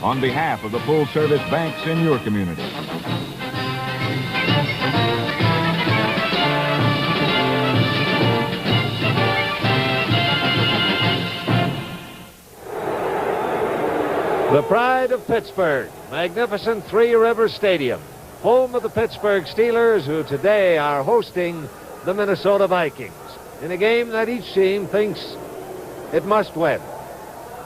on behalf of the full-service banks in your community. The pride of Pittsburgh, magnificent Three Rivers Stadium, home of the Pittsburgh Steelers, who today are hosting the Minnesota Vikings in a game that each team thinks it must win.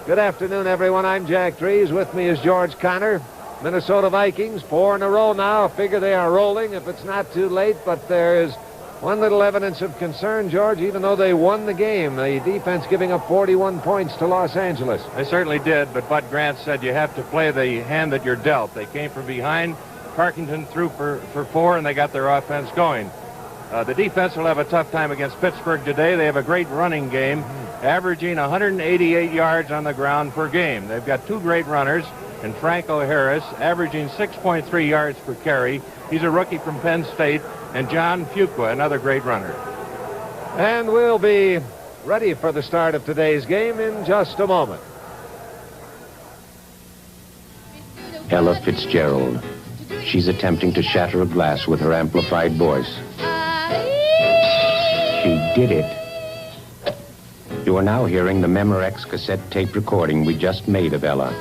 Good afternoon, everyone. I'm Jack Drees. With me is George Connor. Minnesota Vikings, 4 in a row now. Figure they are rolling if it's not too late, but there is one little evidence of concern, George. Even though they won the game, the defense giving up 41 points to Los Angeles. They certainly did, but Bud Grant said you have to play the hand that you're dealt. They came from behind. Parkington threw for 4, and they got their offense going. The defense will have a tough time against Pittsburgh today. They have a great running game, averaging 188 yards on the ground per game. They've got 2 great runners, and Franco Harris, averaging 6.3 yards per carry. He's a rookie from Penn State, and John Fuqua, another great runner. And we'll be ready for the start of today's game in just a moment. Ella Fitzgerald. She's attempting to shatter a glass with her amplified voice. She did it. You are now hearing the Memorex cassette tape recording we just made of Ella.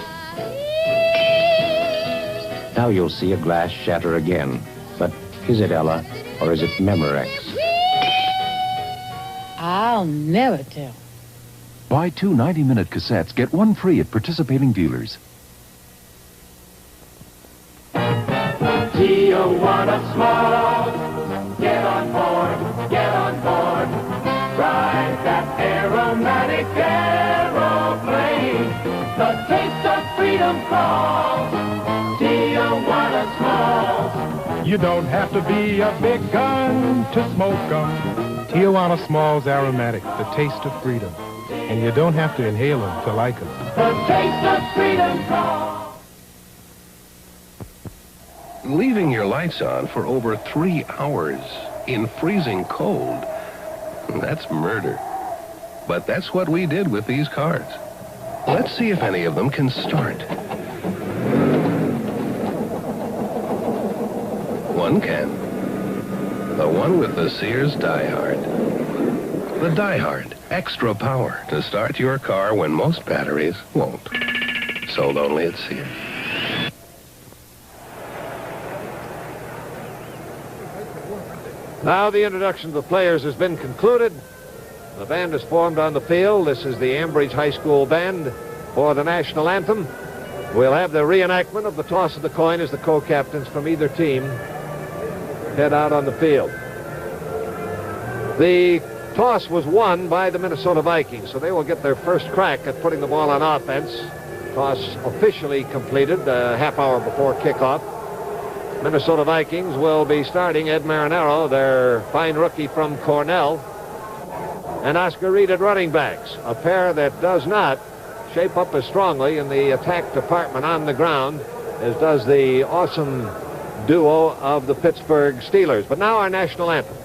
Now you'll see a glass shatter again. But is it Ella or is it Memorex? I'll never tell. Buy 2 90-minute cassettes, get 1 free at participating dealers. Tijuana Smalls, get on board, get on board. Ride that aromatic aeroplane. The taste of freedom calls. Tijuana Smalls. You don't have to be a big gun to smoke 'em. Tijuana Smalls Aromatic, the taste of freedom. And you don't have to inhale 'em to like 'em. The taste of freedom calls. Leaving your lights on for over 3 hours in freezing cold, that's murder. But that's what we did with these cars. Let's see if any of them can start. One can. The one with the Sears Die Hard. The Die Hard, extra power to start your car when most batteries won't. Sold only at Sears. Now the introduction of the players has been concluded. The band is formed on the field. This is the Ambridge High School band for the national anthem. We'll have the reenactment of the toss of the coin as the co-captains from either team head out on the field. The toss was won by the Minnesota Vikings, so they will get their first crack at putting the ball on offense. Toss officially completed a half hour before kickoff. Minnesota Vikings will be starting Ed Marinaro, their fine rookie from Cornell, and Oscar Reed at running backs, a pair that does not shape up as strongly in the attack department on the ground as does the awesome duo of the Pittsburgh Steelers. But now our national anthem.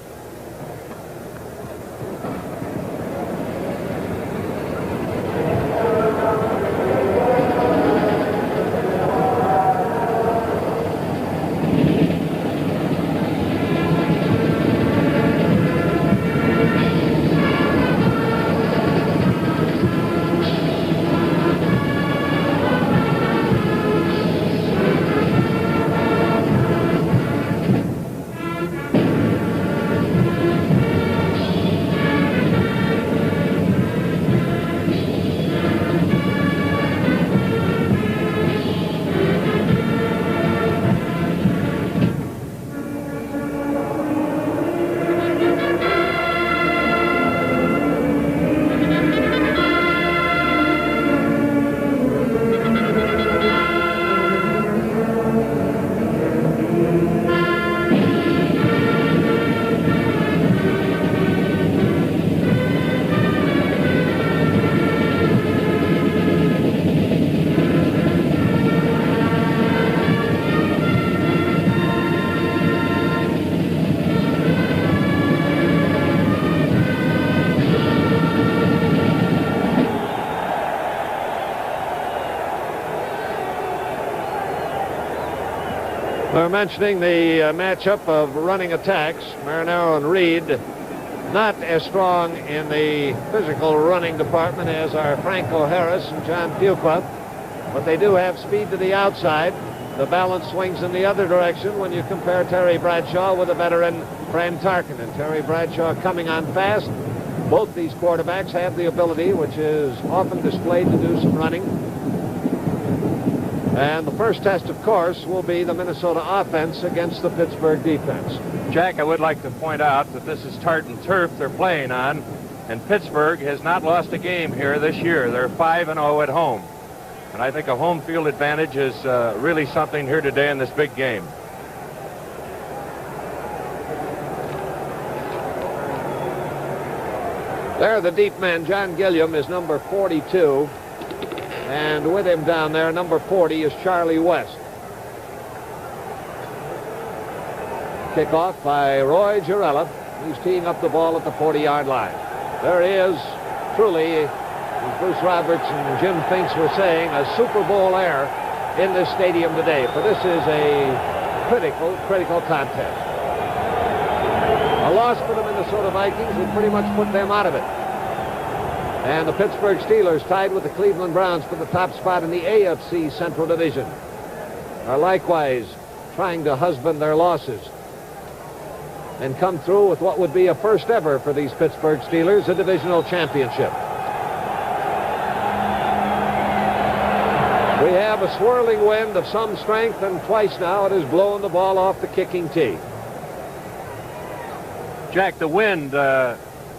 We're mentioning the matchup of running attacks. Marinaro and Reed, not as strong in the physical running department as are Franco Harris and John Fuqua, but they do have speed to the outside. The balance swings in the other direction when you compare Terry Bradshaw with the veteran Fran Tarkenton. Terry Bradshaw coming on fast. Both these quarterbacks have the ability, which is often displayed, to do some running. And the first test, of course, will be the Minnesota offense against the Pittsburgh defense. Jack, I would like to point out that this is tartan turf they're playing on, and Pittsburgh has not lost a game here this year. They're 5-0 at home. And I think a home field advantage is really something here today in this big game. There, the deep man, John Gilliam, is number 42. And with him down there, number 40, is Charlie West. Kickoff by Roy Girella. He's teeing up the ball at the 40-yard line. There is truly, as Bruce Roberts and Jim Finks were saying, a Super Bowl air in this stadium today, for this is a critical contest. A loss for the Minnesota Vikings would pretty much put them out of it. And the Pittsburgh Steelers, tied with the Cleveland Browns for the top spot in the AFC Central Division, are likewise trying to husband their losses and come through with what would be a first ever for these Pittsburgh Steelers, a divisional championship. We have a swirling wind of some strength, and twice now it has blown the ball off the kicking tee. Jack, the wind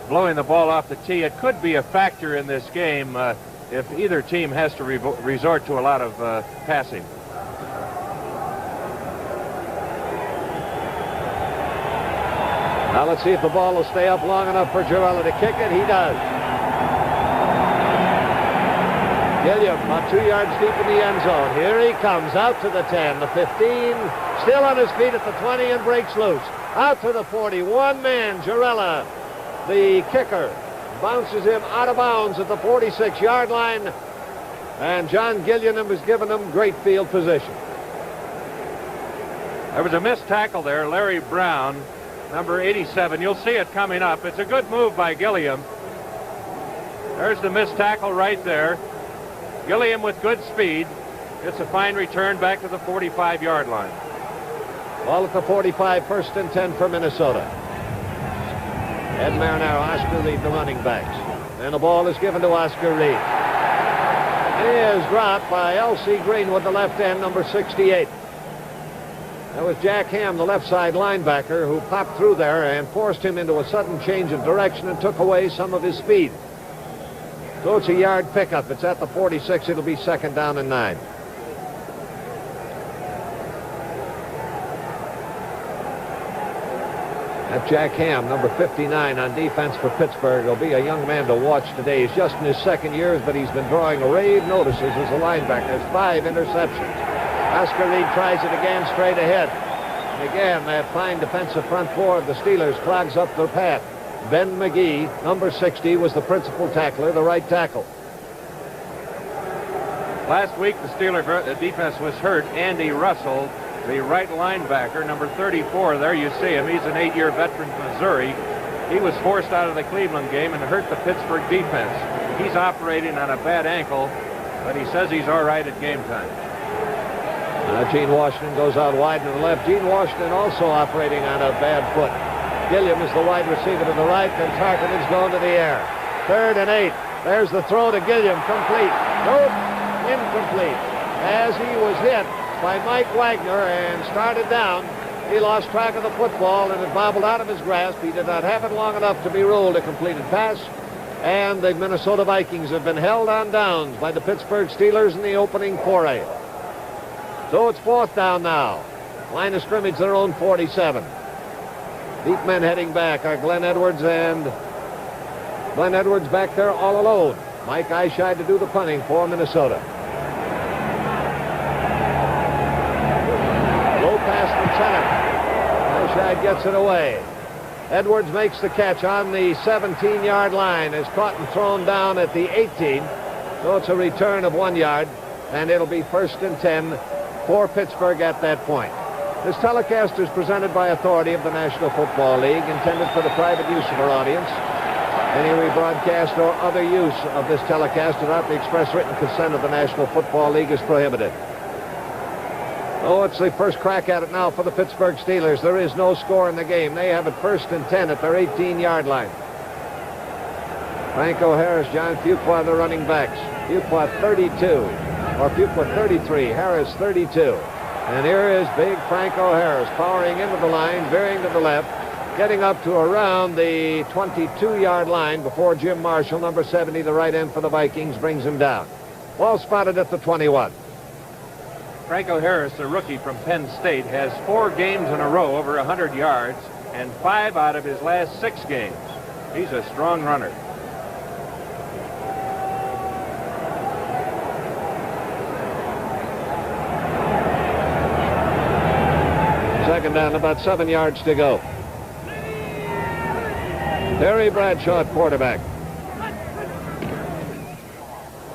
blowing the ball off the tee, it could be a factor in this game if either team has to resort to a lot of passing. Now let's see if the ball will stay up long enough for Girella to kick it. He does. Gilliam about 2 yards deep in the end zone. Here he comes out to the 10, the 15, still on his feet at the 20 and breaks loose. Out to the 40, one man, Girella, the kicker, bounces him out of bounds at the 46-yard line, and John Gilliam has given them great field position. There was a missed tackle there. Larry Brown, number 87. You'll see it coming up. It's a good move by Gilliam. There's the missed tackle right there. Gilliam with good speed. It's a fine return back to the 45-yard line. Ball at the 45, first and 10 for Minnesota. Ed Marinaro, Oscar Reed, the running backs. And the ball is given to Oscar Reed. He is dropped by L.C. Greenwood, the left end, number 68. That was Jack Ham, the left side linebacker, who popped through there and forced him into a sudden change of direction and took away some of his speed. So it's a yard pickup. It's at the 46. It'll be second down and 9. That's Jack Ham, number 59 on defense for Pittsburgh. He'll be a young man to watch today. He's just in his second year, but he's been drawing rave notices as a linebacker. There's 5 interceptions. Oscar Reed tries it again straight ahead. And again, that fine defensive front four of the Steelers clogs up their path. Ben McGee, number 60, was the principal tackler, the right tackle. Last week, the Steeler defense was hurt. Andy Russell, the right linebacker, number 34. There you see him. He's an 8-year veteran from Missouri. He was forced out of the Cleveland game and hurt the Pittsburgh defense. He's operating on a bad ankle, but he says he's all right at game time. Gene Washington goes out wide to the left. Gene Washington also operating on a bad foot. Gilliam is the wide receiver to the right, and Tarkenton's going to the air. 3rd and 8. There's the throw to Gilliam. Complete. Nope. Incomplete. As he was hit by Mike Wagner and started down, he lost track of the football and it bobbled out of his grasp. He did not have it long enough to be ruled a completed pass. And the Minnesota Vikings have been held on downs by the Pittsburgh Steelers in the opening foray. So it's 4th down now. Line of scrimmage, their own 47. Deep men heading back are Glenn Edwards, and Glenn Edwards back there all alone. Mike Eyeshide to do the punting for Minnesota. Low pass from center. Eyeshide gets it away. Edwards makes the catch on the 17-yard line, is caught and thrown down at the 18. So it's a return of 1 yard, and it'll be 1st and 10 for Pittsburgh at that point. This telecast is presented by authority of the National Football League, intended for the private use of our audience. Any rebroadcast or other use of this telecast without the express written consent of the National Football League is prohibited. Oh, it's the first crack at it now for the Pittsburgh Steelers. There is no score in the game. They have it 1st and 10 at their 18-yard line. Franco Harris, John Fuqua, the running backs. Fuqua 32, or Fuqua 33, Harris 32. And here is big Franco Harris powering into the line, veering to the left, getting up to around the 22-yard line before Jim Marshall, number 70, the right end for the Vikings, brings him down. Ball spotted at the 21. Franco Harris, a rookie from Penn State, has 4 games in a row over 100 yards and 5 out of his last 6 games. He's a strong runner. Second down, about 7 yards to go. Terry Bradshaw, quarterback.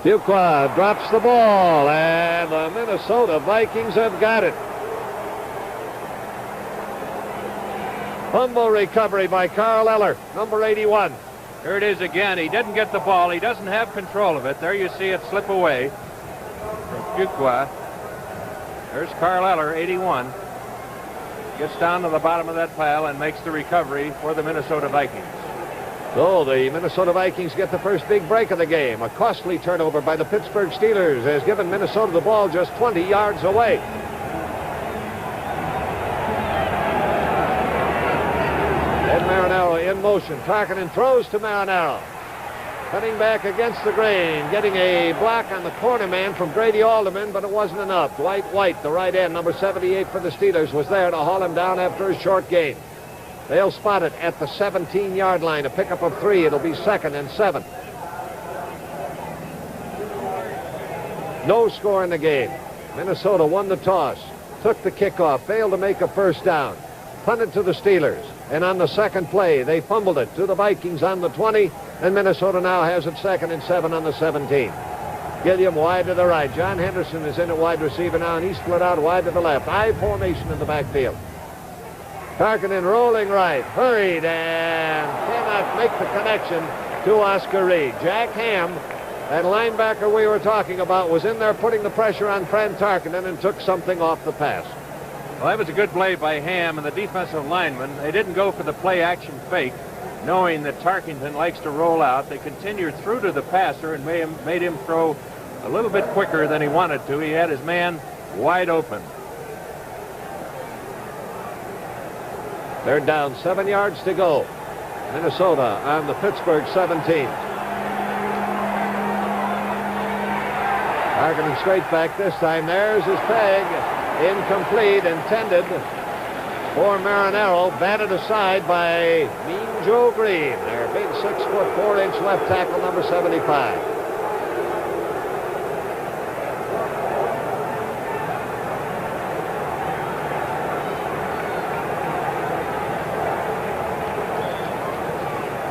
Fuqua drops the ball, and the Minnesota Vikings have got it. Fumble recovery by Carl Eller, number 81. Here it is again. He didn't get the ball. He doesn't have control of it. There you see it slip away from Fuqua. There's Carl Eller, 81. Gets down to the bottom of that pile and makes the recovery for the Minnesota Vikings. So the Minnesota Vikings get the first big break of the game. A costly turnover by the Pittsburgh Steelers has given Minnesota the ball just 20 yards away. Ed Marinaro in motion. Tarkenton throws to Marinaro. Cutting back against the grain, getting a block on the corner man from Grady Alderman, but it wasn't enough. Dwight White, the right end, number 78 for the Steelers, was there to haul him down after a short gain. They'll spot it at the 17-yard line. A pickup of 3. It'll be 2nd and 7. No score in the game. Minnesota won the toss, took the kickoff, failed to make a first down, punted to the Steelers. And on the second play, they fumbled it to the Vikings on the 20, and Minnesota now has it 2nd and 7 on the 17. Gilliam wide to the right. John Henderson is in at wide receiver now, and he's split out wide to the left. I formation in the backfield. Tarkenton rolling right, hurried, and cannot make the connection to Oscar Reed. Jack Ham, that linebacker we were talking about, was in there putting the pressure on Fran Tarkenton and took something off the pass. Well, that was a good play by Ham and the defensive lineman. They didn't go for the play-action fake, knowing that Tarkenton likes to roll out. They continued through to the passer and made him throw a little bit quicker than he wanted to. He had his man wide open. They're down 7 yards to go. Minnesota on the Pittsburgh 17. Tarkenton straight back this time. There's his peg. Incomplete, intended for Marinaro. Batted aside by Mean Joe Green. Their big 6-foot 4-inch left tackle, number 75.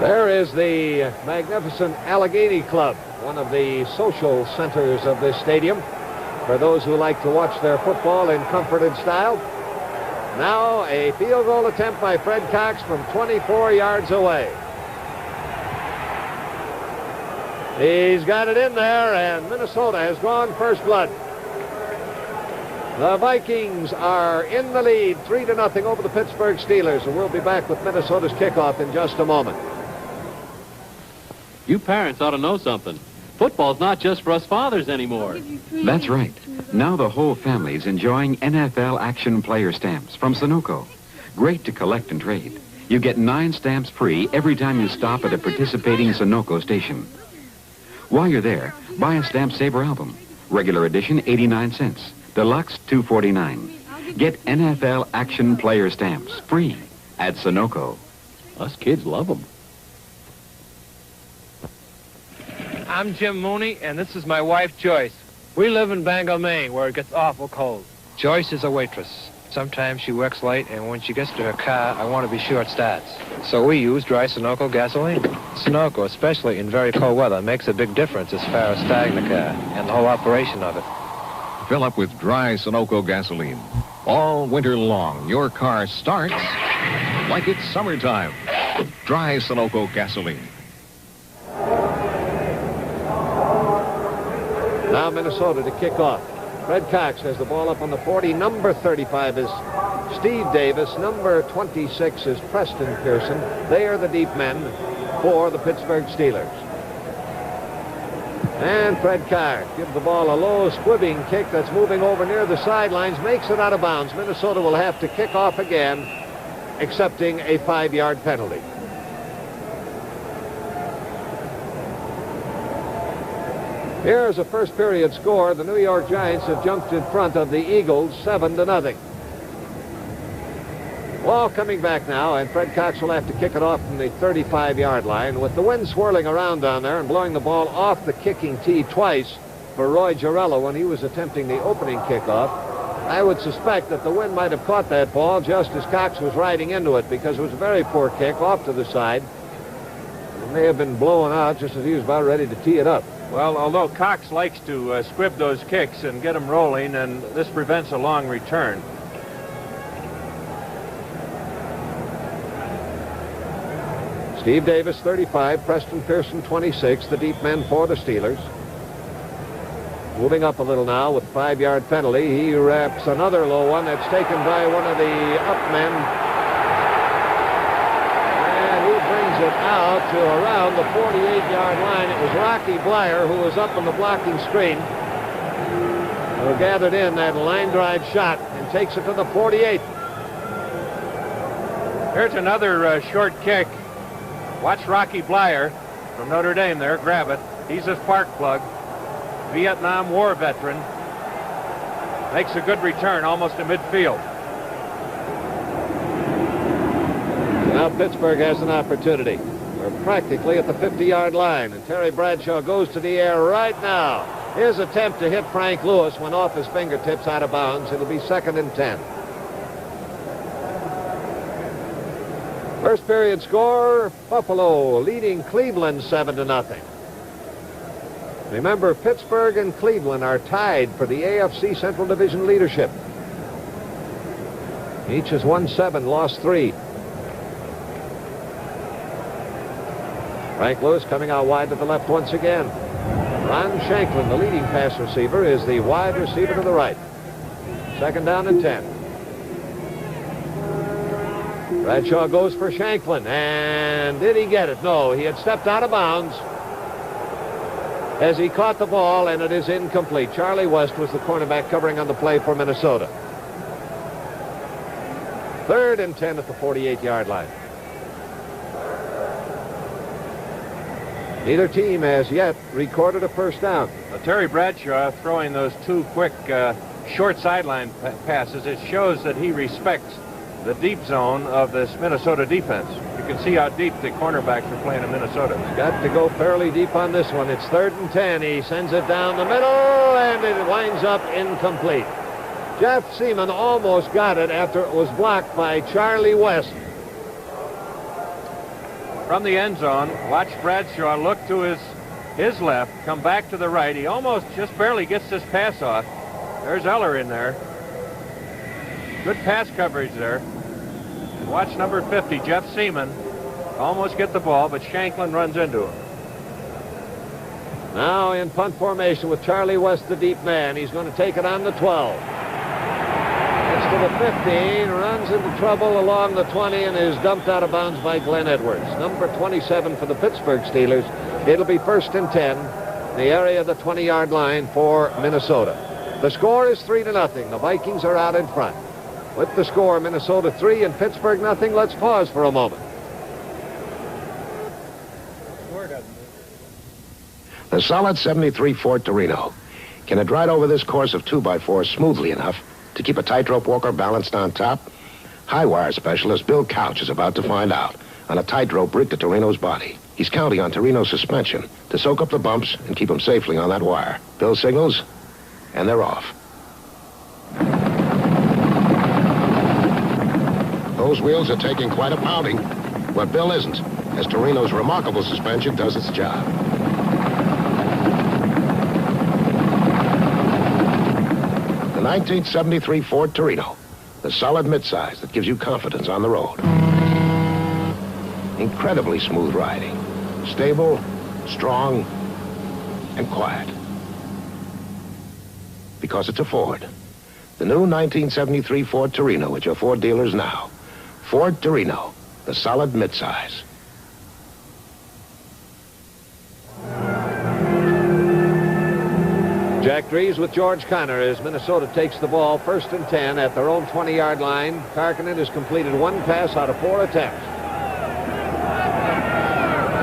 There is the magnificent Allegheny Club, one of the social centers of this stadium, for those who like to watch their football in comfort and style. Now a field goal attempt by Fred Cox from 24 yards away. He's got it in there, and Minnesota has gone first blood. The Vikings are in the lead 3-0 over the Pittsburgh Steelers, and we'll be back with Minnesota's kickoff in just a moment. You parents ought to know something. Football's not just for us fathers anymore. That's right. Now the whole family's enjoying NFL action player stamps from Sunoco. Great to collect and trade. You get 9 stamps free every time you stop at a participating Sunoco station. While you're there, buy a Stamp Saver album. Regular edition, 89 cents. Deluxe, $2.49. Get NFL action player stamps free at Sunoco. Us kids love them. I'm Jim Mooney, and this is my wife, Joyce. We live in Bangor, Maine, where it gets awful cold. Joyce is a waitress. Sometimes she works late, and when she gets to her car, I want to be sure it starts. So we use dry Sunoco gasoline. Sunoco, especially in very cold weather, makes a big difference as far as starting the car and the whole operation of it. Fill up with dry Sunoco gasoline. All winter long, your car starts like it's summertime. Dry Sunoco gasoline. Now Minnesota to kick off. Fred Cox has the ball up on the 40. Number 35 is Steve Davis. Number 26 is Preston Pearson. They are the deep men for the Pittsburgh Steelers. And Fred Cox gives the ball a low squibbing kick that's moving over near the sidelines, makes it out of bounds. Minnesota will have to kick off again, accepting a 5-yard penalty. Here's a first period score. The New York Giants have jumped in front of the Eagles 7-0. Ball coming back now, and Fred Cox will have to kick it off from the 35-yard line. With the wind swirling around down there and blowing the ball off the kicking tee twice for Roy Girello when he was attempting the opening kickoff, I would suspect that the wind might have caught that ball just as Cox was riding into it, because it was a very poor kick off to the side. It may have been blown out just as he was about ready to tee it up. Well, although Cox likes to squib those kicks and get them rolling, and this prevents a long return. Steve Davis, 35. Preston Pearson, 26. The deep men for the Steelers. Moving up a little now with 5-yard penalty. He wraps another low one that's taken by one of the up men. And he brings it out to around the 48-yard line. It was Rocky Blyer who was up on the blocking screen, who gathered in that line drive shot and takes it to the 48. Here's another short kick. Watch Rocky Blyer from Notre Dame there. Grab it. He's a spark plug. Vietnam War veteran. Makes a good return almost to midfield. Now Pittsburgh has an opportunity. They're practically at the 50-yard line, and Terry Bradshaw goes to the air right now. His attempt to hit Frank Lewis went off his fingertips out of bounds. It'll be 2nd and 10. First period score, Buffalo leading Cleveland 7-0. Remember, Pittsburgh and Cleveland are tied for the AFC Central Division leadership. Each has won 7, lost 3. Frank Lewis coming out wide to the left once again. Ron Shanklin, the leading pass receiver, is the wide receiver to the right. 2nd down and 10. Bradshaw goes for Shanklin, and did he get it? No, he had stepped out of bounds as he caught the ball, and it is incomplete. Charlie West was the cornerback covering on the play for Minnesota. 3rd and 10 at the 48-yard line. Neither team has yet recorded a first down. Terry Bradshaw throwing those 2 quick short sideline passes. It shows that he respects the deep zone of this Minnesota defense. You can see how deep the cornerbacks are playing in Minnesota. He's got to go fairly deep on this one. It's 3rd and 10. He sends it down the middle, and it winds up incomplete. Jeff Seaman almost got it after it was blocked by Charlie West. From the end zone, watch Bradshaw look to his left, come back to the right. He almost just barely gets this pass off. There's Eller in there. Good pass coverage there. And watch number 50, Jeff Seaman, almost get the ball, but Shanklin runs into him. Now in punt formation with Charlie West, the deep man. He's going to take it on the 12. Gets to the 15, runs into trouble along the 20, and is dumped out of bounds by Glenn Edwards. Number 27 for the Pittsburgh Steelers. It'll be 1st and 10, in the area of the 20-yard line for Minnesota. The score is 3-0. The Vikings are out in front. With the score, Minnesota 3 and Pittsburgh nothing. Let's pause for a moment. The solid 73 Ford Torino. Can it ride over this course of 2x4 smoothly enough to keep a tightrope walker balanced on top? High wire specialist Bill Couch is about to find out on a tightrope rigged to Torino's body. He's counting on Torino's suspension to soak up the bumps and keep them safely on that wire. Bill signals, and they're off. Those wheels are taking quite a pounding, but Bill isn't, as Torino's remarkable suspension does its job. The 1973 Ford Torino, The solid midsize that gives you confidence on the road. Incredibly smooth riding. Stable, strong, and quiet. Because it's a Ford. The new 1973 Ford Torino at your Ford dealers now. Ford Torino, the solid midsize. Jack Drees with George Connor as Minnesota takes the ball 1st and 10 at their own 20-yard line. Tarkinen has completed 1 pass out of 4 attempts.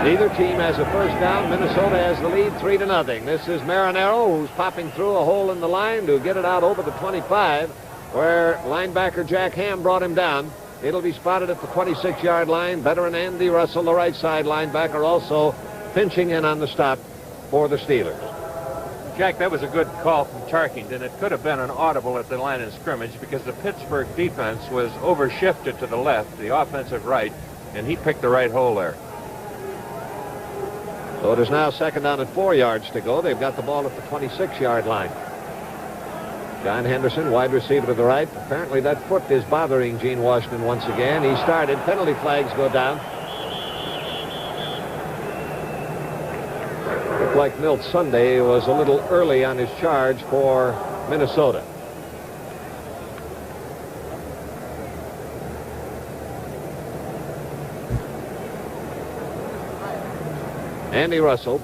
Neither team has a first down. Minnesota has the lead 3-0. This is Marinero, who's popping through a hole in the line to get it out over the 25, where linebacker Jack Ham brought him down. It'll be spotted at the 26-yard line. Veteran Andy Russell, the right side linebacker, also pinching in on the stop for the Steelers. Jack, that was a good call from Tarkington. It could have been an audible at the line of scrimmage because the Pittsburgh defense was overshifted to the left, the offensive right, and he picked the right hole there. So it is now 2nd down and 4 yards to go. They've got the ball at the 26-yard line. John Henderson, wide receiver to the right. Apparently that foot is bothering Gene Washington once again. He started. Penalty flags go down. Looked like Milt Sunday was a little early on his charge for Minnesota. Andy Russell,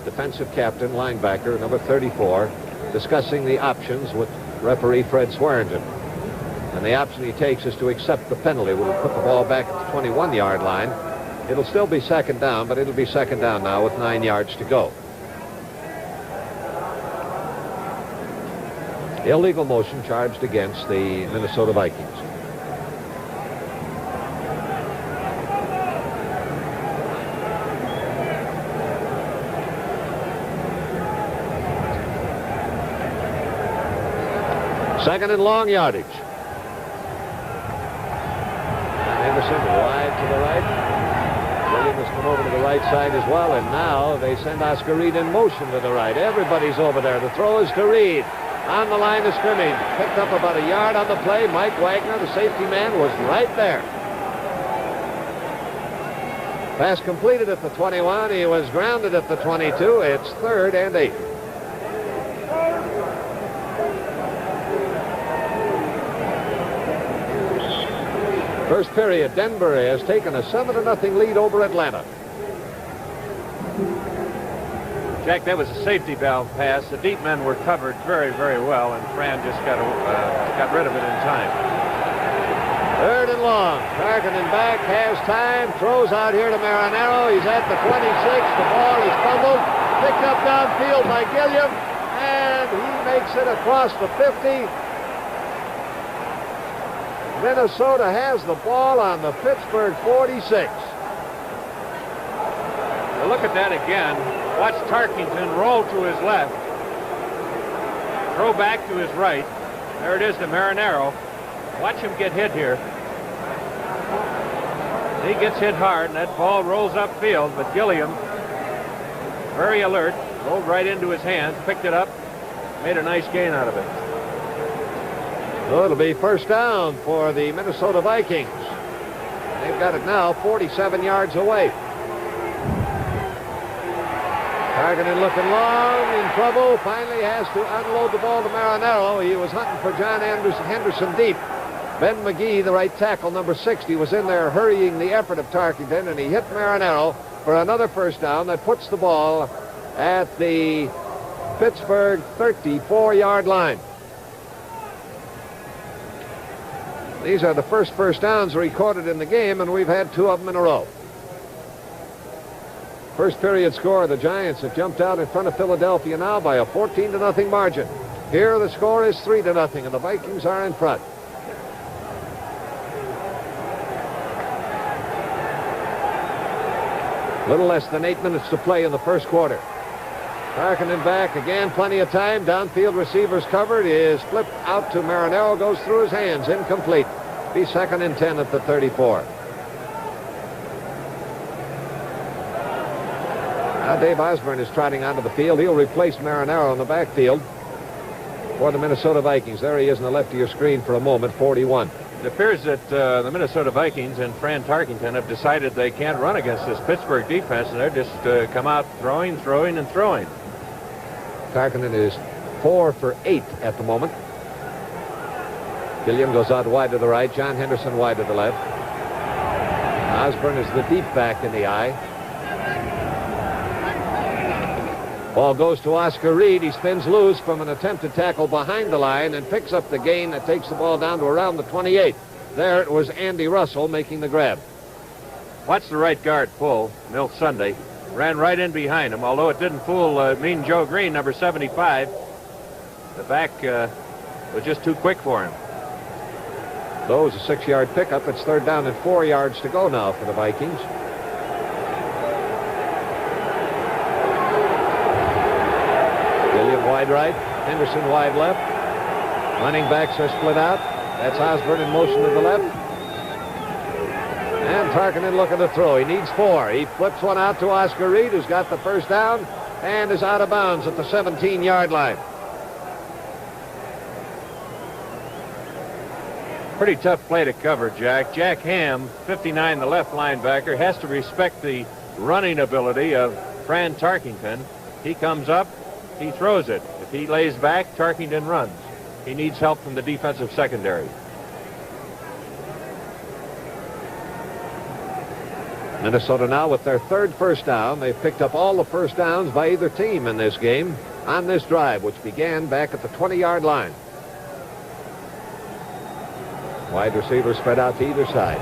defensive captain, linebacker, number 34, discussing the options with referee Fred Swearingen. And the option he takes is to accept the penalty. We'll put the ball back at the 21-yard line. It'll still be 2nd down, but it'll be 2nd down now with 9 yards to go. Illegal motion charged against the Minnesota Vikings. Second and long yardage. Anderson wide to the right. Williams come over to the right side as well, and now they send Oscar Reed in motion to the right. Everybody's over there. The throw is to Reed on the line of scrimmage. Picked up about a yard on the play. Mike Wagner, the safety man, was right there. Pass completed at the 21. He was grounded at the 22. It's 3rd and 8. First period, Denver has taken a 7-0 lead over Atlanta. Jack, that was a safety valve pass. The deep men were covered very, very well, and Fran just got rid of it in time. 3rd and long. Tarkinen back, has time, throws out here to Marinero. He's at the 26. The ball is fumbled, picked up downfield by Gilliam, and he makes it across the 50. Minnesota has the ball on the Pittsburgh 46. Now look at that again. Watch Tarkington roll to his left. Throw back to his right. There it is to Marinero. Watch him get hit here. He gets hit hard, and that ball rolls upfield, but Gilliam, very alert, rolled right into his hands, picked it up, made a nice gain out of it. So it'll be 1st down for the Minnesota Vikings. They've got it now 47 yards away. Tarkinen looking long, in trouble, finally has to unload the ball to Marinero. He was hunting for John Henderson deep. Ben McGee, the right tackle, number 60, was in there hurrying the effort of Tarkington, and he hit Marinero for another 1st down that puts the ball at the Pittsburgh 34-yard line. These are the first downs recorded in the game, and we've had 2 of them in a row. First period score, the Giants have jumped out in front of Philadelphia now by a 14-0 margin. Here the score is 3-0, and the Vikings are in front. Little less than 8 minutes to play in the first quarter. Tarkinen back again, plenty of time. Downfield receivers covered, is flipped out to Marinero, goes through his hands, incomplete. Be 2nd and 10 at the 34. Now Dave Osborne is trotting onto the field. He'll replace Marinero in the backfield. for the Minnesota Vikings. There he is on the left of your screen for a moment, 41. It appears that the Minnesota Vikings and Fran Tarkenton have decided they can't run against this Pittsburgh defense, and they're just come out throwing, and throwing. Tarkenton is 4 for 8 at the moment. Gilliam goes out wide to the right. John Henderson wide to the left. Osborne is the deep back in the eye. Ball goes to Oscar Reed. He spins loose from an attempted tackle behind the line and picks up the gain that takes the ball down to around the 28. There it was Andy Russell making the grab. Watch the right guard pull. Milt Sunday ran right in behind him, although it didn't fool Mean Joe Green, number 75. The back was just too quick for him. Though it was a 6-yard pickup, it's 3rd down and 4 yards to go now for the Vikings. William wide right, Henderson wide left. Running backs are split out. That's Osborne in motion to the left. And Tarkenton looking to throw. He needs 4. He flips one out to Oscar Reed, who's got the first down and is out of bounds at the 17-yard line. Pretty tough play to cover, Jack. Jack Ham, 59, the left linebacker, has to respect the running ability of Fran Tarkenton. He comes up, he throws it. If he lays back, Tarkenton runs. He needs help from the defensive secondary. Minnesota now with their 3rd first down. They've picked up all the first downs by either team in this game on this drive, which began back at the 20-yard line. Wide receivers spread out to either side.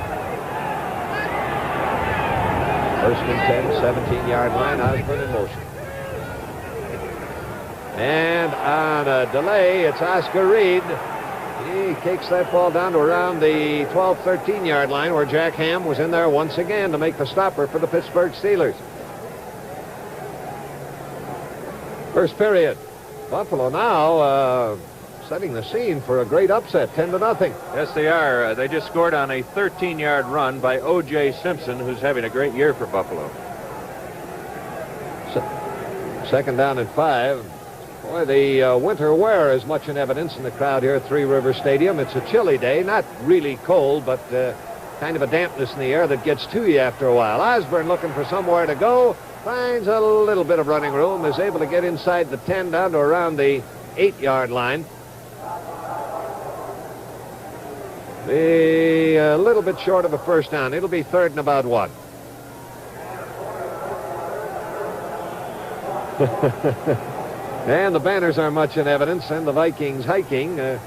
1st and 10, 17-yard line. Osborne in motion. And on a delay, it's Oscar Reed. He kicks that ball down to around the 12, 13-yard line, where Jack Ham was in there once again to make the stopper for the Pittsburgh Steelers. First period. Buffalo now setting the scene for a great upset, 10-0. Yes, they are. They just scored on a 13-yard run by O.J. Simpson, who's having a great year for Buffalo. 2nd down and 5. Boy, the winter wear is much in evidence in the crowd here at Three Rivers Stadium. It's a chilly day, not really cold, but kind of a dampness in the air that gets to you after a while. Osborne looking for somewhere to go, finds a little bit of running room, is able to get inside the 10 down to around the 8-yard line. Be a little bit short of a first down. It'll be 3rd and about 1. And the banners are much in evidence, and the Vikings hiking. A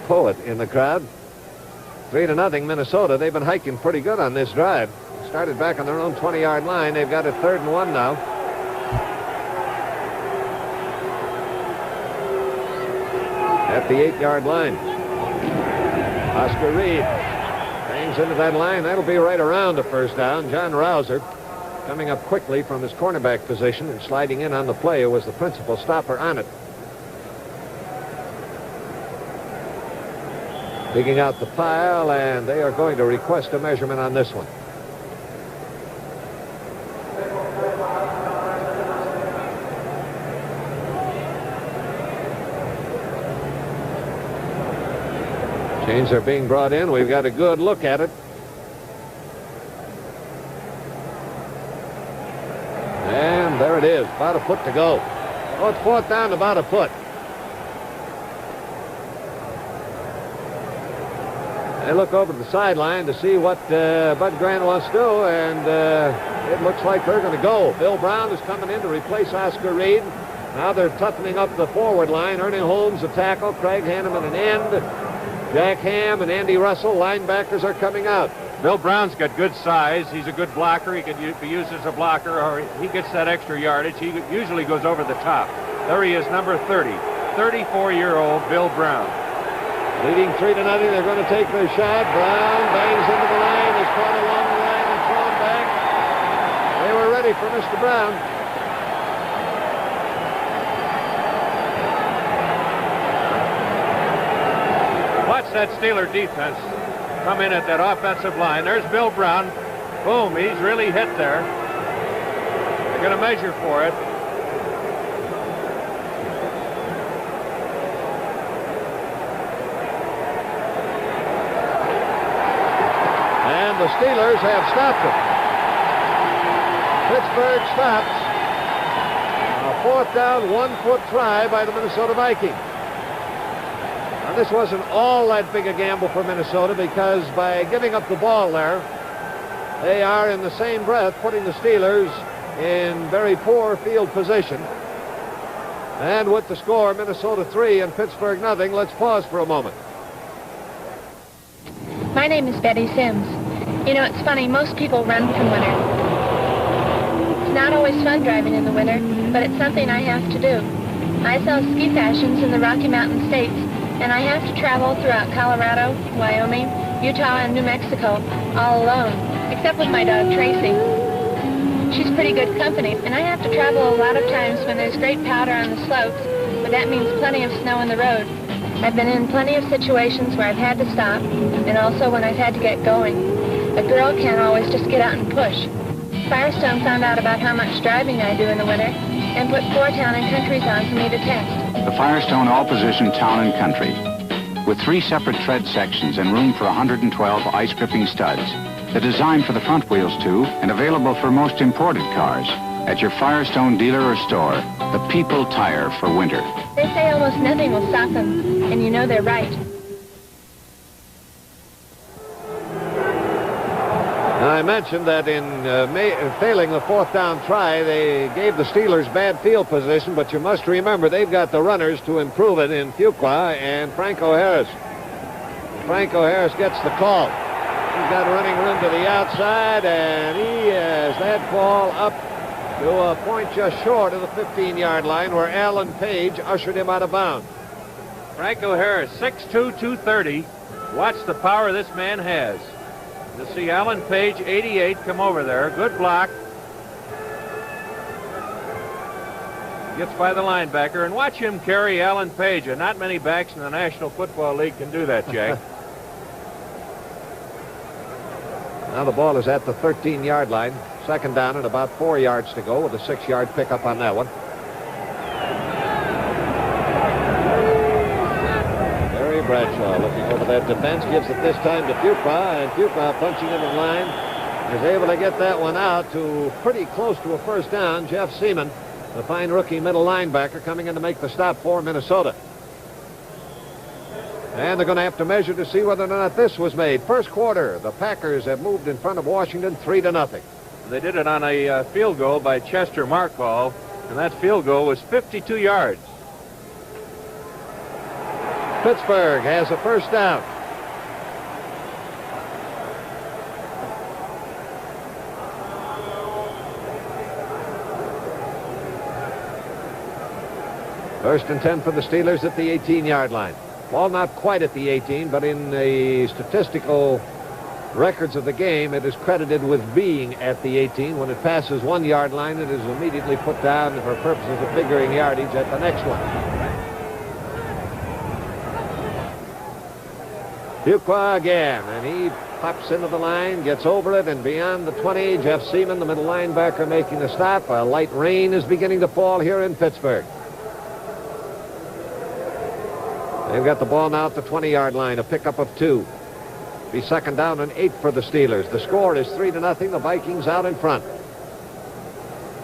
poet in the crowd. 3-0 Minnesota. They've been hiking pretty good on this drive. Started back on their own 20-yard line. They've got it 3rd and 1 now. At the 8-yard line. Oscar Reed hangs into that line. That'll be right around the first down. John Rouser coming up quickly from his cornerback position and sliding in on the play, who was the principal stopper on it. Digging out the pile, and they are going to request a measurement on this one. Chains are being brought in. We've got a good look at it. And there it is, about a foot to go. Oh, it's 4th down, about a foot. They look over to the sideline to see what Bud Grant wants to do, and it looks like they're going to go. Bill Brown is coming in to replace Oscar Reed. Now they're toughening up the forward line. Ernie Holmes a tackle, Craig Hanneman an end. Jack Ham and Andy Russell, linebackers, are coming out. Bill Brown's got good size. He's a good blocker. He could be used as a blocker, or he gets that extra yardage. He usually goes over the top. There he is, number 30, 34-year-old Bill Brown. Leading 3-0. They're going to take the shot. Brown bangs into the line. Is caught along the line and thrown back. They were ready for Mr. Brown. Watch that Steeler defense come in at that offensive line. There's Bill Brown. Boom, he's really hit there. They're going to measure for it. Steelers have stopped it. Pittsburgh stops a 4th down, 1-foot try by the Minnesota Vikings. Now, this wasn't all that big a gamble for Minnesota because by giving up the ball there, they are in the same breath putting the Steelers in very poor field position. And with the score, Minnesota 3 and Pittsburgh nothing, let's pause for a moment. My name is Betty Sims. You know, it's funny, most people run from winter. It's not always fun driving in the winter, but it's something I have to do. I sell ski fashions in the Rocky Mountain states, and I have to travel throughout Colorado, Wyoming, Utah, and New Mexico, all alone, except with my dog, Tracy. She's pretty good company, and I have to travel a lot of times when there's great powder on the slopes, but that means plenty of snow on the road. I've been in plenty of situations where I've had to stop, and also when I've had to get going. A girl can't always just get out and push. Firestone found out about how much driving I do in the winter, and put 4 town and countries on for me to test. The Firestone all-position town and country, with 3 separate tread sections and room for 112 ice-gripping studs. They're designed for the front wheels, too, and available for most imported cars. At your Firestone dealer or store, the people tire for winter. They say almost nothing will stop them, and you know they're right. Now, I mentioned that in failing the 4th down try, they gave the Steelers bad field position, but you must remember they've got the runners to improve it in Fuqua and Franco Harris. Franco Harris gets the call. He's got running room to the outside, and he has that ball up to a point just short of the 15-yard line where Alan Page ushered him out of bounds. Franco Harris, 6'2", 230. Watch the power this man has. To see Alan Page, 88, come over there. Good block. Gets by the linebacker, and watch him carry Alan Page. Not many backs in the National Football League can do that, Jack. Now the ball is at the 13-yard line. 2nd down and about 4 yards to go with a 6-yard pickup on that one. Barry Bradshaw looking over that defense, gives it this time to Fuqua, and Fuqua punching in the line is able to get that one out to pretty close to a 1st down. Jeff Seaman, the fine rookie middle linebacker, coming in to make the stop for Minnesota. And they're going to have to measure to see whether or not this was made. 1st quarter, the Packers have moved in front of Washington 3-0. They did it on a field goal by Chester Markall, and that field goal was 52 yards. Pittsburgh has a 1st down. First and 10 for the Steelers at the 18-yard line. Ball not quite at the 18, but in the statistical records of the game, it is credited with being at the 18. When it passes 1-yard line, it is immediately put down for purposes of figuring yardage at the next one. Fuqua again, and he pops into the line, gets over it, and beyond the 20, Jeff Seaman, the middle linebacker, making the stop. A light rain is beginning to fall here in Pittsburgh. They've got the ball now at the 20-yard line, a pickup of 2. Be 2nd down and 8 for the Steelers. The score is 3-0. The Vikings out in front.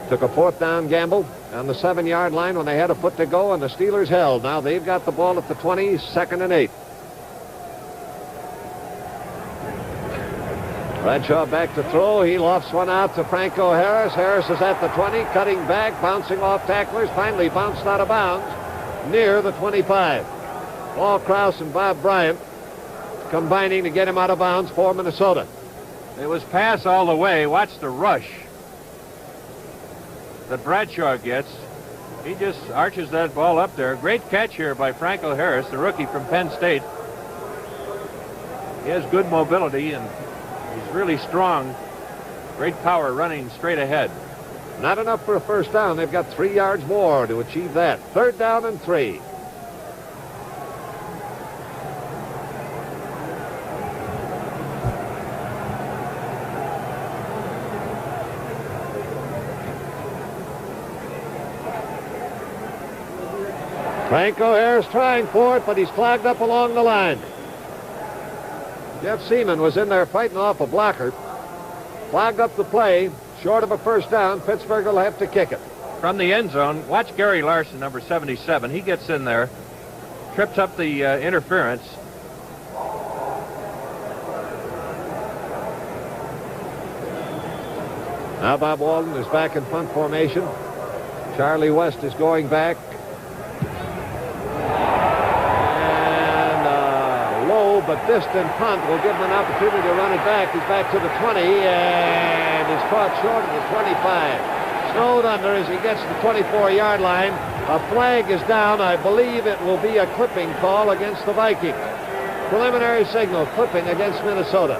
Took a 4th down gamble on the 7-yard line when they had a foot to go, and the Steelers held. Now they've got the ball at the 20, 2nd and 8. Bradshaw back to throw. He lofts one out to Franco Harris. Harris is at the 20, cutting back, bouncing off tacklers, finally bounced out of bounds near the 25. Paul Krause and Bob Bryant combining to get him out of bounds for Minnesota. It was pass all the way. Watch the rush that Bradshaw gets. He just arches that ball up there. Great catch here by Franco Harris, the rookie from Penn State. He has good mobility, and he's really strong. Great power running straight ahead. Not enough for a 1st down. They've got 3 yards more to achieve that. 3rd down and 3. Franco Harris trying for it, but he's clogged up along the line. Jeff Seaman was in there fighting off a blocker. Clogged up the play. Short of a first down. Pittsburgh will have to kick it. From the end zone, watch Gary Larson, number 77. He gets in there, trips up the interference. Now Bob Walton is back in punt formation. Charlie West is going back. And a low but distant punt will give him an opportunity to run it back. He's back to the 20 and is caught short of the 25. Snowed under as he gets to the 24-yard line. A flag is down. I believe it will be a clipping call against the Vikings. Preliminary signal, clipping against Minnesota.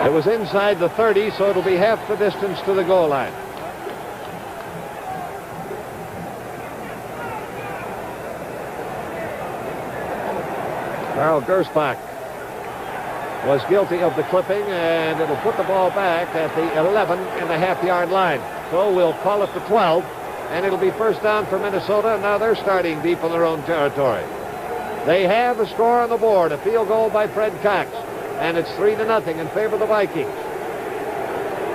It was inside the 30, so it'll be half the distance to the goal line. Carl Gersbach was guilty of the clipping, and it'll put the ball back at the 11.5-yard line. So we'll call it the 12, and it'll be first down for Minnesota. Now they're starting deep in their own territory. They have a score on the board, a field goal by Fred Cox, and it's 3-0 in favor of the Vikings.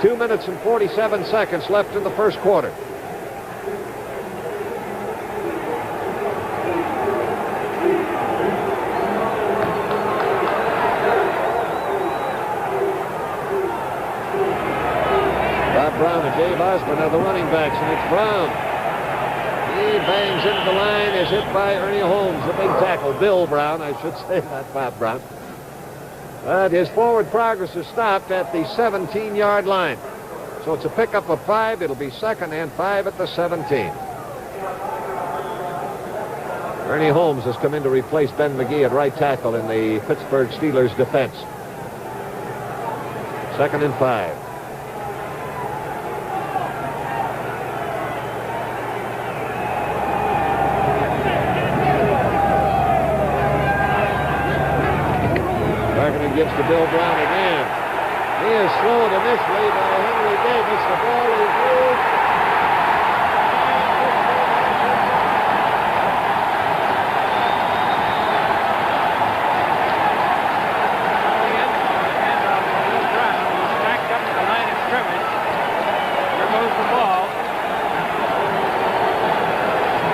2 minutes and 47 seconds left in the first quarter. Brown and Dave Osborne are the running backs, and it's Brown. He bangs into the line, is hit by Ernie Holmes, the big tackle. Bill Brown, I should say, not Bob Brown. But his forward progress is stopped at the 17-yard line. So it's a pickup of 5. It'll be 2nd and 5 at the 17. Ernie Holmes has come in to replace Ben McGee at right tackle in the Pittsburgh Steelers defense. 2nd and 5. Gives to Bill Brown again. He is slowed initially by Henry Davis. The ball is loose. Backed up to the line of scrimmage. There goes the ball.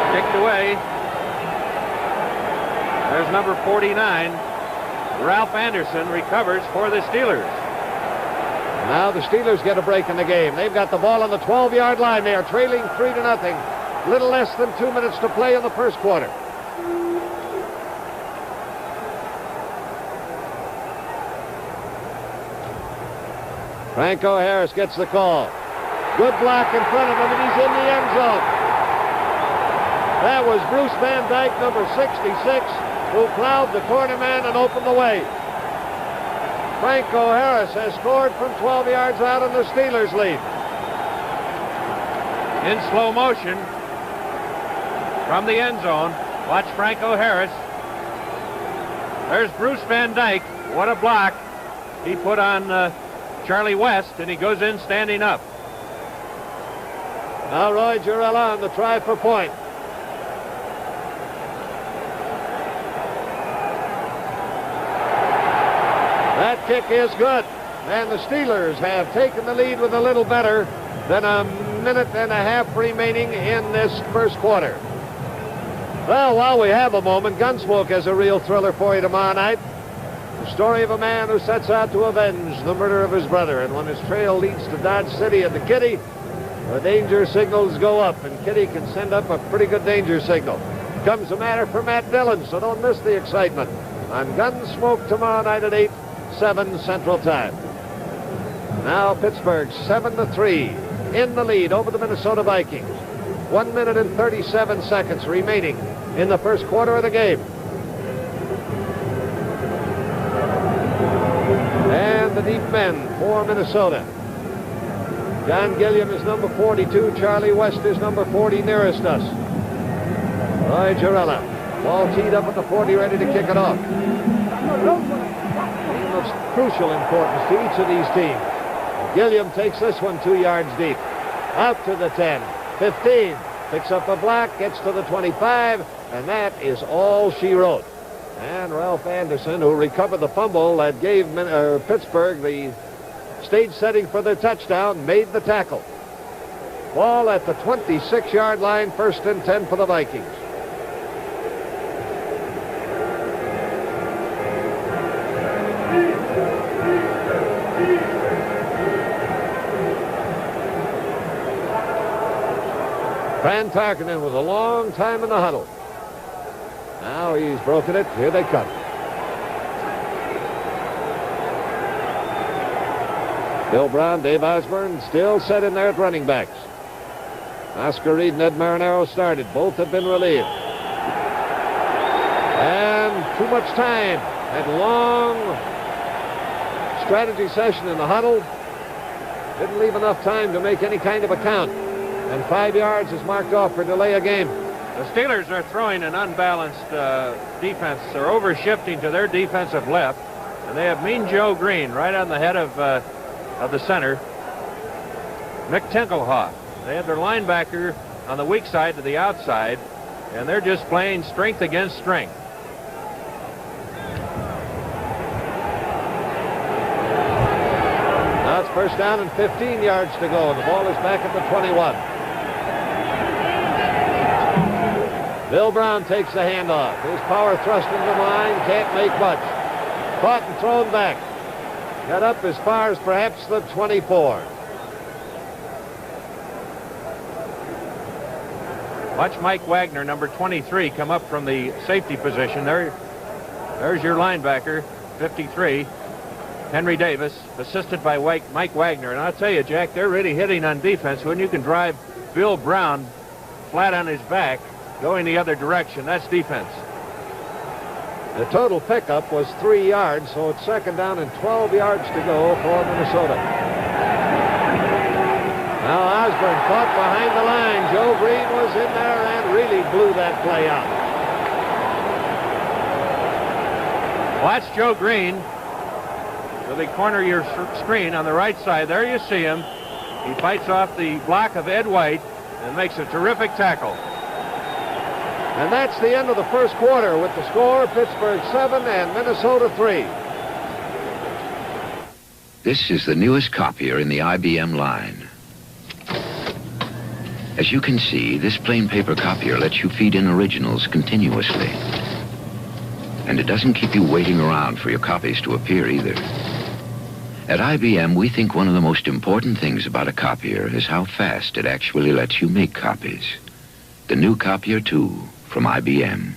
Kicked away. There's number 49. Ralph Anderson recovers for the Steelers. Now the Steelers get a break in the game. They've got the ball on the 12-yard line. They are trailing 3-0. Little less than 2 minutes to play in the first quarter. Franco Harris gets the call. Good block in front of him, and he's in the end zone. That was Bruce Van Dyke, number 66. Who plowed the corner man and opened the way. Franco Harris has scored from 12 yards out, and the Steelers lead. In slow motion from the end zone. Watch Franco Harris. There's Bruce Van Dyke. What a block he put on Charlie West, and he goes in standing up. Now Roy Girella on the try for point. That kick is good, and the Steelers have taken the lead with a little better than a minute and a half remaining in this first quarter. Well, while we have a moment, Gunsmoke has a real thriller for you tomorrow night. The story of a man who sets out to avenge the murder of his brother, and when his trail leads to Dodge City and the Kitty, the danger signals go up, and Kitty can send up a pretty good danger signal. Comes a matter for Matt Dillon, so don't miss the excitement on Gunsmoke tomorrow night at 8/7 Central Time. Now Pittsburgh 7-3 in the lead over the Minnesota Vikings. 1 minute and 37 seconds remaining in the first quarter of the game. And the deep men for Minnesota. John Gilliam is number 42. Charlie West is number 40 nearest us. Roy Girella. Ball teed up at the 40, ready to kick it off. Of crucial importance to each of these teams. Gilliam takes this one 2 yards deep. Out to the 10, 15. Picks up a block, gets to the 25, and that is all she wrote. And Ralph Anderson, who recovered the fumble that gave Pittsburgh the stage setting for their touchdown, made the tackle. Ball at the 26-yard line, 1st and 10 for the Vikings. Van Tarkenen was a long time in the huddle. Now he's broken it. Here they come. Bill Brown, Dave Osborne still set in there at running backs. Oscar Reed and Ed Marinaro started. Both have been relieved. And too much time. That long strategy session in the huddle didn't leave enough time to make any kind of a count. And 5 yards is marked off for delay of game. The Steelers are throwing an unbalanced defense. They're over-shifting to their defensive left. And they have Mean Joe Green right on the head of the center, Mick Tinkelhoff. They have their linebacker on the weak side to the outside, and they're just playing strength against strength. Now it's 1st down and 15 yards to go, and the ball is back at the 21. Bill Brown takes the handoff. His power thrust into the line, can't make much. Caught and thrown back. Got up as far as perhaps the 24. Watch Mike Wagner, number 23, come up from the safety position. There's your linebacker, 53. Henry Davis, assisted by Mike Wagner. And I'll tell you, Jack, they're really hitting on defense. When you can drive Bill Brown flat on his back, going the other direction, that's defense. The total pickup was 3 yards, so it's 2nd down and 12 yards to go for Minnesota. Now Osborne caught behind the line. Joe Green was in there and really blew that play out. Watch Joe Green to the corner of your screen on the right side. There you see him. He fights off the block of Ed White and makes a terrific tackle. And that's the end of the 1st quarter with the score, Pittsburgh 7 and Minnesota 3. This is the newest copier in the IBM line. As you can see, this plain paper copier lets you feed in originals continuously. And it doesn't keep you waiting around for your copies to appear either. At IBM, we think one of the most important things about a copier is how fast it actually lets you make copies. The new Copier 2 from IBM.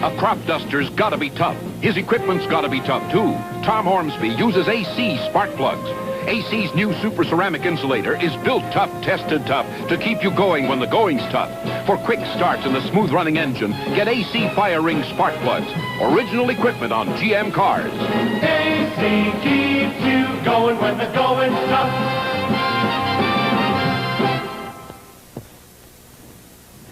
A crop duster's gotta be tough. His equipment's gotta be tough, too. Tom Ormsby uses AC spark plugs. AC's new super ceramic insulator is built tough, tested tough, to keep you going when the going's tough. For quick starts and a smooth-running engine, get AC Fire Ring spark plugs. Original equipment on GM cars. AC keeps you going when the going's tough.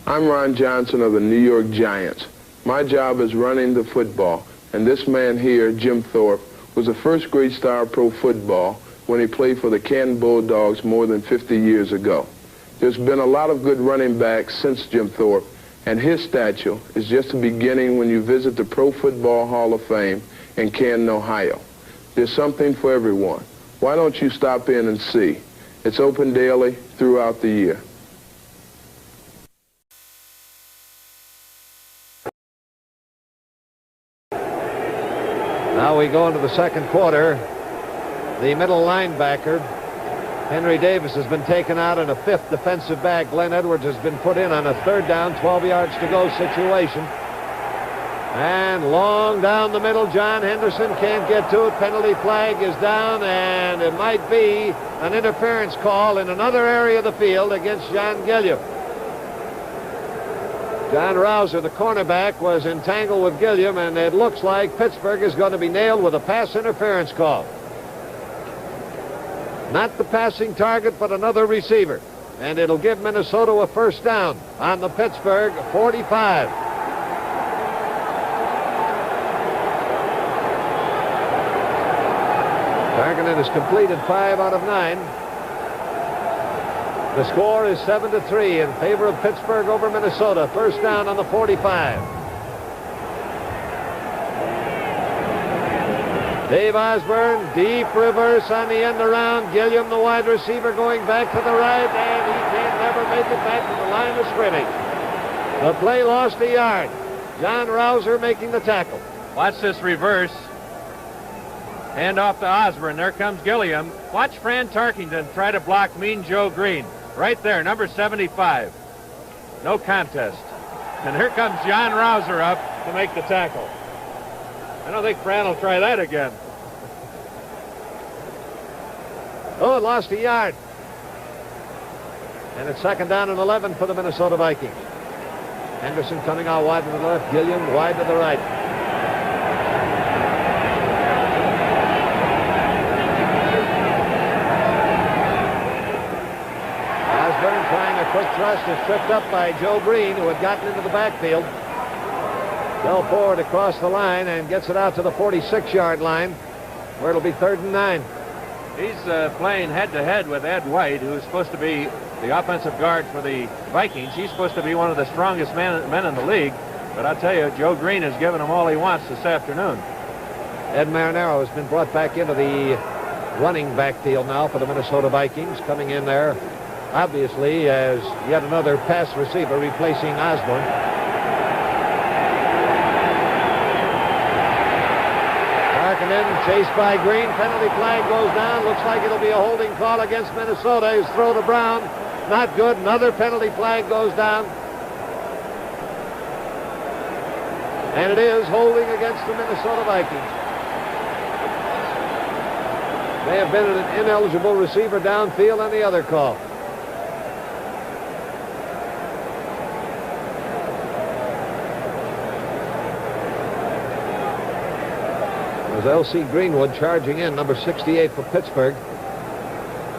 I'm Ron Johnson of the New York Giants. My job is running the football, and this man here, Jim Thorpe, was the first great star of pro football when he played for the Canton Bulldogs more than 50 years ago. There's been a lot of good running backs since Jim Thorpe, and his statue is just the beginning when you visit the Pro Football Hall of Fame in Canton, Ohio. There's something for everyone. Why don't you stop in and see? It's open daily throughout the year. Now we go into the 2nd quarter. The middle linebacker, Henry Davis, has been taken out, and a 5th defensive back, Glenn Edwards, has been put in on a 3rd down, 12 yards to go situation. And long down the middle, John Henderson can't get to it. Penalty flag is down, and it might be an interference call in another area of the field against John Gilliam. John Rouser, the cornerback, was entangled with Gilliam, and it looks like Pittsburgh is going to be nailed with a pass interference call. Not the passing target, but another receiver. And it'll give Minnesota a 1st down on the Pittsburgh 45. Tarkinen has completed 5 out of 9. The score is 7-3 in favor of Pittsburgh over Minnesota. First down on the 45. Dave Osborne, deep reverse on the end around. Gilliam, the wide receiver, going back to the right, and he can never make it back to the line of scrimmage. The play lost a yard. John Rouser making the tackle. Watch this reverse. Hand off to Osborne. There comes Gilliam. Watch Fran Tarkington try to block Mean Joe Green. Right there, number 75. No contest. And here comes John Rouser up to make the tackle. I don't think Fran will try that again. Oh, it lost a yard. And it's second down and 11 for the Minnesota Vikings. Henderson coming out wide to the left. Gilliam wide to the right. Osborne trying a quick thrust is tripped up by Joe Green, who had gotten into the backfield. Fell forward across the line and gets it out to the 46-yard line, where it'll be 3rd and 9. He's playing head-to-head with Ed White, who's supposed to be the offensive guard for the Vikings. He's supposed to be one of the strongest men in the league. But I'll tell you, Joe Green has given him all he wants this afternoon. Ed Marinaro has been brought back into the running backfield now for the Minnesota Vikings, coming in there, obviously, as yet another pass receiver replacing Osborne. Tarkinen chased by Green. Penalty flag goes down. Looks like it'll be a holding call against Minnesota. His throw to Brown. Not good. Another penalty flag goes down. And it is holding against the Minnesota Vikings. May have been an ineligible receiver downfield on the other call. As L.C. Greenwood charging in, number 68 for Pittsburgh,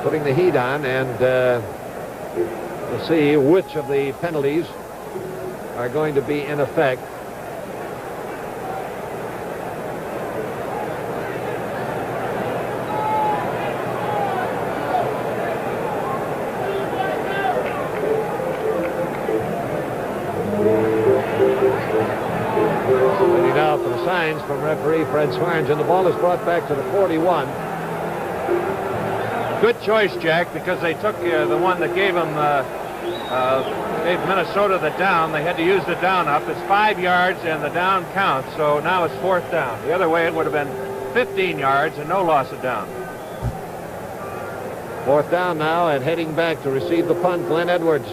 putting the heat on, and we'll see which of the penalties are going to be in effect. Signs from referee Fred Swarns, and the ball is brought back to the 41. Good choice, Jack, because they took the one that gave them gave Minnesota the down. They had to use the down up. It's 5 yards and the down counts, so now it's 4th down. The other way it would have been 15 yards and no loss of down. 4th down now, and heading back to receive the punt, Glenn Edwards.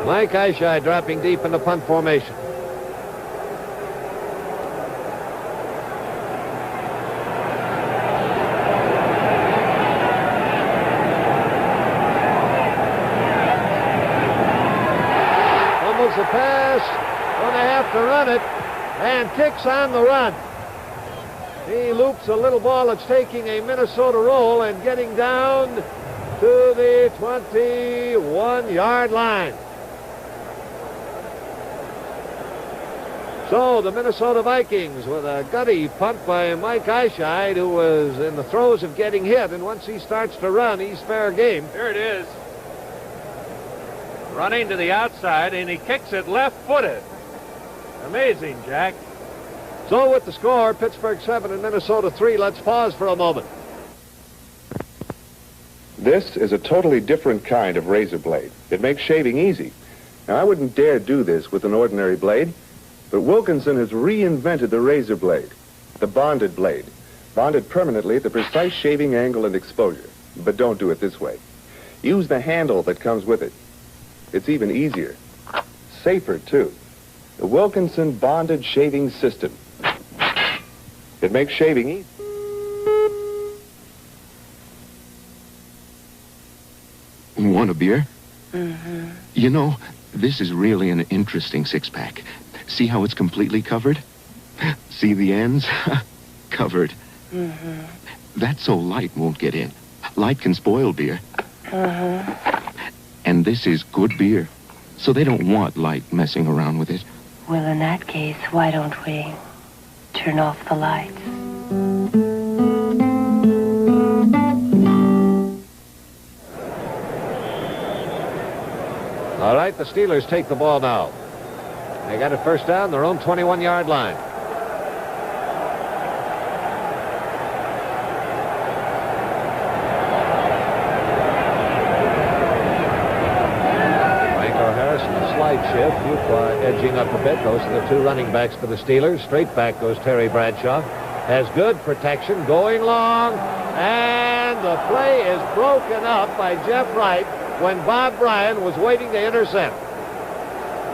Mike Ishai dropping deep in the punt formation. The pass, going to have to run it, and kicks on the run. He loops a little ball that's taking a Minnesota roll and getting down to the 21-yard line. So the Minnesota Vikings with a gutty punt by Mike Ishai, who was in the throes of getting hit, and once he starts to run, he's fair game. Here it is. Running to the outside, and he kicks it left-footed. Amazing, Jack. So with the score, Pittsburgh 7 and Minnesota 3. Let's pause for a moment. This is a totally different kind of razor blade. It makes shaving easy. Now, I wouldn't dare do this with an ordinary blade, but Wilkinson has reinvented the razor blade, the bonded blade, bonded permanently at the precise shaving angle and exposure. But don't do it this way. Use the handle that comes with it. It's even easier. Safer, too. The Wilkinson Bonded Shaving System. It makes shaving easy. Want a beer? Mm-hmm. You know, this is really an interesting six-pack. See how it's completely covered? See the ends? Covered. Mm-hmm. That's so light won't get in. Light can spoil beer. Uh-huh. And this is good beer, so they don't want light messing around with it. Well, in that case, why don't we turn off the lights? All right, the Steelers take the ball now. They got it first down, their own 21-yard line. Franco Harrison, a slight shift. Fuqua edging up a bit. Those are the two running backs for the Steelers. Straight back goes Terry Bradshaw. Has good protection, going long, and the play is broken up by Jeff Wright when Bob Bryant was waiting to intercept.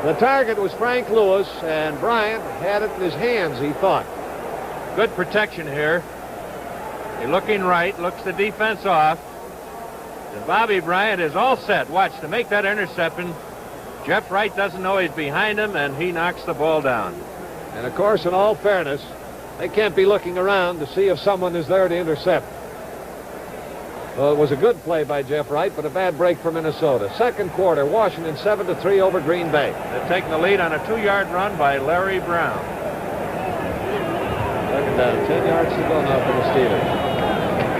The target was Frank Lewis, and Bryant had it in his hands, he thought. Good protection here. You're looking right, looks the defense off. And Bobby Bryant is all set. Watch, to make that interception. Jeff Wright doesn't know he's behind him, and he knocks the ball down. And, of course, in all fairness, they can't be looking around to see if someone is there to intercept. Well, it was a good play by Jeff Wright, but a bad break for Minnesota. Second quarter, Washington 7-3 over Green Bay. They're taking the lead on a 2-yard run by Larry Brown. Second down, 10 yards to go now for the Steelers.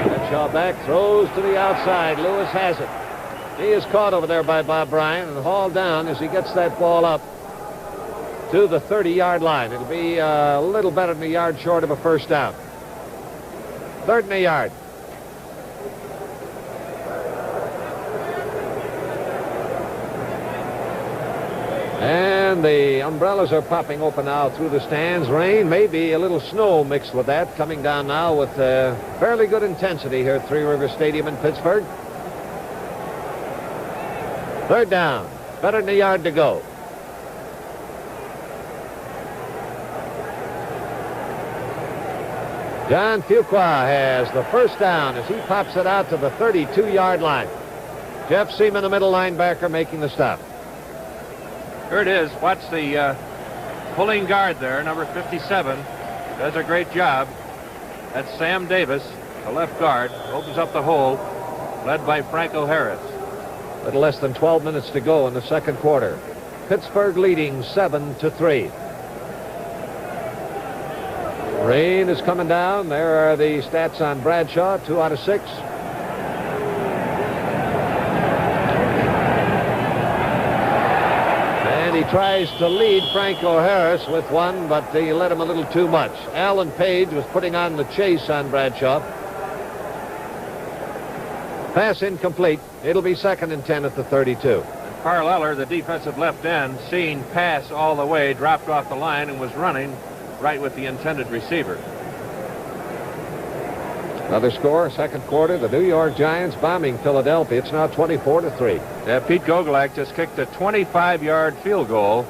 Bradshaw back, throws to the outside. Lewis has it. He is caught over there by Bob Bryant and hauled down as he gets that ball up to the 30-yard line. It'll be a little better than a yard short of a first down. Third and a yard. And the umbrellas are popping open now through the stands. Rain, maybe a little snow mixed with that, coming down now with fairly good intensity here at Three Rivers Stadium in Pittsburgh. Third down, better than a yard to go. John Fuqua has the first down as he pops it out to the 32-yard line. Jeff Seaman, the middle linebacker, making the stop. Here it is. Watch the pulling guard there, number 57. Does a great job. That's Sam Davis, the left guard. Opens up the hole, led by Franco Harris. A little less than 12 minutes to go in the second quarter. Pittsburgh leading 7-3. Rain is coming down. There are the stats on Bradshaw, 2 out of 6. He tries to lead Franco Harris with one, but he let him a little too much. Alan Page was putting on the chase on Bradshaw. Pass incomplete. It'll be 2nd and 10 at the 32. And Carl Eller, the defensive left end, seeing pass all the way, dropped off the line and was running right with the intended receiver. Another score, second quarter. The New York Giants bombing Philadelphia. It's now 24-3. Yeah, Pete Gogolak just kicked a 25-yard field goal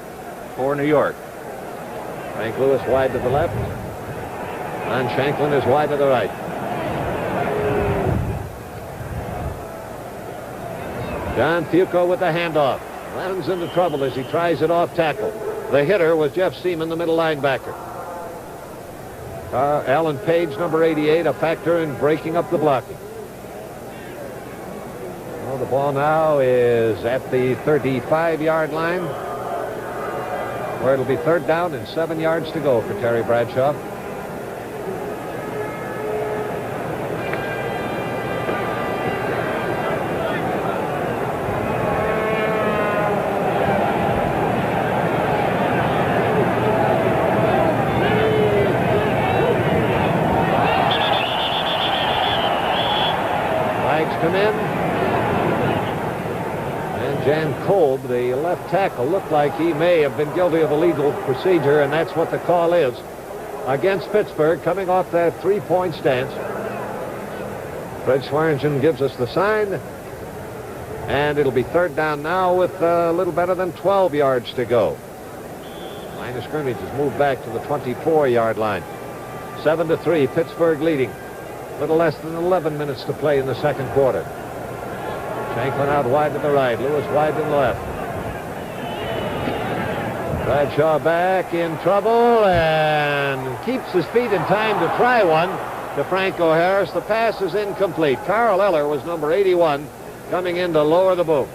for New York. Frank Lewis wide to the left. Ron Shanklin is wide to the right. John Fuqua with the handoff. Runs into trouble as he tries it off tackle. The hitter was Jeff Seaman, the middle linebacker. Alan Page, number 88, a factor in breaking up the blocking. Well, the ball now is at the 35-yard line, where it'll be third down and 7 yards to go for Terry Bradshaw. Come in. And Jan Kolb, the left tackle, looked like he may have been guilty of illegal procedure, and that's what the call is against Pittsburgh, coming off that three-point stance. Fred Swearingen gives us the sign, and it'll be third down now with a little better than 12 yards to go. Line of scrimmage has moved back to the 24-yard line. 7-3, Pittsburgh leading. A little less than 11 minutes to play in the second quarter. Shanklin out wide to the right. Lewis wide to the left. Bradshaw back in trouble and keeps his feet in time to try one to Franco Harris. The pass is incomplete. Carl Eller was number 81 coming in to lower the boom.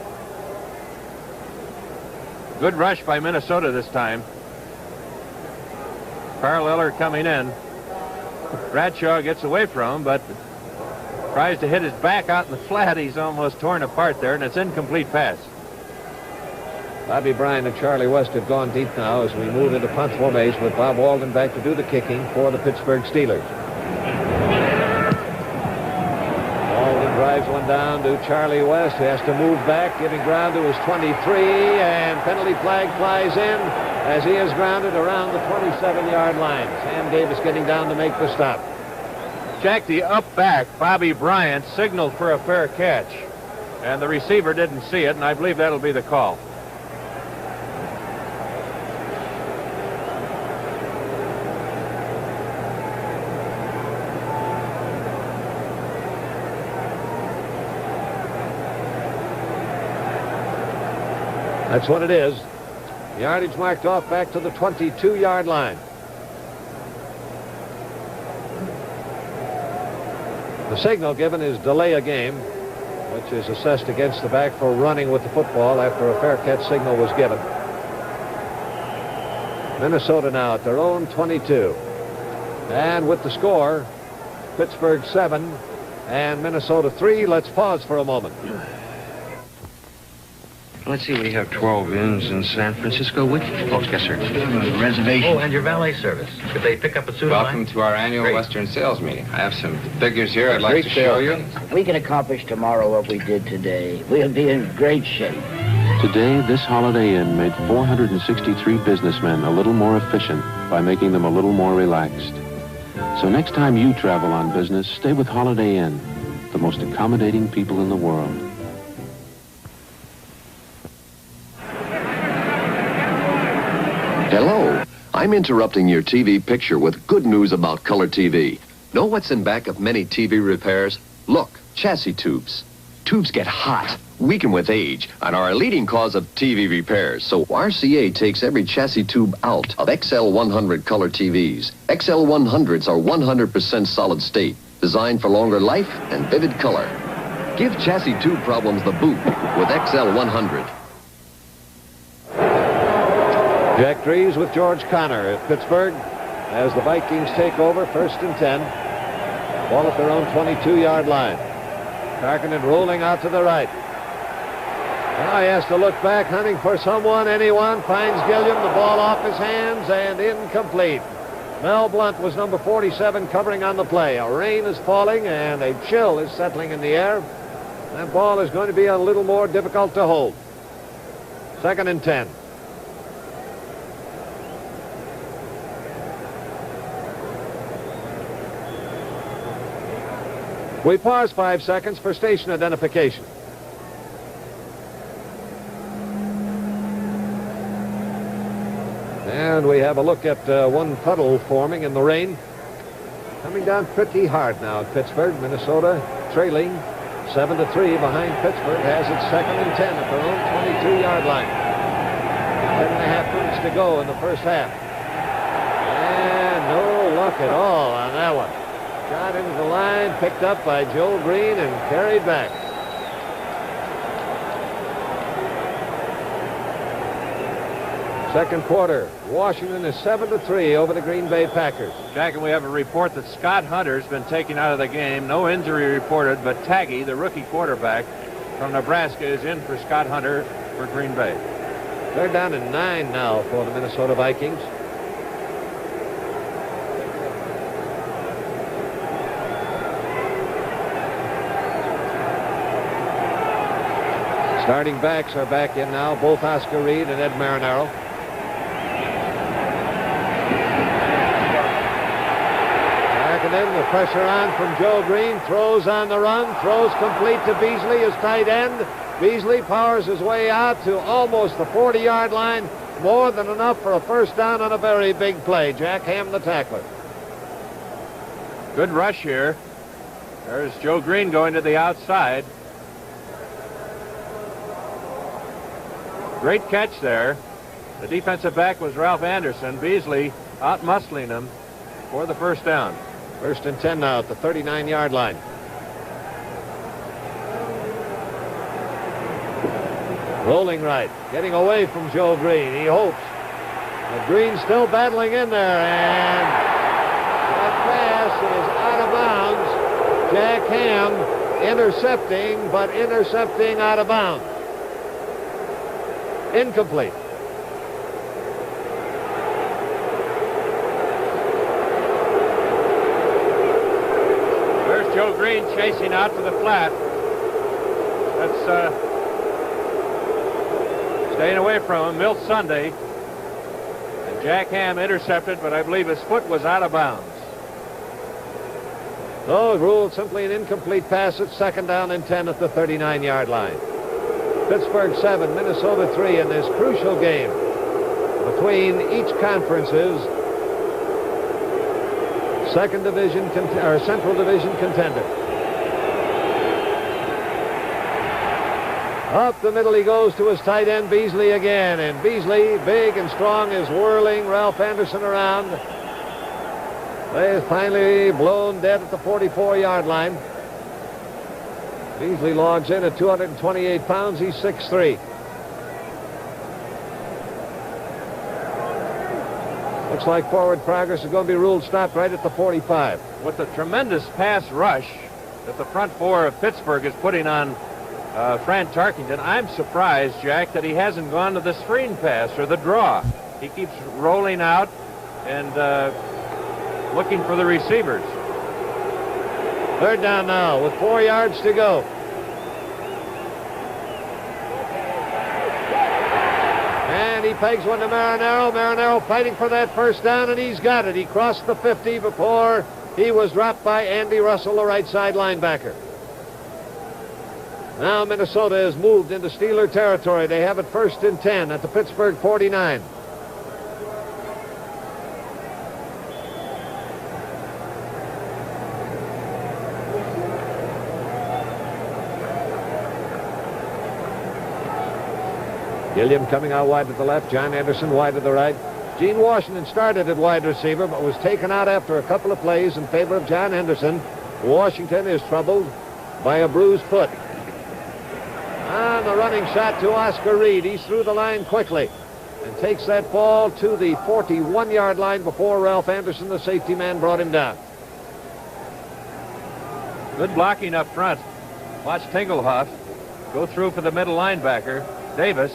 Good rush by Minnesota this time. Carl Eller coming in. Bradshaw gets away from him, but tries to hit his back out in the flat. He's almost torn apart there, and it's incomplete pass. Bobby Bryant and Charlie West have gone deep now as we move into punt formation with Bob Walden back to do the kicking for the Pittsburgh Steelers. Walden drives one down to Charlie West, who has to move back, giving ground to his 23, and penalty flag flies in as he is grounded around the 27-yard line. Sam Davis getting down to make the stop. Jack, the up back, Bobby Bryant, signaled for a fair catch, and the receiver didn't see it, and I believe that'll be the call. That's what it is. Yardage marked off back to the 22-yard line. The signal given is delay a game, which is assessed against the back for running with the football after a fair catch signal was given. Minnesota now at their own 22. And with the score, Pittsburgh 7 and Minnesota 3. Let's pause for a moment. Let's see, we have 12 inns in San Francisco. Which folks? Yes, sir. Reservation. Oh, and your valet service. Could they pick up a suit Welcome to our annual Western sales meeting. I have some figures here I'd like to show you. We can accomplish tomorrow what we did today. We'll be in great shape. Today, this Holiday Inn made 463 businessmen a little more efficient by making them a little more relaxed. So next time you travel on business, stay with Holiday Inn, the most accommodating people in the world. Hello. I'm interrupting your TV picture with good news about color TV. Know what's in back of many TV repairs? Look, chassis tubes. Tubes get hot, weaken with age, and are a leading cause of TV repairs. So RCA takes every chassis tube out of XL100 color TVs. XL100s are 100% solid state, designed for longer life and vivid color. Give chassis tube problems the boot with XL100. Jack Drees with George Connor at Pittsburgh as the Vikings take over, 1st and 10. Ball at their own 22-yard line. Tarkenton rolling out to the right. Now he has to look back, hunting for someone, anyone. Finds Gilliam, the ball off his hands and incomplete. Mel Blunt was number 47 covering on the play. A rain is falling and a chill is settling in the air. That ball is going to be a little more difficult to hold. 2nd and 10. We pause 5 seconds for station identification. And we have a look at one puddle forming in the rain. Coming down pretty hard now at Pittsburgh. Minnesota trailing 7-3 behind Pittsburgh. Has its 2nd and 10 at their own 22-yard line. 10.5 minutes to go in the first half. And no luck at all on that one. Shot into the line, picked up by Joe Green and carried back. Second quarter, Washington is 7-3 over the Green Bay Packers. Jack, and we have a report that Scott Hunter's been taken out of the game. No injury reported, but Taggy, the rookie quarterback from Nebraska, is in for Scott Hunter for Green Bay. They're down to 9 now for the Minnesota Vikings. Starting backs are back in now, both Oscar Reed and Ed Marinaro. Back and in, the pressure on from Joe Green. Throws on the run, throws complete to Beasley, his tight end. Beasley powers his way out to almost the 40-yard line. More than enough for a first down on a very big play. Jack Ham, the tackler. Good rush here. There's Joe Green going to the outside. Great catch there. The defensive back was Ralph Anderson. Beasley out-muscling him for the first down. 1st and 10 now at the 39-yard line. Rolling right, getting away from Joe Green. He hopes. But Green still battling in there, and that pass is out of bounds. Jack Ham intercepting, but intercepting out of bounds. Incomplete. There's Joe Green chasing out to the flat. That's staying away from him. Milt Sunday. And Jack Ham intercepted, but I believe his foot was out of bounds. So ruled simply an incomplete pass at 2nd down and 10 at the 39-yard line. Pittsburgh 7, Minnesota 3 in this crucial game between each conference's Central Division contender. Up the middle he goes to his tight end Beasley again, and Beasley, big and strong, is whirling Ralph Anderson around. They finally blown dead at the 44-yard line. Beasley logs in at 228 pounds. He's 6'3". Looks like forward progress is going to be ruled stopped right at the 45. With the tremendous pass rush that the front four of Pittsburgh is putting on Fran Tarkington, I'm surprised, Jack, that he hasn't gone to the screen pass or the draw. He keeps rolling out and looking for the receivers. 3rd down now with 4 yards to go. And he pegs one to Marinaro. Marinaro fighting for that 1st down, and he's got it. He crossed the 50 before he was dropped by Andy Russell, the right side linebacker. Now Minnesota has moved into Steeler territory. They have it 1st and 10 at the Pittsburgh 49. Gilliam coming out wide to the left. John Anderson wide to the right. Gene Washington started at wide receiver, but was taken out after a couple of plays in favor of John Henderson. Washington is troubled by a bruised foot. On the running shot to Oscar Reed. He's through the line quickly and takes that ball to the 41-yard line before Ralph Anderson, the safety man, brought him down. Good blocking up front. Watch Tingelhoff go through for the middle linebacker, Davis.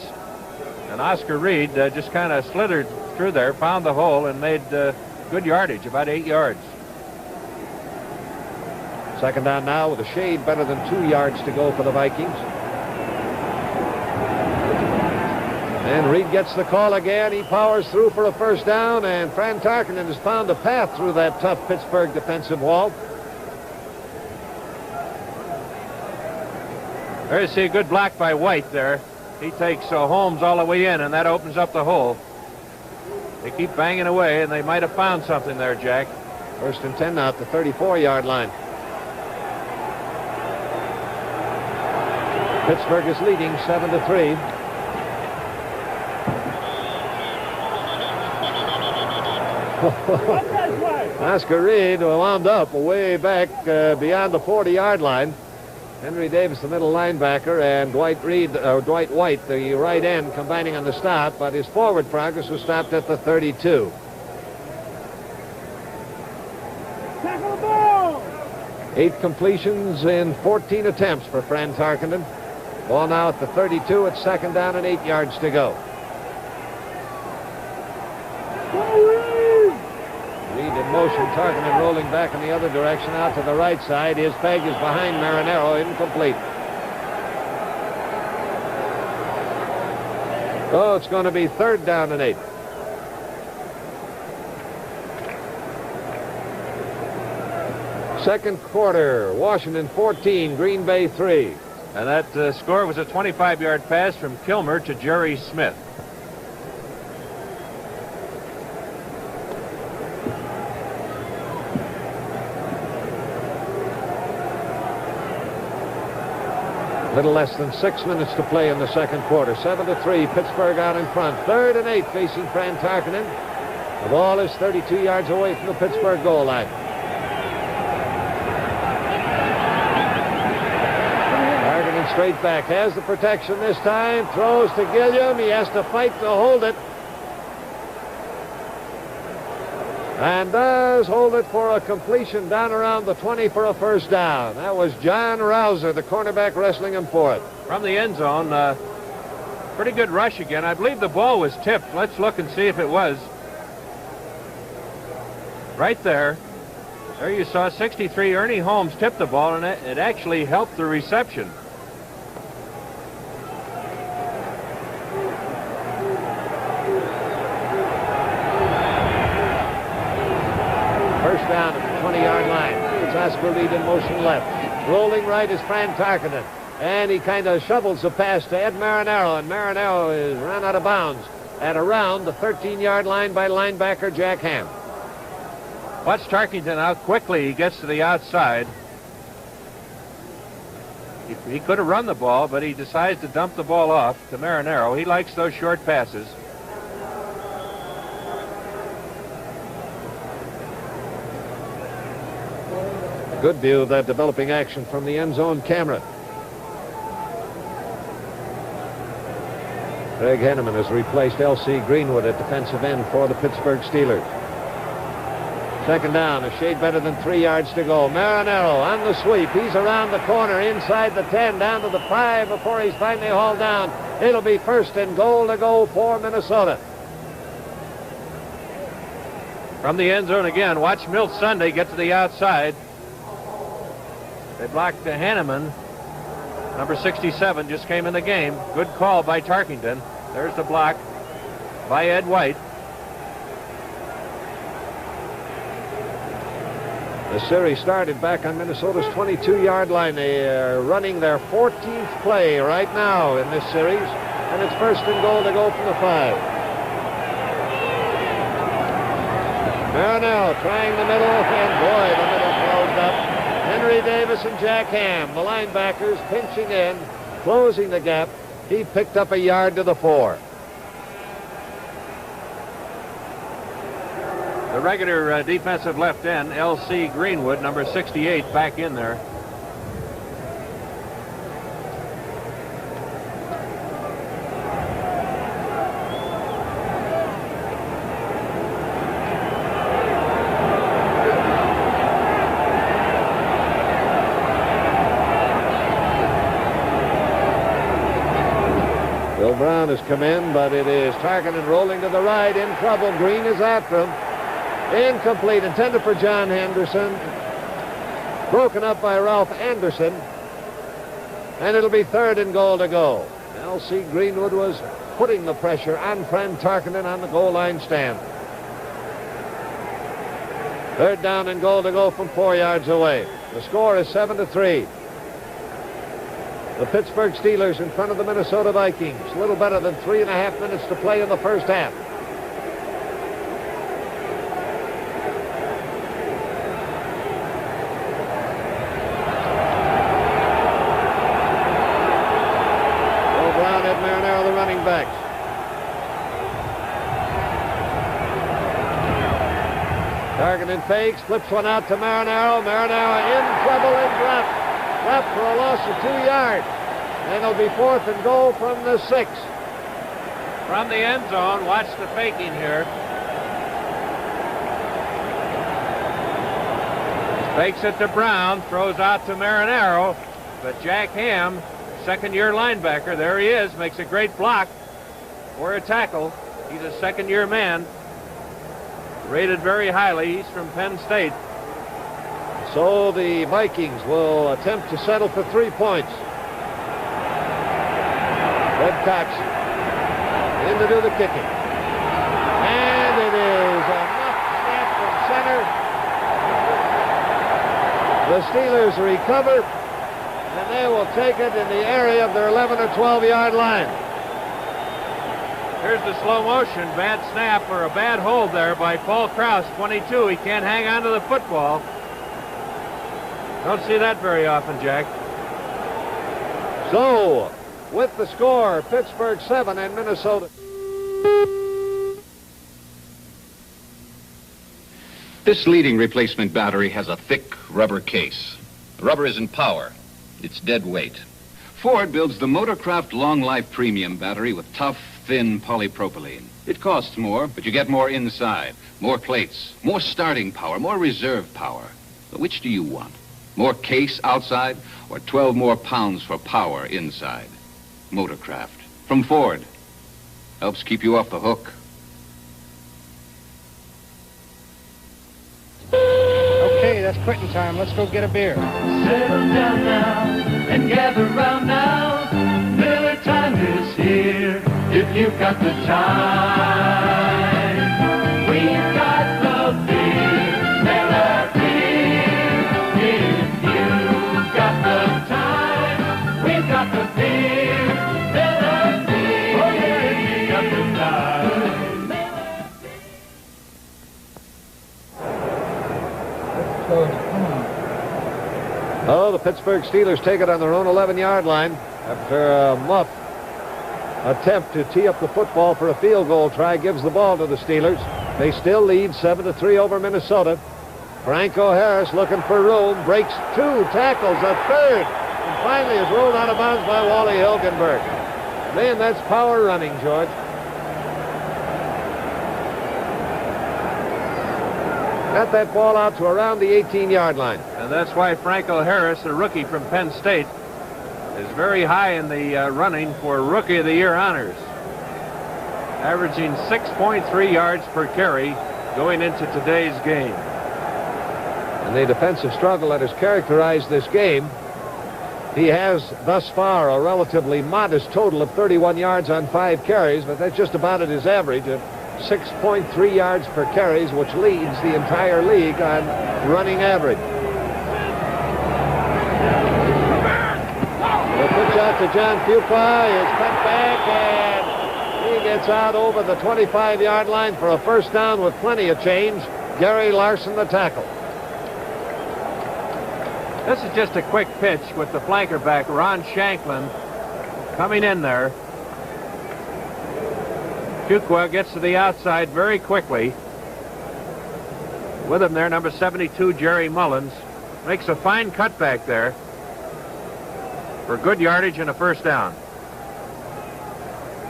And Oscar Reed just kind of slithered through there, found the hole, and made good yardage, about 8 yards. 2nd down now with a shade better than 2 yards to go for the Vikings. And Reed gets the call again. He powers through for a 1st down, and Fran Tarkington has found a path through that tough Pittsburgh defensive wall. There you see a good block by White there. He takes Holmes all the way in, and that opens up the hole. They keep banging away, and they might have found something there, Jack. 1st and 10 now at the 34-yard line. Pittsburgh is leading 7-3. Oscar Reed wound up way back beyond the 40-yard line. Henry Davis, the middle linebacker, and Dwight White, the right end, combining on the stop, but his forward progress was stopped at the 32. Tackle the ball! 8 completions in 14 attempts for Fran Tarkington. Ball now at the 32 at 2nd down and 8 yards to go. Reed in motion, Tarkington rolling back in the other direction out to the right side. His peg is behind Marinaro, incomplete. Oh, it's going to be 3rd down and 8. Second quarter, Washington 14, Green Bay 3. And that score was a 25-yard pass from Kilmer to Jerry Smith. Little less than 6 minutes to play in the second quarter. 7-3, Pittsburgh out in front. 3rd and 8 facing Fran Tarkington. The ball is 32 yards away from the Pittsburgh goal line. Tarkington straight back, has the protection this time, throws to Gilliam. He has to fight to hold it. and does hold it for a completion down around the 20 for a first down. That was John Rouser, the cornerback, wrestling him for it. From the end zone, pretty good rush again. I believe the ball was tipped. Let's look and see if it was. Right there. There you saw 63 Ernie Holmes tip the ball, and it actually helped the reception. First down at the 20-yard line. It's Oscar Reed in motion left. Rolling right is Fran Tarkenton. And he kind of shovels the pass to Ed Marinaro, and Marinaro is run out of bounds at around the 13-yard line by linebacker Jack Ham. Watch Tarkenton out quickly. He gets to the outside. He could have run the ball, but he decides to dump the ball off to Marinaro. He likes those short passes. Good view of that developing action from the end zone camera. Greg Henneman has replaced L.C. Greenwood at defensive end for the Pittsburgh Steelers. Second down, a shade better than 3 yards to go. Marinaro on the sweep. He's around the corner, inside the 10, down to the 5 before he's finally hauled down. It'll be first and goal to go for Minnesota. From the end zone again, watch Milt Sunday get to the outside. They blocked the Hanneman. Number 67 just came in the game. Good call by Tarkenton. There's the block by Ed White. The series started back on Minnesota's 22-yard line. They are running their 14th play right now in this series, and it's first and goal to go from the 5. Marinaro trying the middle, and boy, the middle closed up. Henry Davis and Jack Ham, the linebackers, pinching in, closing the gap. He picked up a yard to the 4. The regular defensive left end, L.C. Greenwood, number 68, back in there. Bill Brown has come in, but it is Tarkenton rolling to the right, in trouble. Green is after him. Incomplete, intended for John Henderson. Broken up by Ralph Anderson. And it'll be third and goal to go. L.C. Greenwood was putting the pressure on Fran Tarkenton on the goal line stand. Third down and goal to go from 4 yards away. The score is 7-3. The Pittsburgh Steelers in front of the Minnesota Vikings. A little better than 3.5 minutes to play in the first half. Tarkenton fakes, flips one out to Marinaro. Marinaro in trouble and dropped for a loss of 2 yards. And it'll be fourth and goal from the 6. From the end zone, watch the faking here. Fakes it to Brown, throws out to Marinaro, but Jack Ham, second-year linebacker, there he is, makes a great block for a tackle. He's a second-year man. Rated very highly. He's from Penn State. So the Vikings will attempt to settle for 3 points. Red Cox in to do the kicking. And it is a knock snap from center. The Steelers recover, and they will take it in the area of their 11 or 12-yard line. Here's the slow motion. Bad snap or a bad hold there by Paul Krause, 22. He can't hang on to the football. Don't see that very often, Jack. So, with the score, Pittsburgh 7 and Minnesota. This leading replacement battery has a thick rubber case. The rubber isn't power. It's dead weight. Ford builds the Motorcraft Long Life Premium battery with tough, thin polypropylene. It costs more, but you get more inside. More plates, more starting power, more reserve power. But which do you want? More case outside or 12 more pounds for power inside? Motorcraft from Ford. Helps keep you off the hook. Okay, that's quitting time. Let's go get a beer. Settle down now and gather round now. Miller time is here if you've got the time. We've got the beer, Miller beer. If you've got the time, we've got the beer, Miller beer. Oh yeah, if you've got the time. Oh, the Pittsburgh Steelers take it on their own 11-yard line after a muff attempt to tee up the football for a field goal try gives the ball to the Steelers. They still lead 7-3 over Minnesota. Franco Harris looking for room, breaks 2 tackles, a third, and finally is rolled out of bounds by Wally Hilgenberg. Man, that's power running, George. Got that ball out to around the 18-yard line. And that's why Franco Harris, a rookie from Penn State, is very high in the running for Rookie of the Year honors. Averaging 6.3 yards per carry going into today's game. And the defensive struggle that has characterized this game, he has thus far a relatively modest total of 31 yards on 5 carries, but that's just about at his average of 6.3 yards per carries, which leads the entire league on running average. The pitch out to John Pupa is cut back, and he gets out over the 25-yard line for a first down with plenty of change. Gary Larson, the tackle. This is just a quick pitch with the flanker back, Ron Shanklin, coming in there. Fuqua gets to the outside very quickly. With him there, number 72, Jerry Mullins. Makes a fine cutback there for good yardage and a first down.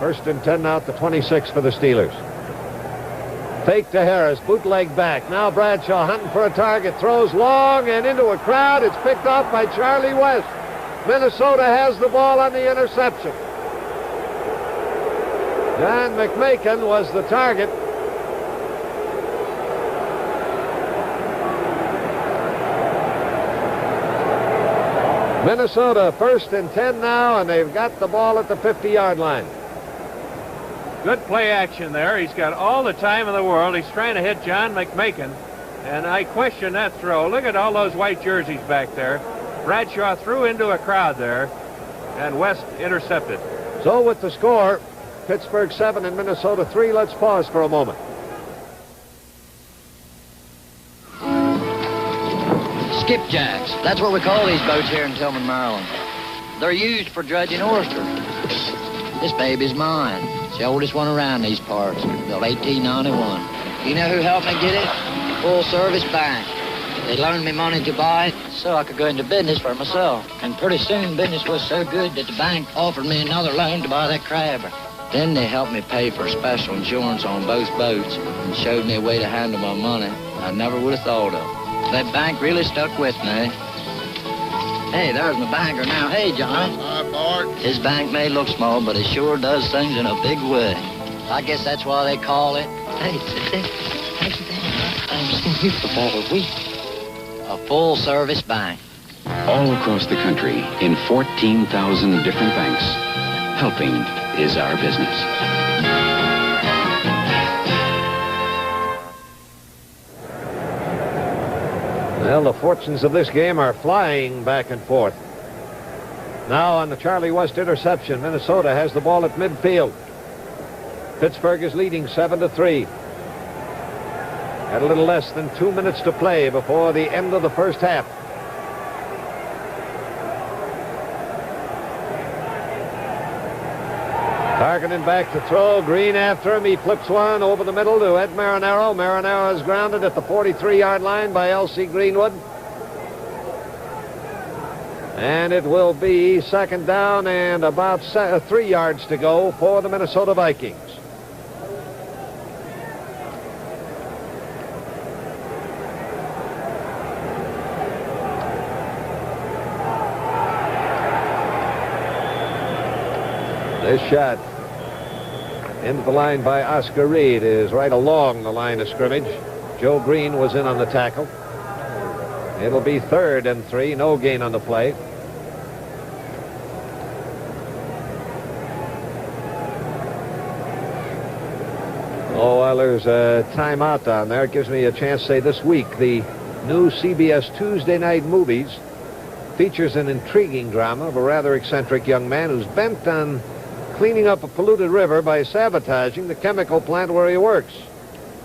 1st and 10 now at the 26 for the Steelers. Fake to Harris, bootleg back. Now Bradshaw hunting for a target, throws long and into a crowd. It's picked off by Charlie West. Minnesota has the ball on the interception. John McMakin was the target. Minnesota 1st and 10 now, and they've got the ball at the 50-yard line. Good play action there. He's got all the time in the world. He's trying to hit John McMakin, and I question that throw. Look at all those white jerseys back there. Bradshaw threw into a crowd there, and West intercepted. So with the score, Pittsburgh 7 and Minnesota 3. Let's pause for a moment. Skipjacks. That's what we call these boats here in Tillman, Maryland. They're used for dredging oysters. This baby's mine. It's the oldest one around these parts, built 1891. You know who helped me get it? Full Service Bank. They loaned me money to buy it so I could go into business for myself. And pretty soon business was so good that the bank offered me another loan to buy that crabber. Then they helped me pay for special insurance on both boats and showed me a way to handle my money I never would have thought of. That bank really stuck with me. Hey, there's my banker now. Hey, Johnny. Hi, Bart. His bank may look small, but it sure does things in a big way. I guess that's why they call it. Hey, sit there. Hey, sit there. I'm seen you for about a week. A full-service bank. All across the country, in 14,000 different banks, helping is our business. Well, the fortunes of this game are flying back and forth. Now on the Charlie West interception, Minnesota has the ball at midfield. Pittsburgh is leading 7-3. At a little less than 2 minutes to play before the end of the first half. Targeting back to throw. Green after him. He flips one over the middle to Ed Marinaro. Marinaro is grounded at the 43-yard line by L.C. Greenwood. And it will be second down and about 3 yards to go for the Minnesota Vikings. This shot into the line by Oscar Reed is right along the line of scrimmage. Joe Green was in on the tackle. It'll be 3rd and 3, no gain on the play. Oh, well, there's a timeout down there. It gives me a chance to say this week the new CBS Tuesday night movies features an intriguing drama of a rather eccentric young man who's bent on cleaning up a polluted river by sabotaging the chemical plant where he works.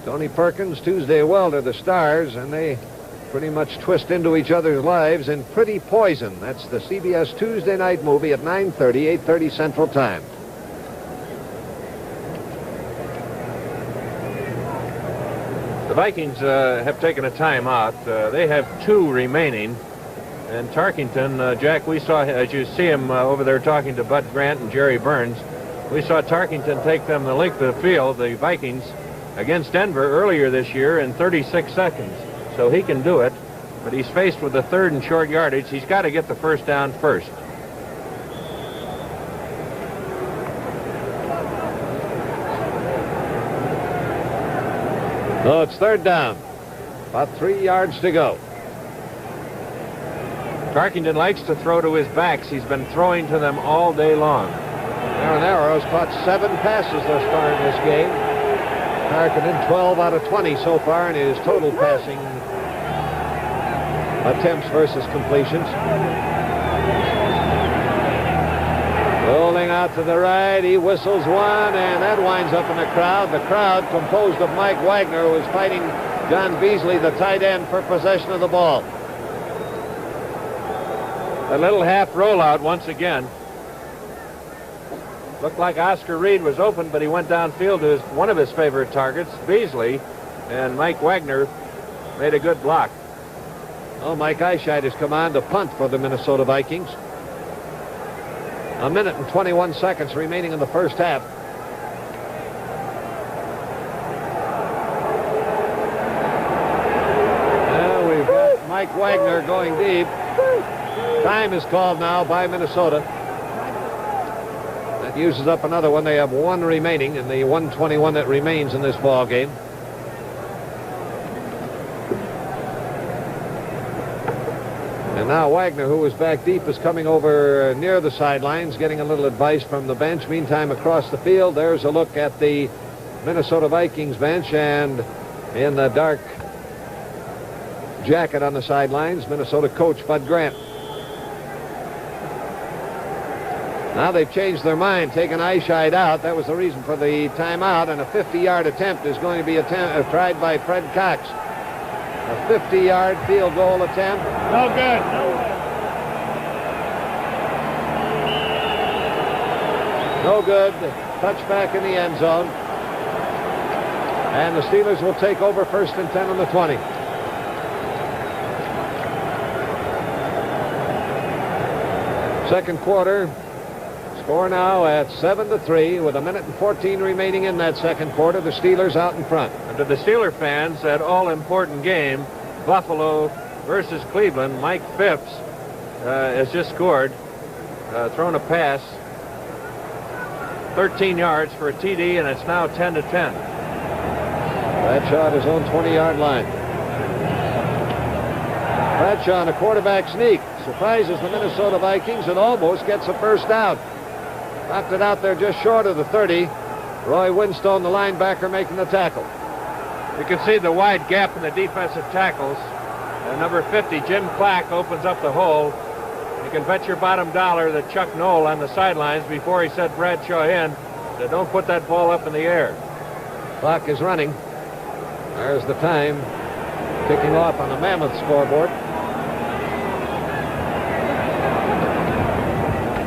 Tony Perkins, Tuesday Weld are the stars, and they pretty much twist into each other's lives in Pretty Poison. That's the CBS Tuesday night movie at 9:30, 8:30 Central Time. The Vikings have taken a timeout. They have 2 remaining. And Tarkington, Jack, we saw, as you see him over there talking to Bud Grant and Jerry Burns, we saw Tarkington take them the length of the field, the Vikings, against Denver earlier this year in 36 seconds. So he can do it, but he's faced with a 3rd and short yardage. He's got to get the first down first. No, it's 3rd down. About 3 yards to go. Tarkington likes to throw to his backs. He's been throwing to them all day long. Aaron Arrow's caught 7 passes thus far in this game. Tarkington 12 out of 20 so far in his total passing attempts versus completions. Rolling out to the right, he whistles one, and that winds up in the crowd. The crowd composed of Mike Wagner, who is fighting John Beasley, the tight end, for possession of the ball. A little half rollout once again. Looked like Oscar Reed was open, but he went downfield to one of his favorite targets, Beasley, and Mike Wagner made a good block. Oh, Mike Eichheit has come on to punt for the Minnesota Vikings. 1 minute and 21 seconds remaining in the first half. Well, we've got Mike Wagner going deep. Time is called now by Minnesota. That uses up another one. They have 1 remaining in the 121 that remains in this ball game. And now Wagner, who was back deep, is coming over near the sidelines, getting a little advice from the bench. Meantime, across the field, there's a look at the Minnesota Vikings bench, and in the dark jacket on the sidelines, Minnesota coach Bud Grant. Now they've changed their mind, taken Eichheit out. That was the reason for the timeout, and a 50-yard attempt is going to be tried by Fred Cox. A 50-yard field goal attempt. No good. No good. Touchback in the end zone. And the Steelers will take over 1st and 10 on the 20. Second quarter. Score now at 7-3 with 1 minute and 14 remaining in that second quarter. The Steelers out in front. And to the Steeler fans, that all-important game, Buffalo versus Cleveland, Mike Phipps has just scored, thrown a pass, 13 yards for a TD, and it's now 10-10. Bradshaw at his own 20-yard line. Bradshaw on a quarterback sneak surprises the Minnesota Vikings and almost gets a first down. Knocked it out there just short of the 30. Roy Winstone, the linebacker, making the tackle. You can see the wide gap in the defensive tackles. Number 50, Jim Clack, opens up the hole. You can bet your bottom dollar that Chuck Knoll on the sidelines, before he set Bradshaw in, said, don't put that ball up in the air. Clock is running. There's the time ticking off on the Mammoth scoreboard.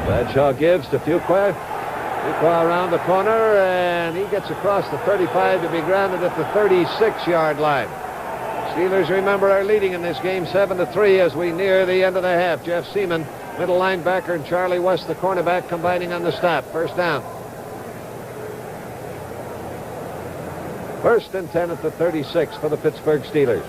Bradshaw gives to Fuqua. Fuqua around the corner, and he gets across the 35 to be grounded at the 36-yard line. Steelers, remember, are leading in this game 7-3 as we near the end of the half. Jeff Seaman middle linebacker, and Charlie West, the cornerback, combining on the stop. First down. 1st and 10 at the 36 for the Pittsburgh Steelers.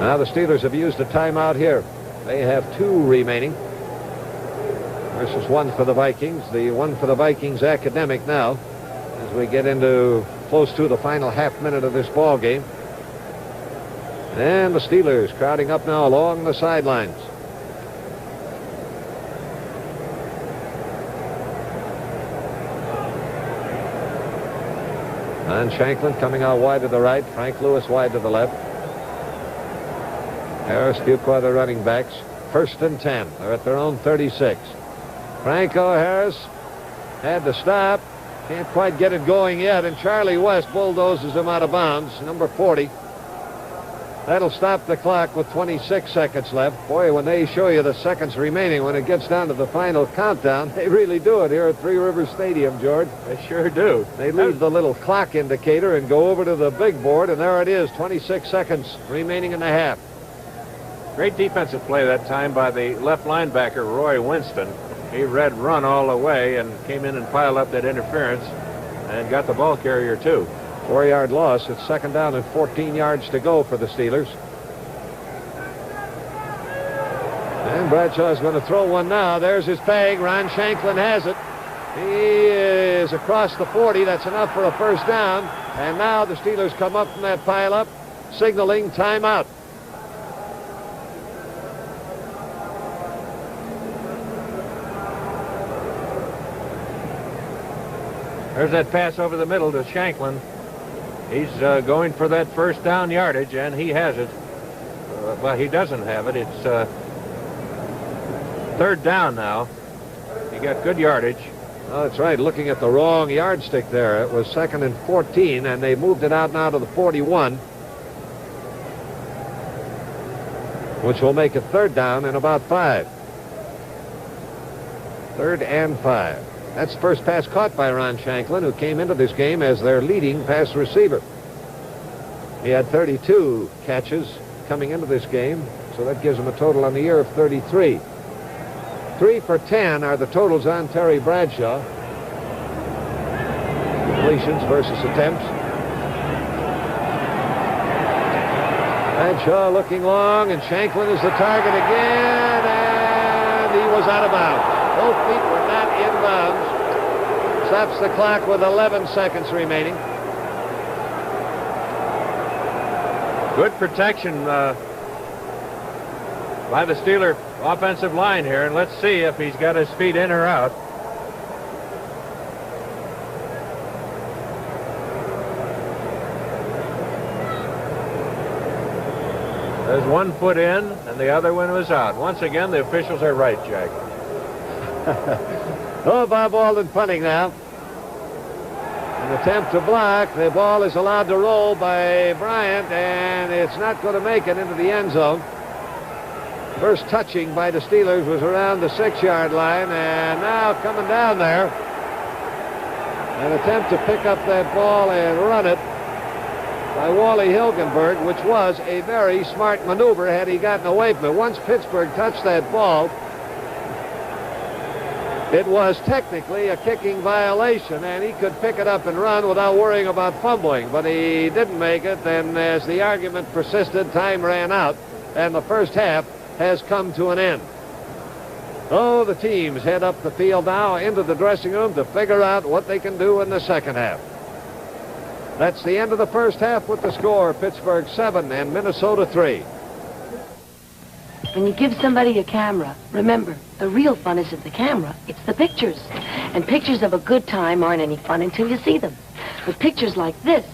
Now the Steelers have used a timeout here. They have 2 remaining versus 1 for the Vikings. The 1 for the Vikings academic now as we get into close to the final half minute of this ball game. And the Steelers crowding up now along the sidelines. Ron Shanklin coming out wide to the right. Frank Lewis wide to the left. Harris, Fuqua, the running backs. 1st and 10. They're at their own 36. Franco Harris had to stop. Can't quite get it going yet. And Charlie West bulldozes him out of bounds. Number 40. That'll stop the clock with 26 seconds left. Boy, when they show you the seconds remaining when it gets down to the final countdown, they really do it here at Three Rivers Stadium, George. They sure do. They leave the little clock indicator and go over to the big board, and there it is, 26 seconds remaining in the half. Great defensive play that time by the left linebacker, Roy Winston. He read run all the way and came in and piled up that interference and got the ball carrier, too. 4-yard loss. It's 2nd down and 14 yards to go for the Steelers. And Bradshaw's going to throw one now. There's his peg. Ron Shanklin has it. He is across the 40. That's enough for a 1st down. And now the Steelers come up from that pileup, signaling timeout. There's that pass over the middle to Shanklin. He's going for that 1st down yardage, and he has it. Well, he doesn't have it. It's 3rd down now. He got good yardage. Oh, that's right. Looking at the wrong yardstick there. It was 2nd and 14, and they moved it out now to the 41, which will make it 3rd down and about 5. 3rd and 5. That's the first pass caught by Ron Shanklin, who came into this game as their leading pass receiver. He had 32 catches coming into this game, so that gives him a total on the year of 33. 3 for 10 are the totals on Terry Bradshaw. Completions versus attempts. Bradshaw looking long, and Shanklin is the target again, and he was out of bounds. Both feet were not in bounds. Stops the clock with 11 seconds remaining. Good protection by the Steeler offensive line here, and let's see if he's got his feet in or out. There's one foot in, and the other one was out. Once again, the officials are right, Jack. Oh, Bob Alden punting now. An attempt to block. The ball is allowed to roll by Bryant, and it's not going to make it into the end zone. First touching by the Steelers was around the 6-yard line, and now coming down there, an attempt to pick up that ball and run it by Wally Hilgenberg, which was a very smart maneuver had he gotten away from it. Once Pittsburgh touched that ball, it was technically a kicking violation, and he could pick it up and run without worrying about fumbling, but he didn't make it. Then as the argument persisted, time ran out, and the first half has come to an end. Oh, the teams head up the field now into the dressing room to figure out what they can do in the second half. That's the end of the first half with the score, Pittsburgh 7 and Minnesota 3. When you give somebody a camera, remember, the real fun isn't the camera, it's the pictures. And pictures of a good time aren't any fun until you see them. But pictures like this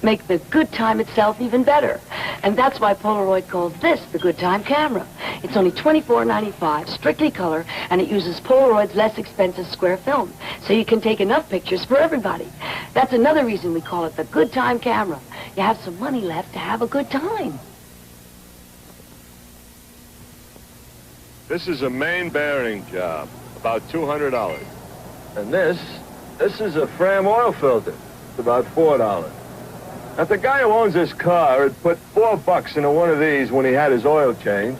make the good time itself even better. And that's why Polaroid calls this the good time camera. It's only $24.95, strictly color, and it uses Polaroid's less expensive square film, so you can take enough pictures for everybody. That's another reason we call it the good time camera. You have some money left to have a good time. This is a main bearing job, about $200. And this is a Fram oil filter. It's about $4. If the guy who owns this car had put $4 into one of these when he had his oil change,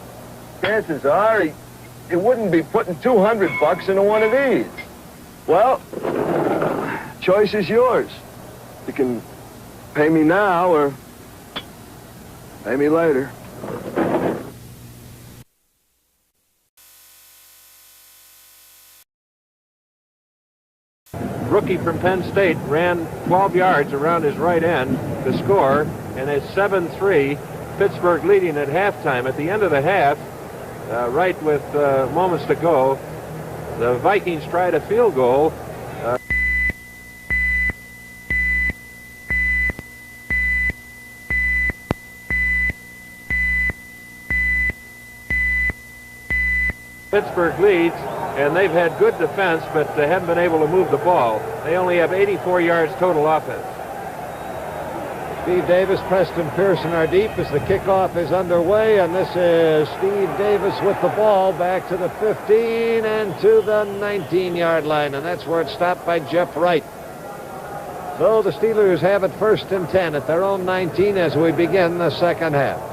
chances are he wouldn't be putting $200 into one of these. Well, choice is yours. You can pay me now or pay me later. Rookie from Penn State ran 12 yards around his right end to score, and it's 7-3. Pittsburgh leading at halftime. At the end of the half, right with moments to go, the Vikings tried a field goal. Pittsburgh leads, and they've had good defense, but they haven't been able to move the ball. They only have 84 yards total offense. Steve Davis, Preston Pearson are deep as the kickoff is underway, and this is Steve Davis with the ball back to the 15 and to the 19-yard line, and that's where it's stopped by Jeff Wright. So the Steelers have it 1st and 10 at their own 19 as we begin the second half.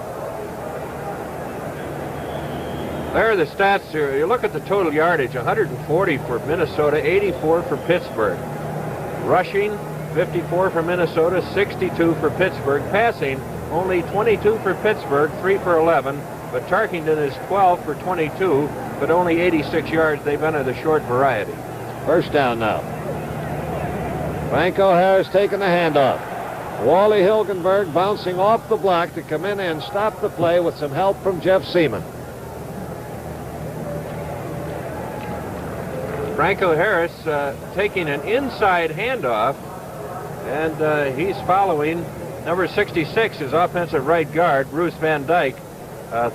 There are the stats here. You look at the total yardage, 140 for Minnesota, 84 for Pittsburgh. Rushing, 54 for Minnesota, 62 for Pittsburgh. Passing, only 22 for Pittsburgh, 3 for 11. But Tarkington is 12 for 22, but only 86 yards. They've been of the short variety. First down now. Franco Harris taking the handoff. Wally Hilgenberg bouncing off the block to come in and stop the play with some help from Jeff Seaman. Franco Harris taking an inside handoff, and he's following number 66, his offensive right guard, Bruce Van Dyke,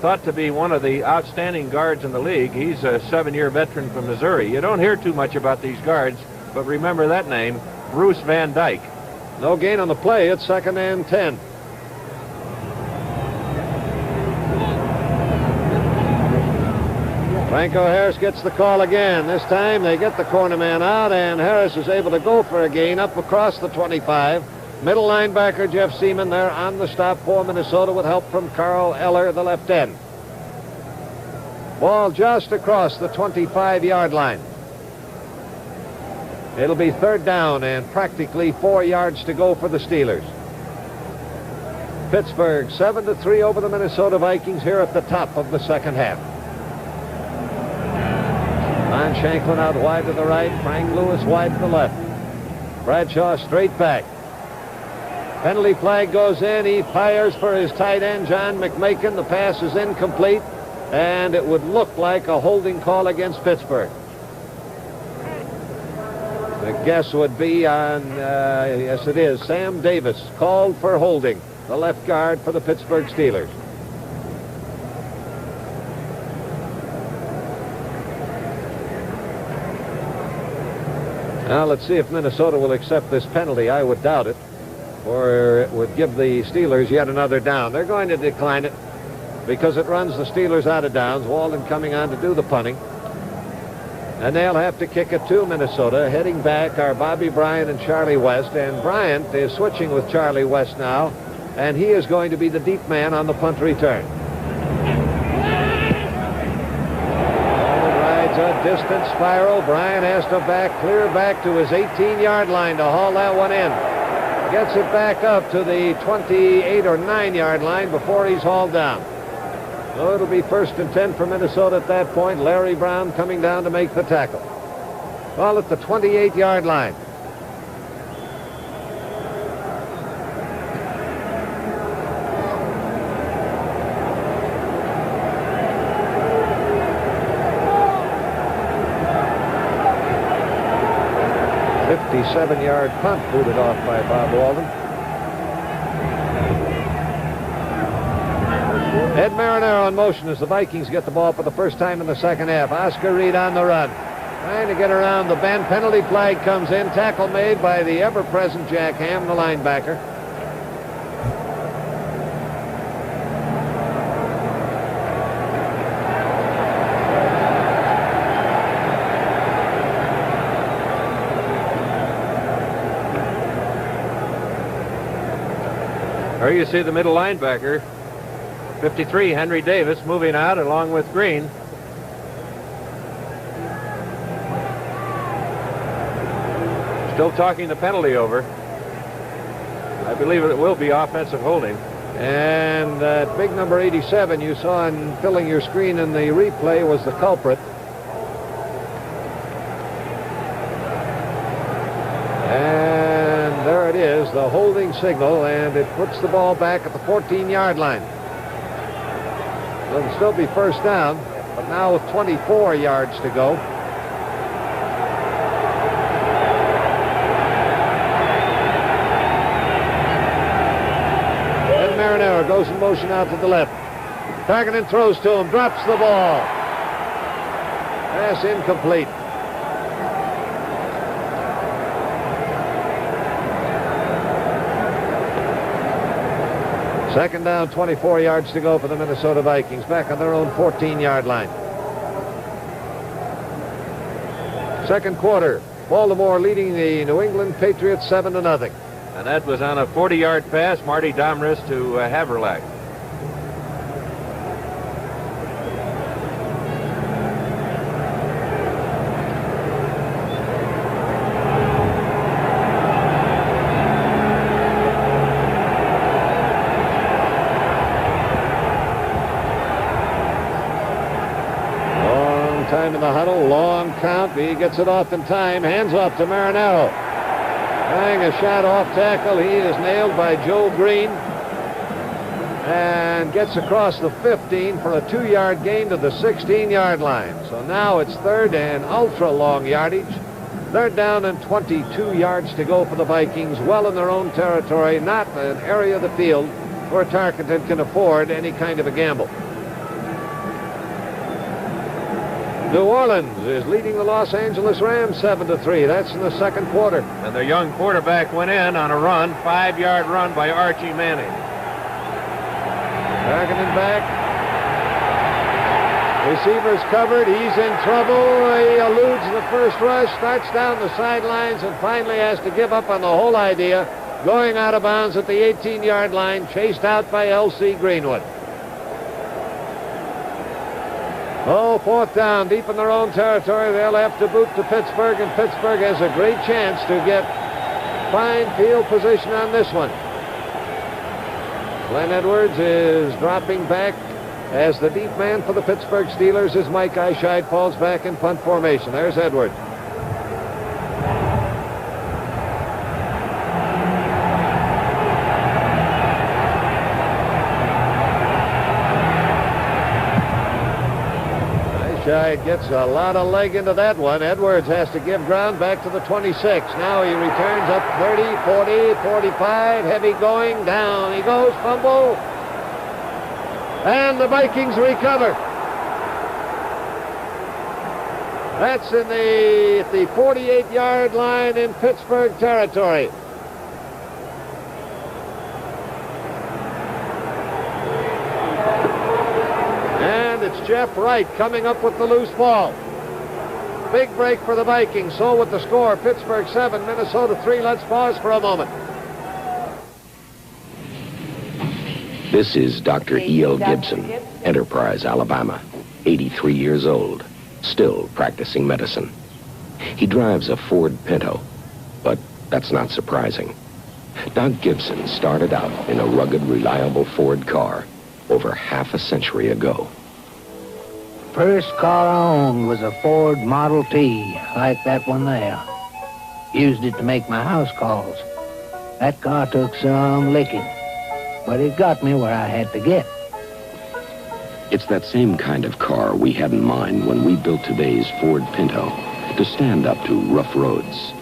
thought to be one of the outstanding guards in the league. He's a 7-year veteran from Missouri. You don't hear too much about these guards, but remember that name, Bruce Van Dyke. No gain on the play. It's 2nd and 10. Franco Harris gets the call again. This time they get the corner man out, and Harris is able to go for a gain up across the 25. Middle linebacker Jeff Seaman there on the stop for Minnesota with help from Carl Eller, the left end. Ball just across the 25-yard line. It'll be 3rd down and practically 4 yards to go for the Steelers. Pittsburgh 7-3 over the Minnesota Vikings here at the top of the second half. Von Shanklin out wide to the right. Frank Lewis wide to the left. Bradshaw straight back. Penalty flag goes in. He fires for his tight end, John McMakin. The pass is incomplete, and it would look like a holding call against Pittsburgh. The guess would be on, yes it is, Sam Davis called for holding, the left guard for the Pittsburgh Steelers. Now let's see if Minnesota will accept this penalty. I would doubt it, or it would give the Steelers yet another down. They're going to decline it because it runs the Steelers out of downs. Walden coming on to do the punting. And they'll have to kick it to Minnesota. Heading back are Bobby Bryant and Charlie West. And Bryant is switching with Charlie West now, and he is going to be the deep man on the punt return. A distant spiral. Bryant has to clear back to his 18-yard line to haul that one in. Gets it back up to the 28 or 9-yard line before he's hauled down. So it'll be 1st and 10 for Minnesota at that point. Larry Brown coming down to make the tackle. Ball at the 28-yard line. A 57-yard punt booted off by Bob Walden. Ed Marinaro in motion as the Vikings get the ball for the first time in the second half. Oscar Reed on the run. Trying to get around the bend. Penalty flag comes in. Tackle made by the ever-present Jack Ham, the linebacker. There you see the middle linebacker, 53, Henry Davis, moving out along with Green. Still talking the penalty over. I believe it will be offensive holding. And that big number 87 you saw in filling your screen in the replay was the culprit. And there it is, the holding signal, and it puts the ball back at the 14-yard line. It'll still be first down, but now with 24 yards to go. Marinero goes in motion out to the left. Tarkenton throws to him, drops the ball. Pass incomplete. Second down, 24 yards to go for the Minnesota Vikings, back on their own 14-yard line. Second quarter, Baltimore leading the New England Patriots 7-0. And that was on a 40-yard pass, Marty Domris to Haverlack. Long time in the huddle, long count. He gets it off in time, hands off to Marinero. Trying a shot off tackle. He is nailed by Joe Green and gets across the 15 for a 2-yard gain to the 16-yard line. So now it's third and ultra long yardage. Third down and 22 yards to go for the Vikings, well in their own territory, not an area of the field where Tarkenton can afford any kind of a gamble. New Orleans is leading the Los Angeles Rams 7-3. That's in the second quarter. And their young quarterback went in on a run, 5-yard run by Archie Manning. Tarkenton back. Receivers covered. He's in trouble. He eludes the first rush, starts down the sidelines, and finally has to give up on the whole idea, going out of bounds at the 18-yard line, chased out by L.C. Greenwood. Oh, fourth down, deep in their own territory. They'll have to boot to Pittsburgh, and Pittsburgh has a great chance to get fine field position on this one. Glenn Edwards is dropping back as the deep man for the Pittsburgh Steelers as Mike Eyeshide falls back in punt formation. There's Edwards. Eyeshide gets a lot of leg into that one. Edwards has to give ground back to the 26. Now he returns up 30, 40, 45. Heavy going. Down he goes. Fumble. And the Vikings recover. That's in the 48-yard line in Pittsburgh territory. And it's Jeff Wright coming up with the loose ball. Big break for the Vikings. So with the score, Pittsburgh 7, Minnesota 3. Let's pause for a moment. This is Dr. E.L. Gibson, Enterprise, Alabama, 83 years old, still practicing medicine. He drives a Ford Pinto, but that's not surprising. Doc Gibson started out in a rugged, reliable Ford car over half a century ago. First car I owned was a Ford Model T, like that one there. Used it to make my house calls. That car took some licking, but it got me where I had to get. It's that same kind of car we had in mind when we built today's Ford Pinto, to stand up to rough roads,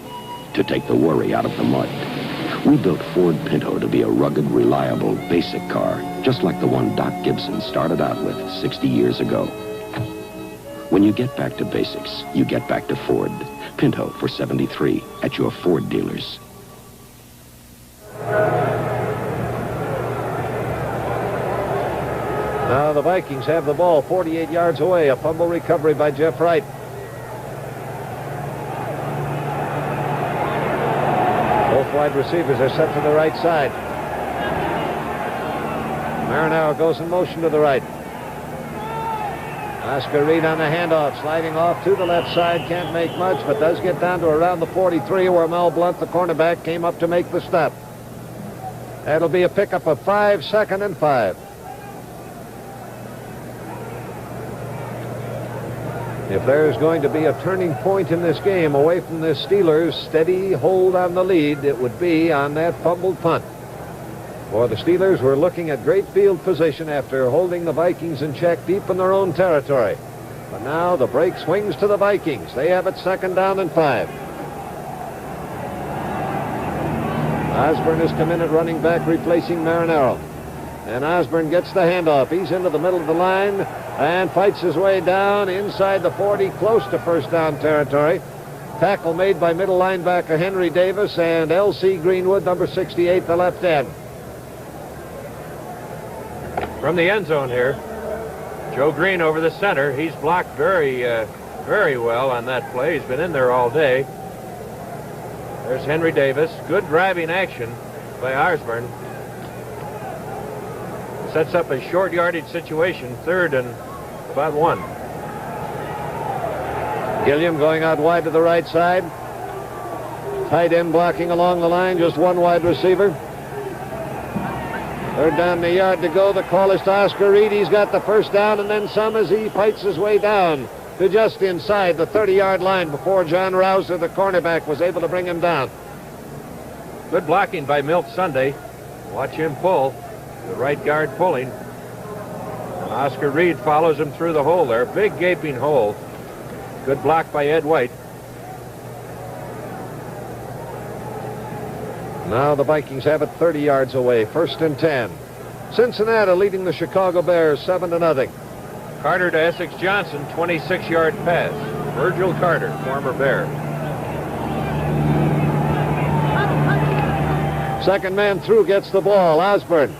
to take the worry out of the mud. We built Ford Pinto to be a rugged, reliable, basic car, just like the one Doc Gibson started out with 60 years ago. When you get back to basics, you get back to Ford. Pinto for $73 at your Ford dealers. Now the Vikings have the ball 48 yards away. A fumble recovery by Jeff Wright. Both wide receivers are set to the right side. Marinaro goes in motion to the right. Oscar Reed on the handoff, sliding off to the left side. Can't make much, but does get down to around the 43 where Mel Blunt, the cornerback, came up to make the stop. That'll be a pickup of 5, 2nd and 5. If there's going to be a turning point in this game away from the Steelers' steady hold on the lead, it would be on that fumbled punt. For the Steelers were looking at great field position after holding the Vikings in check deep in their own territory. But now the break swings to the Vikings. They have it 2nd down and 5. Osborne has come in at running back, replacing Marinaro. And Osborne gets the handoff. He's into the middle of the line and fights his way down inside the 40, close to first down territory. Tackle made by middle linebacker Henry Davis and L.C. Greenwood, number 68, the left end. From the end zone here, Joe Green over the center. He's blocked very well on that play. He's been in there all day. There's Henry Davis. Good driving action by Osborne. Sets up a short yardage situation, 3rd and about 1. Gilliam going out wide to the right side. Tight end blocking along the line, just one wide receiver. 3rd down the yard to go. The call is to Oscar Reed. He's got the first down and then some as he fights his way down to just inside the 30-yard line before John Rouser, the cornerback, was able to bring him down. Good blocking by Milt Sunday. Watch him pull. The right guard pulling. And Oscar Reed follows him through the hole there. Big gaping hole. Good block by Ed White. Now the Vikings have it 30 yards away, 1st and 10. Cincinnati leading the Chicago Bears 7-0. Carter to Essex Johnson, 26-yard pass. Virgil Carter, former Bear. Second man through gets the ball. Osborne.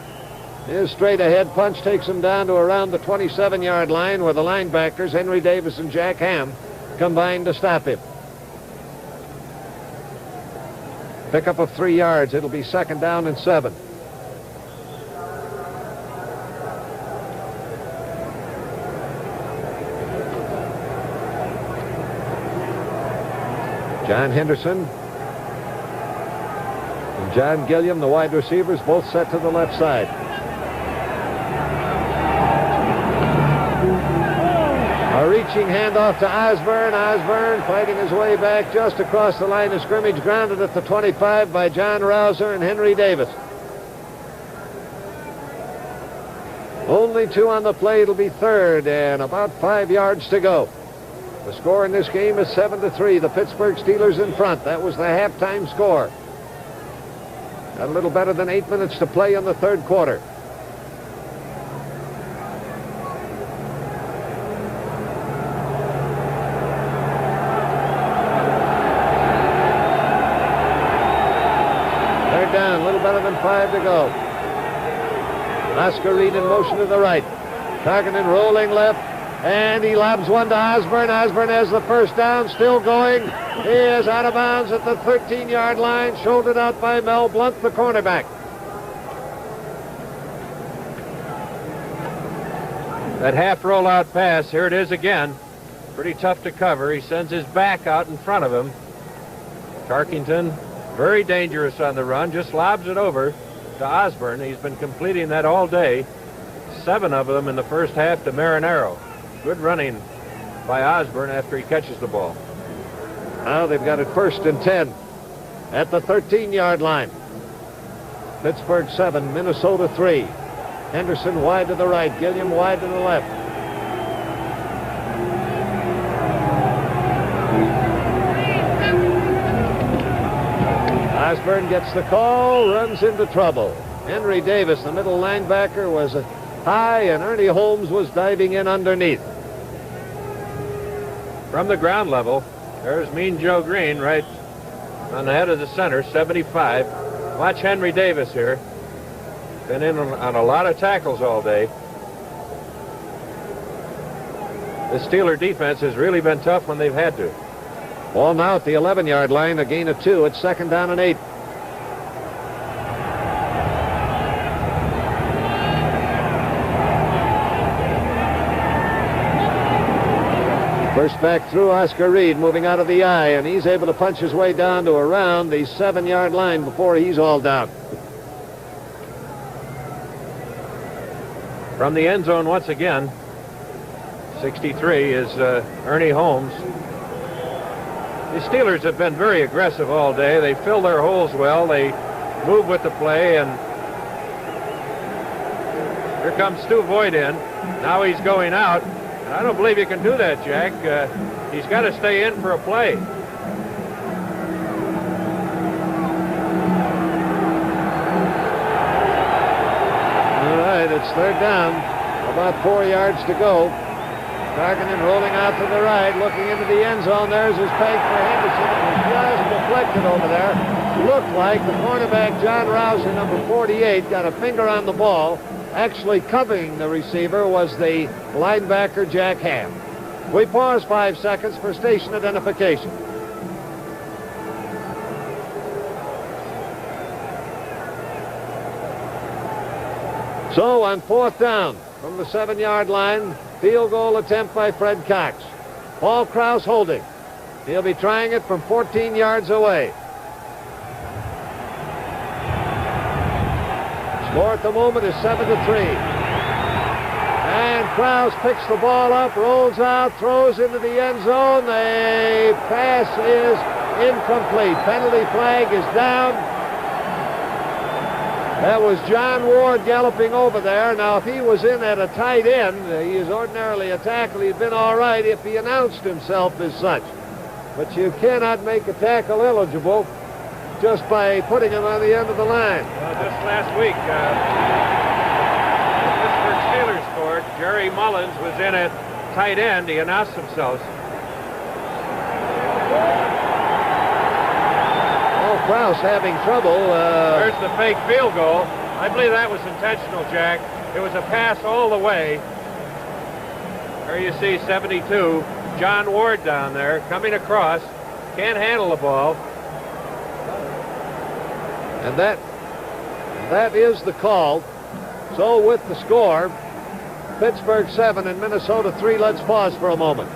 His straight-ahead punch takes him down to around the 27-yard line where the linebackers, Henry Davis and Jack Ham, combined to stop him. Pickup of 3 yards. It'll be 2nd down and 7. John Henderson and John Gilliam, the wide receivers, both set to the left side. A reaching handoff to Osborne. Osborne fighting his way back just across the line of scrimmage, grounded at the 25 by John Rouser and Henry Davis. Only 2 on the play. It'll be 3rd and about 5 yards to go. The score in this game is 7-3. The Pittsburgh Steelers in front. That was the halftime score. Got a little better than 8 minutes to play in the 3rd quarter. They're down. A little better than 5 to go. Oscar Reed in motion to the right. Tarkenton rolling left. And he lobs one to Osborne. Osborne has the first down, still going. He is out of bounds at the 13-yard line, shouldered out by Mel Blunt, the cornerback. That half rollout pass, here it is again. Pretty tough to cover. He sends his back out in front of him. Tarkenton, very dangerous on the run, just lobs it over to Osborne. He's been completing that all day. 7 of them in the first half to Marinaro. Good running by Osborne after he catches the ball. Now they've got it 1st and 10 at the 13-yard line. Pittsburgh 7, Minnesota 3. Henderson wide to the right, Gilliam wide to the left. Osborne gets the call, runs into trouble. Henry Davis, the middle linebacker, was high, and Ernie Holmes was diving in underneath. From the ground level, there's Mean Joe Green right on the head of the center, 75. Watch Henry Davis here. Been in on a lot of tackles all day. The Steeler defense has really been tough when they've had to. Ball now at the 11-yard line, a gain of 2. It's 2nd down and 8. First back through Oscar Reed, moving out of the eye, and he's able to punch his way down to around the 7-yard line before he's hauled down. From the end zone once again, 63 is Ernie Holmes. The Steelers have been very aggressive all day. They fill their holes well. They move with the play, and here comes Stu Voigt in. Now he's going out. And I don't believe you can do that, Jack. He's got to stay in for a play. All right, it's third down. About 4 yards to go. Tarkenton rolling out to the right, looking into the end zone. There's his peg for Henderson. It was just deflected over there. Looked like the cornerback, John Rouser, number 48, got a finger on the ball. Actually covering the receiver was the linebacker, Jack Ham. We pause 5 seconds for station identification. So on 4th down from the 7-yard line, field goal attempt by Fred Cox. Paul Krause holding. He'll be trying it from 14 yards away. Score at the moment is 7-3. And Krause picks the ball up, rolls out, throws into the end zone. The pass is incomplete. Penalty flag is down. That was John Ward galloping over there. Now, if he was in at a tight end, he is ordinarily a tackle. He'd been all right if he announced himself as such. But you cannot make a tackle eligible just by putting him on the end of the line. Well, just last week, the Pittsburgh Steelers scored. Jerry Mullins was in at tight end. He announced himself. Krause having trouble. There's the fake field goal. I believe that was intentional, Jack. It was a pass all the way. There you see 72. John Ward down there coming across. Can't handle the ball. And that is the call. So with the score, Pittsburgh 7 and Minnesota 3. Let's pause for a moment.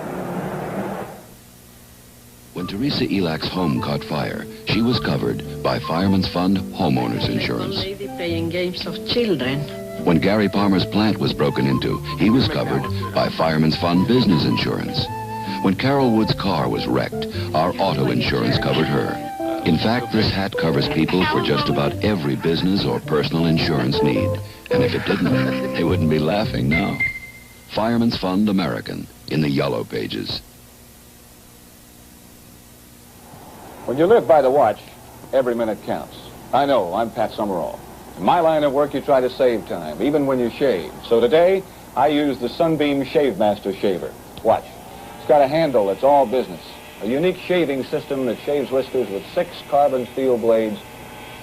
When Teresa Elak's home caught fire, she was covered by Fireman's Fund Homeowners Insurance. Lady playing games of children. When Gary Palmer's plant was broken into, he was covered by Fireman's Fund Business Insurance. When Carol Wood's car was wrecked, our auto insurance covered her. In fact, this hat covers people for just about every business or personal insurance need. And if it didn't, they wouldn't be laughing now. Fireman's Fund American in the yellow pages. When you live by the watch, every minute counts. I know, I'm Pat Summerall. In my line of work, you try to save time, even when you shave. So today, I use the Sunbeam Shave Master Shaver. Watch. It's got a handle that's all business. A unique shaving system that shaves whiskers with 6 carbon steel blades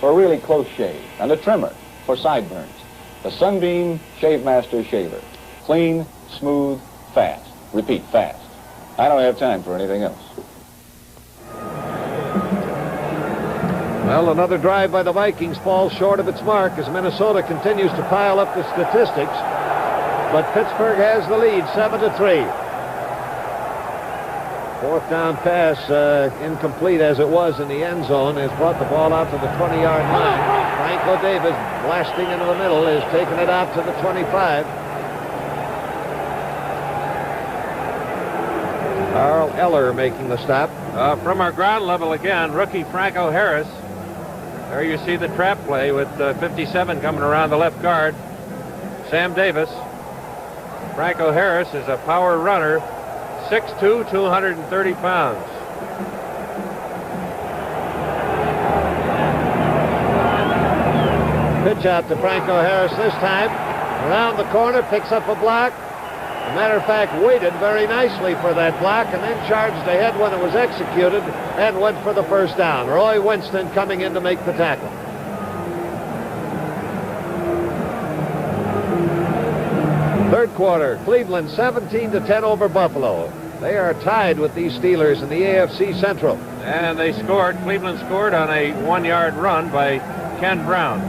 for a really close shave, and a trimmer for sideburns. The Sunbeam Shave Master Shaver. Clean, smooth, fast. Repeat, fast. I don't have time for anything else. Well, another drive by the Vikings falls short of its mark as Minnesota continues to pile up the statistics. But Pittsburgh has the lead, 7-3. 4th down pass, incomplete as it was in the end zone, has brought the ball out to the 20-yard line. Franco Davis blasting into the middle is taking it out to the 25. Carl Eller making the stop. From our ground level again, rookie Franco Harris. There you see the trap play with 57 coming around the left guard. Sam Davis. Franco Harris is a power runner, 6'2", 230 pounds. Pitch out to Franco Harris this time. Around the corner, picks up a block. As a matter of fact, waited very nicely for that block and then charged ahead when it was executed and went for the first down. Roy Winston coming in to make the tackle. Third quarter, Cleveland 17-10 over Buffalo. They are tied with these Steelers in the AFC Central. And they scored. Cleveland scored on a 1-yard run by Ken Brown.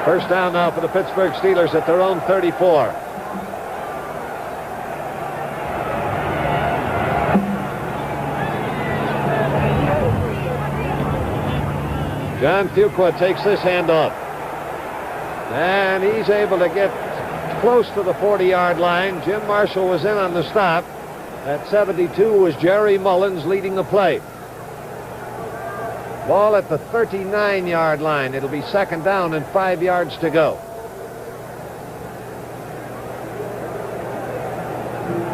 First down now for the Pittsburgh Steelers at their own 34. John Fuqua takes this handoff. And he's able to get close to the 40-yard line. Jim Marshall was in on the stop. At 72 was Jerry Mullins leading the play. Ball at the 39-yard line. It'll be second down and 5 yards to go.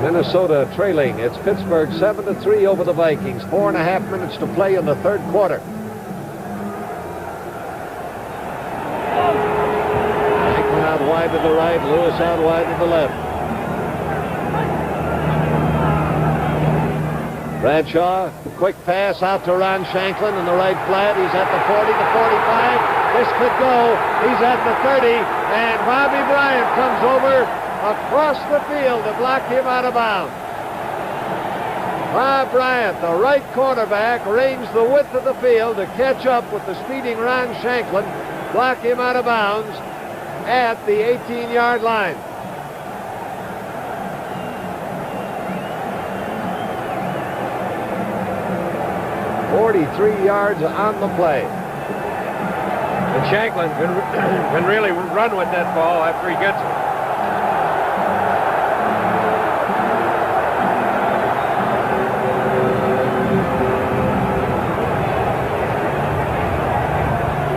Minnesota trailing. It's Pittsburgh 7-3 over the Vikings. 4.5 minutes to play in the third quarter. Franklin out wide to the right. Lewis out wide to the left. Bradshaw, quick pass out to Ron Shanklin in the right flat. He's at the 40, the 45. This could go. He's at the 30, and Bobby Bryant comes over across the field to block him out of bounds. Bob Bryant, the right cornerback, ranged the width of the field to catch up with the speeding Ron Shanklin, block him out of bounds at the 18-yard line. 43 yards on the play. And Shanklin can really run with that ball after he gets it.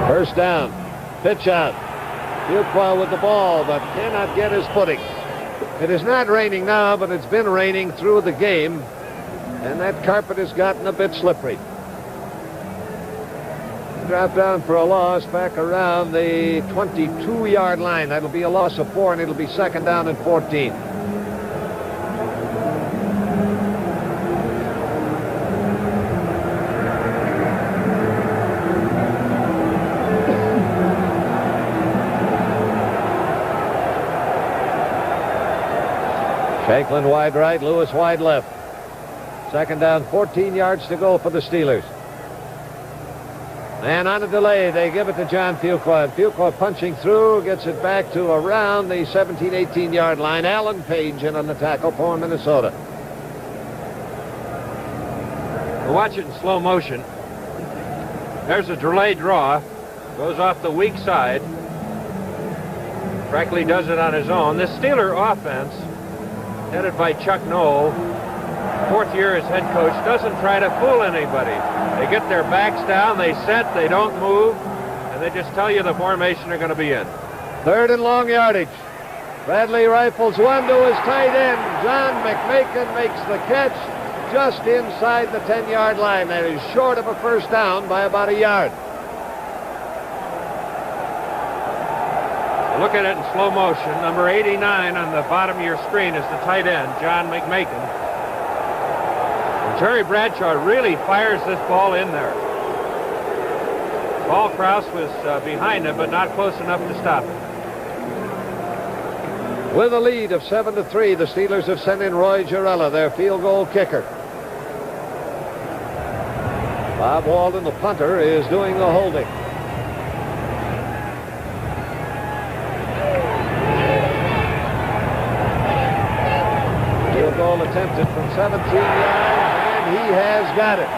First down. Pitch out. Fuqua with the ball, but cannot get his footing. It is not raining now, but it's been raining through the game, and that carpet has gotten a bit slippery. Drop down for a loss back around the 22-yard line. That'll be a loss of 4, and it'll be second down and 14. Shanklin wide right, Lewis wide left. Second down, 14 yards to go for the Steelers. And on a delay, they give it to John Fuqua. Fuqua punching through, gets it back to around the 17, 18-yard line. Alan Page in on the tackle for Minnesota. We'll watch it in slow motion. There's a delayed draw. Goes off the weak side. Brackley does it on his own. This Steeler offense, headed by Chuck Knoll, fourth year as head coach, doesn't try to fool anybody. They get their backs down, they set, they don't move, and they just tell you the formation they're going to be in. Third and long yardage. Bradley rifles one to his tight end. John McMakin makes the catch just inside the 10-yard line. That is short of a first down by about a yard. Look at it in slow motion. Number 89 on the bottom of your screen is the tight end, John McMakin. Terry Bradshaw really fires this ball in there. Paul Krause was behind him, but not close enough to stop it. With a lead of 7-3, the Steelers have sent in Roy Girella, their field goal kicker. Bob Walden, the punter, is doing the holding. Field goal attempted from 17 yards. He has got it.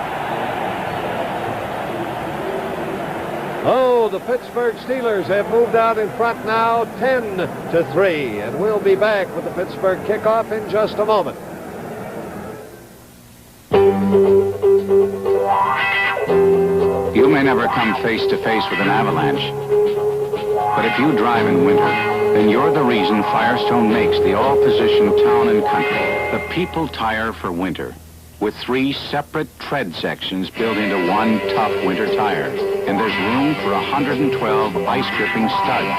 Oh, the Pittsburgh Steelers have moved out in front now 10-3, and we'll be back with the Pittsburgh kickoff in just a moment. You may never come face to face with an avalanche, but if you drive in winter, then you're the reason Firestone makes the all-position Town and Country, the people tire for winter. With 3 separate tread sections built into one tough winter tire. And there's room for 112 ice-gripping studs.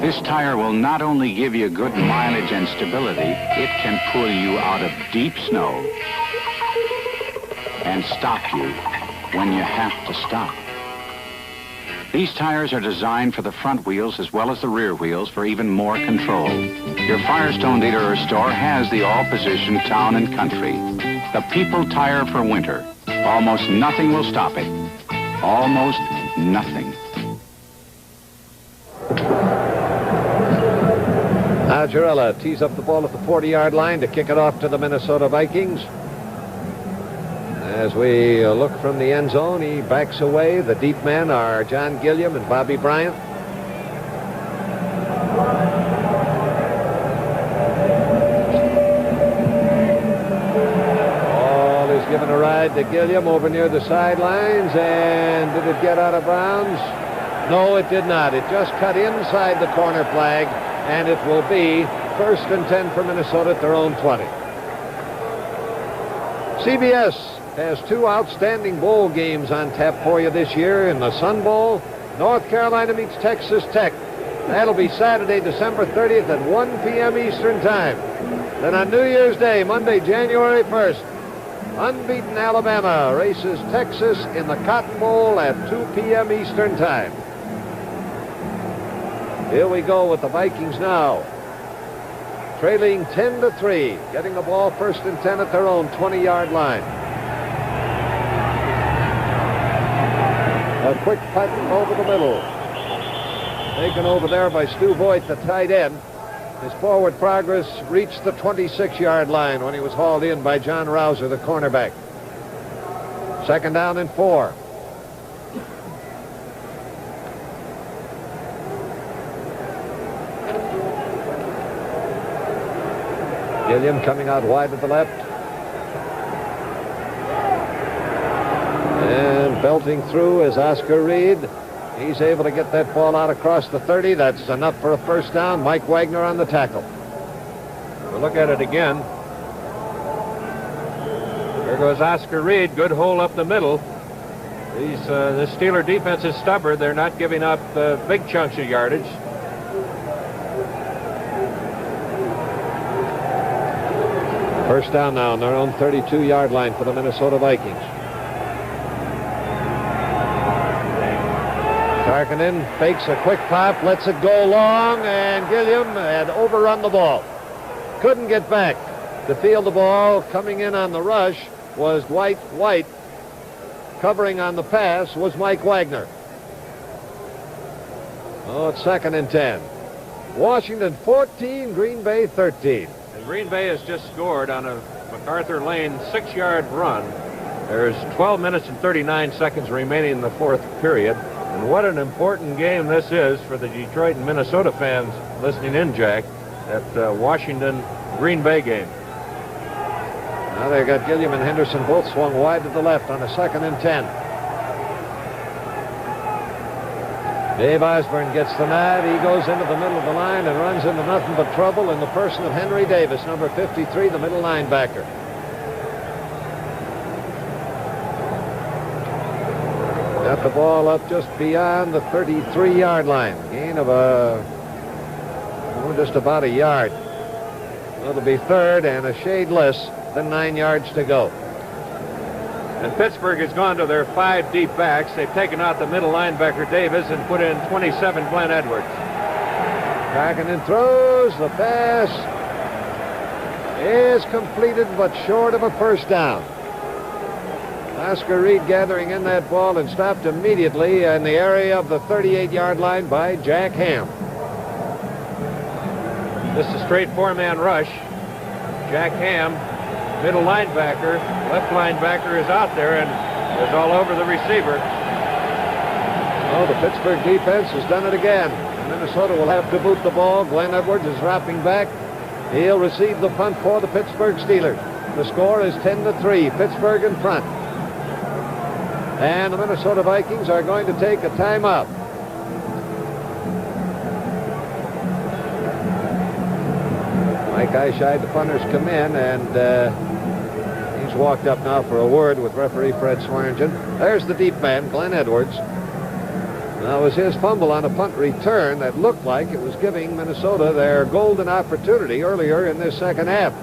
This tire will not only give you good mileage and stability, it can pull you out of deep snow and stop you when you have to stop. These tires are designed for the front wheels as well as the rear wheels for even more control. Your Firestone dealer or store has the all-position Town and Country. The people tire for winter. Almost nothing will stop it. Almost nothing. Now Maggioella tees up the ball at the 40-yard line to kick it off to the Minnesota Vikings. As we look from the end zone, he backs away. The deep men are John Gilliam and Bobby Bryant. Ball is given a ride to Gilliam over near the sidelines, and did it get out of bounds? No, it did not. It just cut inside the corner flag, and it will be 1st and 10 for Minnesota at their own 20. CBS has 2 outstanding bowl games on tap for you this year. In the Sun Bowl, North Carolina meets Texas Tech. That'll be Saturday, December 30th at 1 p.m. Eastern Time. Then on New Year's Day, Monday, January 1st, unbeaten Alabama races Texas in the Cotton Bowl at 2 p.m. Eastern Time. Here we go with the Vikings now. Trailing 10-3, getting the ball 1st and 10 at their own 20-yard line. A quick punt over the middle. Taken over there by Stu Voigt, the tight end. His forward progress reached the 26-yard line when he was hauled in by John Rouser, the cornerback. 2nd down and 4. Gilliam coming out wide to the left. And belting through is Oscar Reed. He's able to get that ball out across the 30. That's enough for a 1st down. Mike Wagner on the tackle. We'll look at it again. There goes Oscar Reed. Good hole up the middle. The Steeler defense is stubborn. They're not giving up big chunks of yardage. First down now on their own 32-yard line for the Minnesota Vikings. Tarkinen fakes a quick pop, lets it go long, and Gilliam had overrun the ball. Couldn't get back to field the ball. Coming in on the rush was Dwight White. Covering on the pass was Mike Wagner. Oh, it's 2nd and 10. Washington 14, Green Bay 13. And Green Bay has just scored on a MacArthur Lane 6-yard run. There's 12 minutes and 39 seconds remaining in the 4th period. And what an important game this is for the Detroit and Minnesota fans listening in, Jack, that Washington-Green Bay game. Now they got Gilliam and Henderson both swung wide to the left on a 2nd and 10. Dave Osborne gets the nod. He goes into the middle of the line and runs into nothing but trouble in the person of Henry Davis, number 53, the middle linebacker. Got the ball up just beyond the 33-yard line. Gain of just about a yard. It'll be 3rd and a shade less than 9 yards to go. And Pittsburgh has gone to their 5 deep backs. They've taken out the middle linebacker Davis and put in 27 Glenn Edwards. Tarkinen throws. The pass is completed but short of a 1st down. Oscar Reed gathering in that ball and stopped immediately in the area of the 38-yard line by Jack Ham. This is a straight 4-man rush. Jack Ham, middle linebacker, left linebacker is out there and is all over the receiver. Oh, the Pittsburgh defense has done it again. Minnesota will have to boot the ball. Glenn Edwards is dropping back. He'll receive the punt for the Pittsburgh Steelers. The score is 10-3. Pittsburgh in front. And the Minnesota Vikings are going to take a timeout. Mike Eyeshide, the punters, come in, and he's walked up now for a word with referee Fred Swearingen. There's the deep man, Glenn Edwards. Now, it was his fumble on a punt return that looked like it was giving Minnesota their golden opportunity earlier in this 2nd half.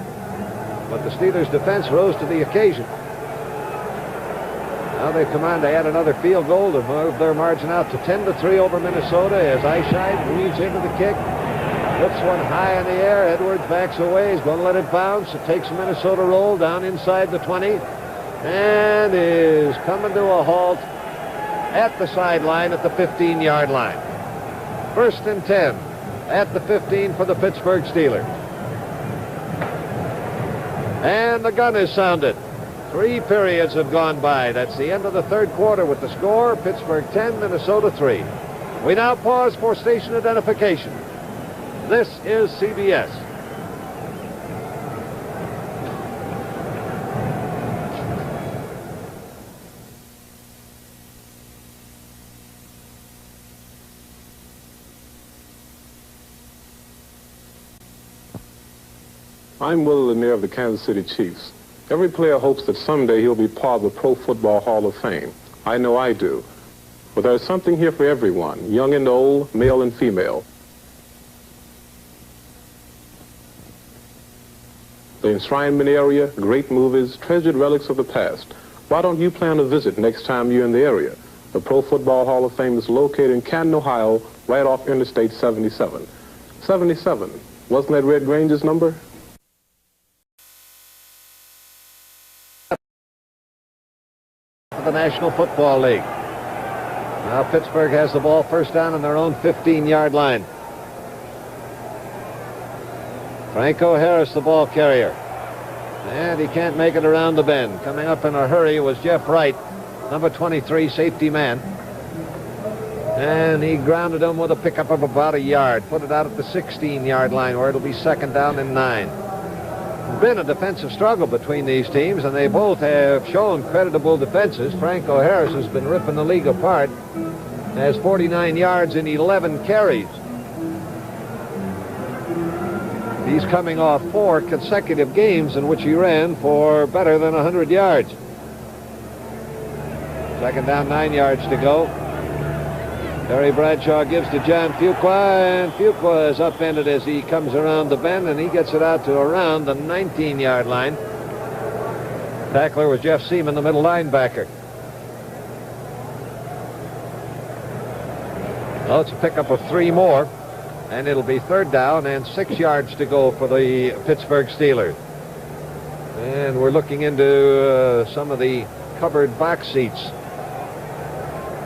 But the Steelers' defense rose to the occasion. Now they've come on to add another field goal to move their margin out to 10-3 over Minnesota as Eyeshide weaves into the kick. Puts one high in the air. Edwards backs away. He's going to let it bounce. It takes a Minnesota roll down inside the 20 and is coming to a halt at the sideline at the 15-yard line. 1st and 10 at the 15 for the Pittsburgh Steelers. And the gun is sounded. 3 periods have gone by. That's the end of the third quarter with the score, Pittsburgh 10, Minnesota 3. We now pause for station identification. This is CBS. I'm Will Lanier of the Kansas City Chiefs. Every player hopes that someday he'll be part of the Pro Football Hall of Fame. I know I do. But there's something here for everyone, young and old, male and female. The enshrinement area, great movies, treasured relics of the past. Why don't you plan a visit next time you're in the area? The Pro Football Hall of Fame is located in Canton, Ohio, right off Interstate 77. 77. Wasn't that Red Grange's number? The National Football League. Now Pittsburgh has the ball first down on their own 15-yard line. Franco Harris, the ball carrier. And he can't make it around the bend. Coming up in a hurry was Jeff Wright, number 23, safety man. And he grounded him with a pickup of about a yard. Put it out at the 16-yard line where it'll be second down and 9. Been a defensive struggle between these teams, and they both have shown creditable defenses. Franco Harris has been ripping the league apart, has 49 yards in 11 carries. He's coming off 4 consecutive games in which he ran for better than 100 yards. Second down, 9 yards to go. Terry Bradshaw gives to John Fuqua, and Fuqua is upended as he comes around the bend, and he gets it out to around the 19-yard line. Tackler was Jeff Seaman, the middle linebacker. Well, it's a pickup of 3 more, and it'll be third down and 6 yards to go for the Pittsburgh Steelers. And we're looking into some of the covered box seats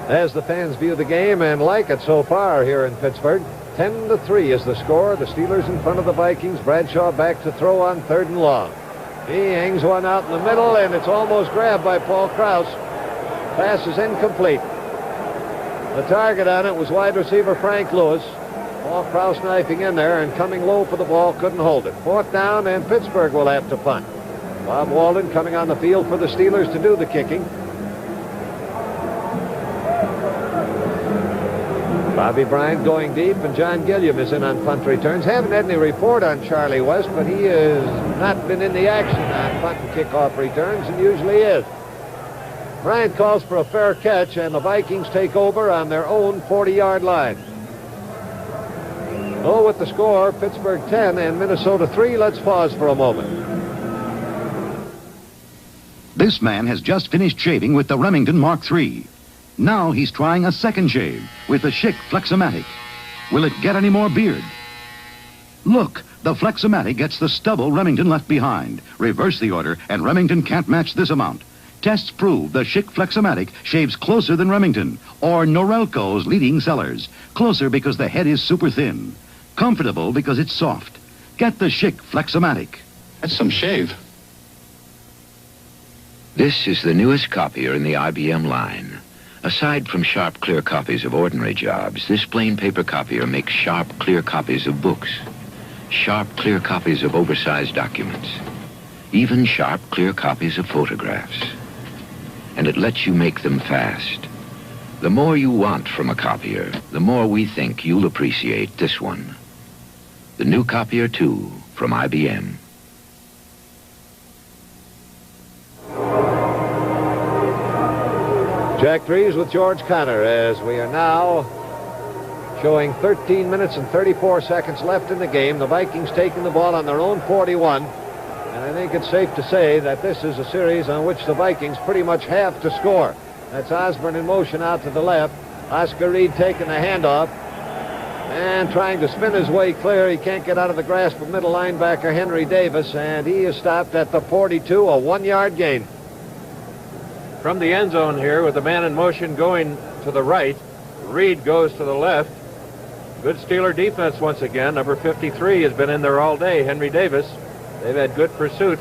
as the fans view the game and like it so far here in Pittsburgh. 10-3 is the score. The Steelers in front of the Vikings. Bradshaw back to throw on 3rd and long. He hangs one out in the middle, and it's almost grabbed by Paul Krause. Pass is incomplete. The target on it was wide receiver Frank Lewis. Paul Krause knifing in there and coming low for the ball, couldn't hold it. 4th down, and Pittsburgh will have to punt. Bob Walden coming on the field for the Steelers to do the kicking. Bobby Bryant going deep, and John Gilliam is in on punt returns. Haven't had any report on Charlie West, but he has not been in the action on punt and kickoff returns, and usually is. Bryant calls for a fair catch, and the Vikings take over on their own 40-yard line. Oh, with the score, Pittsburgh 10 and Minnesota 3. Let's pause for a moment. This man has just finished shaving with the Remington Mark III. Now he's trying a second shave with the Schick Flexomatic. Will it get any more beard? Look, the Flexomatic gets the stubble Remington left behind. Reverse the order, and Remington can't match this amount. Tests prove the Schick Flexomatic shaves closer than Remington, or Norelco's leading sellers. Closer because the head is super thin. Comfortable because it's soft. Get the Schick Flexomatic. That's some shave. This is the newest copier in the IBM line. Aside from sharp, clear copies of ordinary jobs, this plain paper copier makes sharp, clear copies of books, sharp, clear copies of oversized documents, even sharp, clear copies of photographs. And it lets you make them fast. The more you want from a copier, the more we think you'll appreciate this one. The new Copier 2 from IBM. Jack Drees with George Connor as we are now showing 13 minutes and 34 seconds left in the game. The Vikings taking the ball on their own 41. And I think it's safe to say that this is a series on which the Vikings pretty much have to score. That's Osborne in motion out to the left. Oscar Reed taking the handoff and trying to spin his way clear. He can't get out of the grasp of middle linebacker Henry Davis, and he is stopped at the 42, a 1-yard gain. From the end zone here with the man in motion going to the right, Reed goes to the left. Good Steeler defense once again. Number 53 has been in there all day, Henry Davis. They've had good pursuit.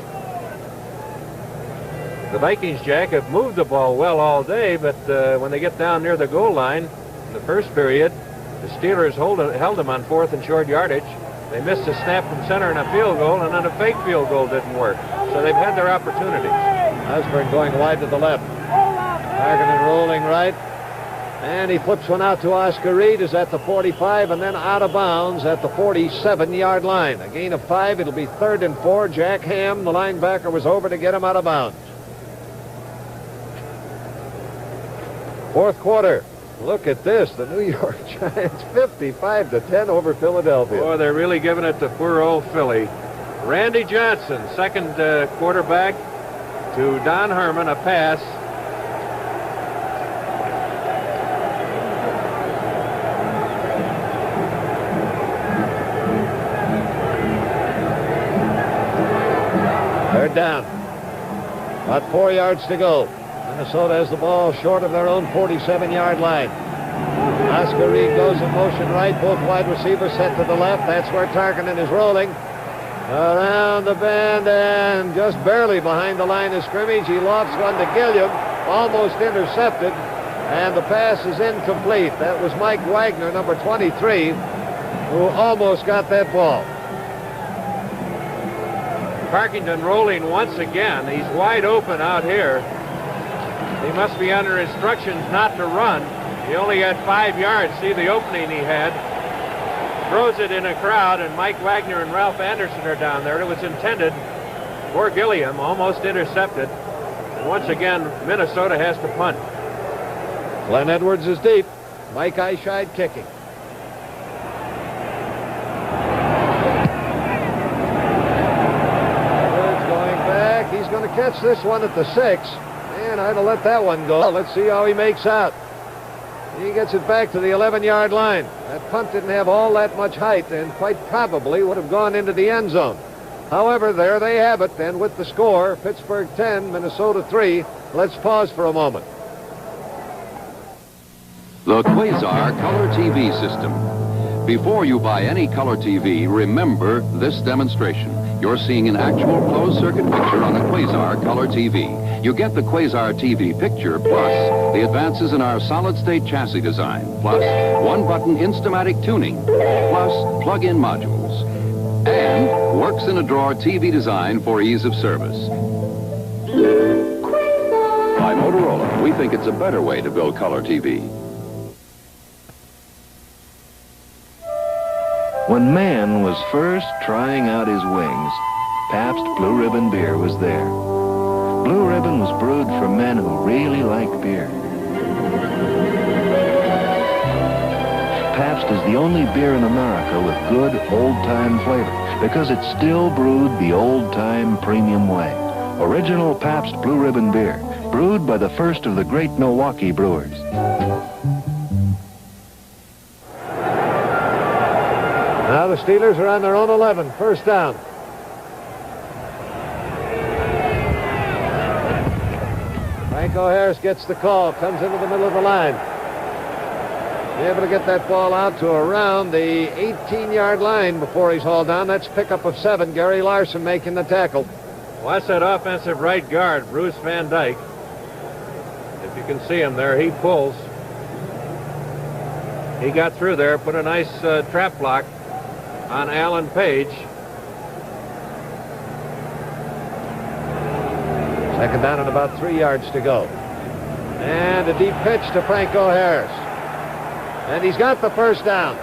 The Vikings, Jack, have moved the ball well all day, but when they get down near the goal line in the first period, the Steelers held them on 4th and short yardage. They missed a snap from center and a field goal, and then a fake field goal didn't work. So they've had their opportunities. Osborne going wide to the left. Targeted rolling right. And he flips one out to Oscar Reed, is at the 45, and then out of bounds at the 47-yard line. A gain of 5. It'll be 3rd and 4. Jack Ham, the linebacker, was over to get him out of bounds. Fourth quarter. Look at this. The New York Giants 55-10 over Philadelphia. Boy, they're really giving it to poor old Philly. Randy Johnson, second quarterback, to Don Herman, a pass. Third down. About 4 yards to go. Minnesota has the ball short of their own 47-yard line. Oscar Reed goes in motion right. Both wide receivers set to the left. That's where Tarkenton is rolling. Around the bend and just barely behind the line of scrimmage. He lofts one to Gilliam. Almost intercepted. And the pass is incomplete. That was Mike Wagner, number 23, who almost got that ball. Parkington rolling once again. He's wide open out here. He must be under instructions not to run. He only had 5 yards. See the opening he had. Throws it in a crowd, and Mike Wagner and Ralph Anderson are down there. It was intended for Gilliam, almost intercepted. And once again, Minnesota has to punt. Glenn Edwards is deep. Mike Eyeshide kicking. Edwards going back. He's going to catch this one at the 6. Man, I'd have let that one go. Let's see how he makes out. He gets it back to the 11-yard line. That punt didn't have all that much height and quite probably would have gone into the end zone. However, there they have it. And with the score, Pittsburgh 10, Minnesota 3. Let's pause for a moment. The Quasar Color TV system. Before you buy any color TV, remember this demonstration. You're seeing an actual closed-circuit picture on a Quasar Color TV. You get the Quasar TV picture, plus the advances in our solid-state chassis design, plus one-button Instamatic tuning, plus plug-in modules, and works-in-a-drawer TV design for ease of service. By Motorola, we think it's a better way to build color TV. When man was first trying out his wings, Pabst Blue Ribbon beer was there. Blue Ribbon was brewed for men who really like beer. Pabst is the only beer in America with good old-time flavor because it's still brewed the old-time premium way. Original Pabst Blue Ribbon beer, brewed by the first of the great Milwaukee brewers. Now the Steelers are on their own 11. First down. Franco Harris gets the call. Comes into the middle of the line. Able to get that ball out to around the 18-yard line before he's hauled down. That's pickup of 7. Gary Larson making the tackle. Well, that's that offensive right guard, Bruce Van Dyke. If you can see him there, he pulls. He got through there, put a nice trap block on Alan Page. Second down and about 3 yards to go. And a deep pitch to Franco Harris. And he's got the first down.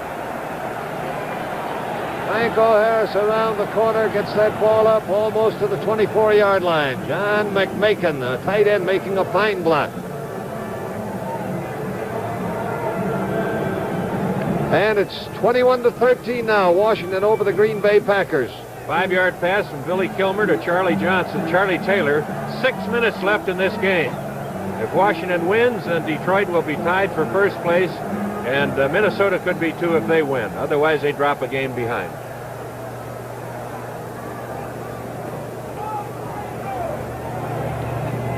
Franco Harris around the corner, gets that ball up almost to the 24-yard line. John McMakin, the tight end, making a fine block. And it's 21-13 now. Washington over the Green Bay Packers. 5-yard pass from Billy Kilmer to Charlie Johnson. Charlie Taylor. 6 minutes left in this game. If Washington wins, then Detroit will be tied for first place, and Minnesota could be too if they win. Otherwise, they drop a game behind.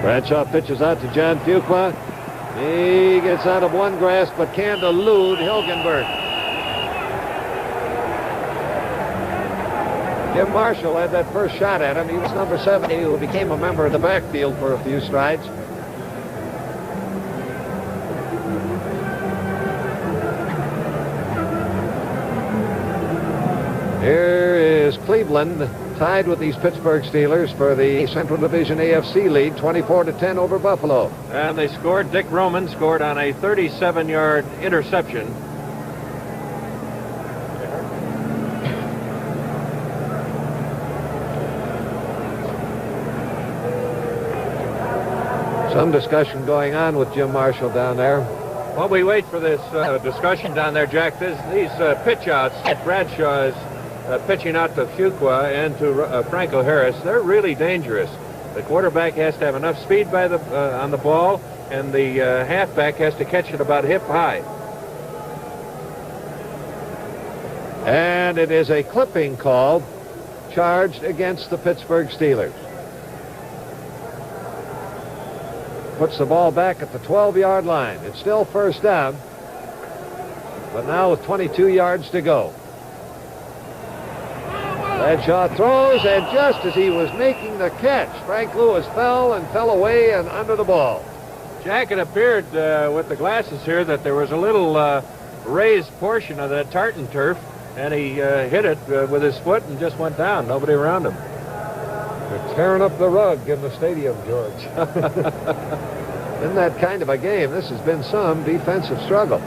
Bradshaw pitches out to John Fuqua. He gets out of one grasp, but can't elude Hilgenberg. Jim Marshall had that first shot at him. He was number 70, who became a member of the backfield for a few strides. Here is Cleveland, tied with these Pittsburgh Steelers for the Central Division AFC lead, 24-10 over Buffalo. And they scored. Dick Roman scored on a 37-yard interception. Some discussion going on with Jim Marshall down there. While we wait for this discussion down there, Jack, these pitch outs, Bradshaw is pitching out to Fuqua and to Franco Harris. They're really dangerous. The quarterback has to have enough speed by on the ball, and the halfback has to catch it about hip high. And it is a clipping call charged against the Pittsburgh Steelers. Puts the ball back at the 12-yard line. It's still first down, but now with 22 yards to go. Bradshaw throws, and just as he was making the catch, Frank Lewis fell away and under the ball. Jack, it appeared with the glasses here that there was a little raised portion of that tartan turf, and he hit it with his foot and just went down. Nobody around him. They're tearing up the rug in the stadium, George. In that kind of a game, this has been some defensive struggle.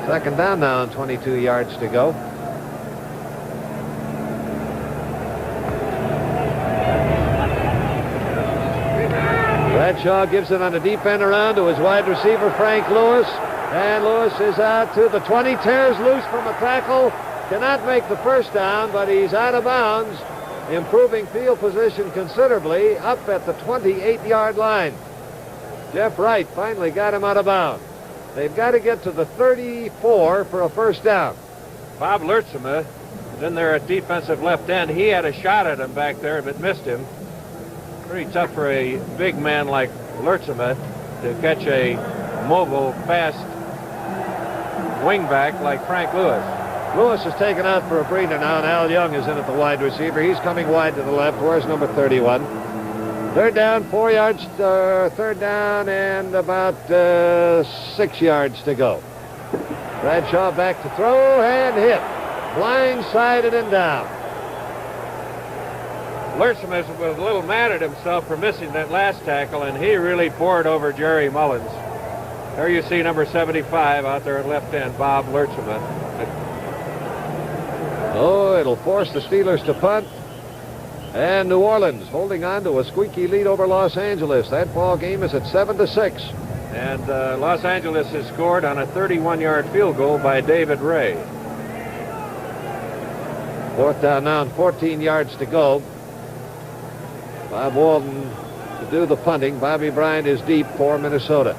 Second down now and 22 yards to go. Bradshaw gives it on a deep end around to his wide receiver, Frank Lewis. And Lewis is out to the 20, tears loose from a tackle. Cannot make the first down, but he's out of bounds, improving field position considerably up at the 28-yard line. Jeff Wright finally got him out of bounds. They've got to get to the 34 for a first down. Bob Lertzema is in there at defensive left end. He had a shot at him back there, but missed him. Pretty tough for a big man like Lertzema to catch a mobile, fast wingback like Frank Lewis. Lewis is taken out for a breather now, and Al Young is in at the wide receiver. He's coming wide to the left. Where's number 31? Third down, 4 yards, third down, and about 6 yards to go. Bradshaw back to throw, and hit. Blindsided and down. Lertzema was a little mad at himself for missing that last tackle, and he really poured over Jerry Mullins. There you see number 75 out there at left end, Bob Lertzema. Oh, it'll force the Steelers to punt. And New Orleans holding on to a squeaky lead over Los Angeles. That ball game is at 7-6. And Los Angeles has scored on a 31-yard field goal by David Ray. Fourth down now and 14 yards to go. Bob Walden to do the punting. Bobby Bryant is deep for Minnesota.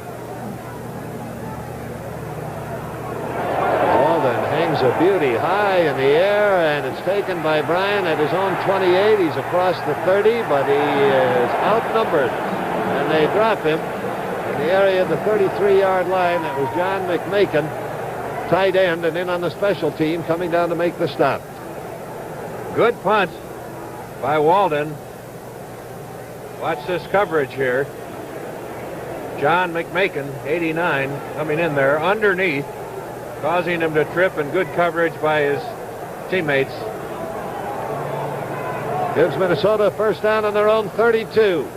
Walden hangs a beauty high in the air, and it's taken by Bryant at his own 28. He's across the 30, but he is outnumbered, and they drop him in the area of the 33-yard line. That was John McMakin, tight end, and in on the special team, coming down to make the stop. Good punt by Walden. Watch this coverage here. John McMakin, 89, coming in there underneath, causing him to trip, and good coverage by his teammates. Gives Minnesota first down on their own 32.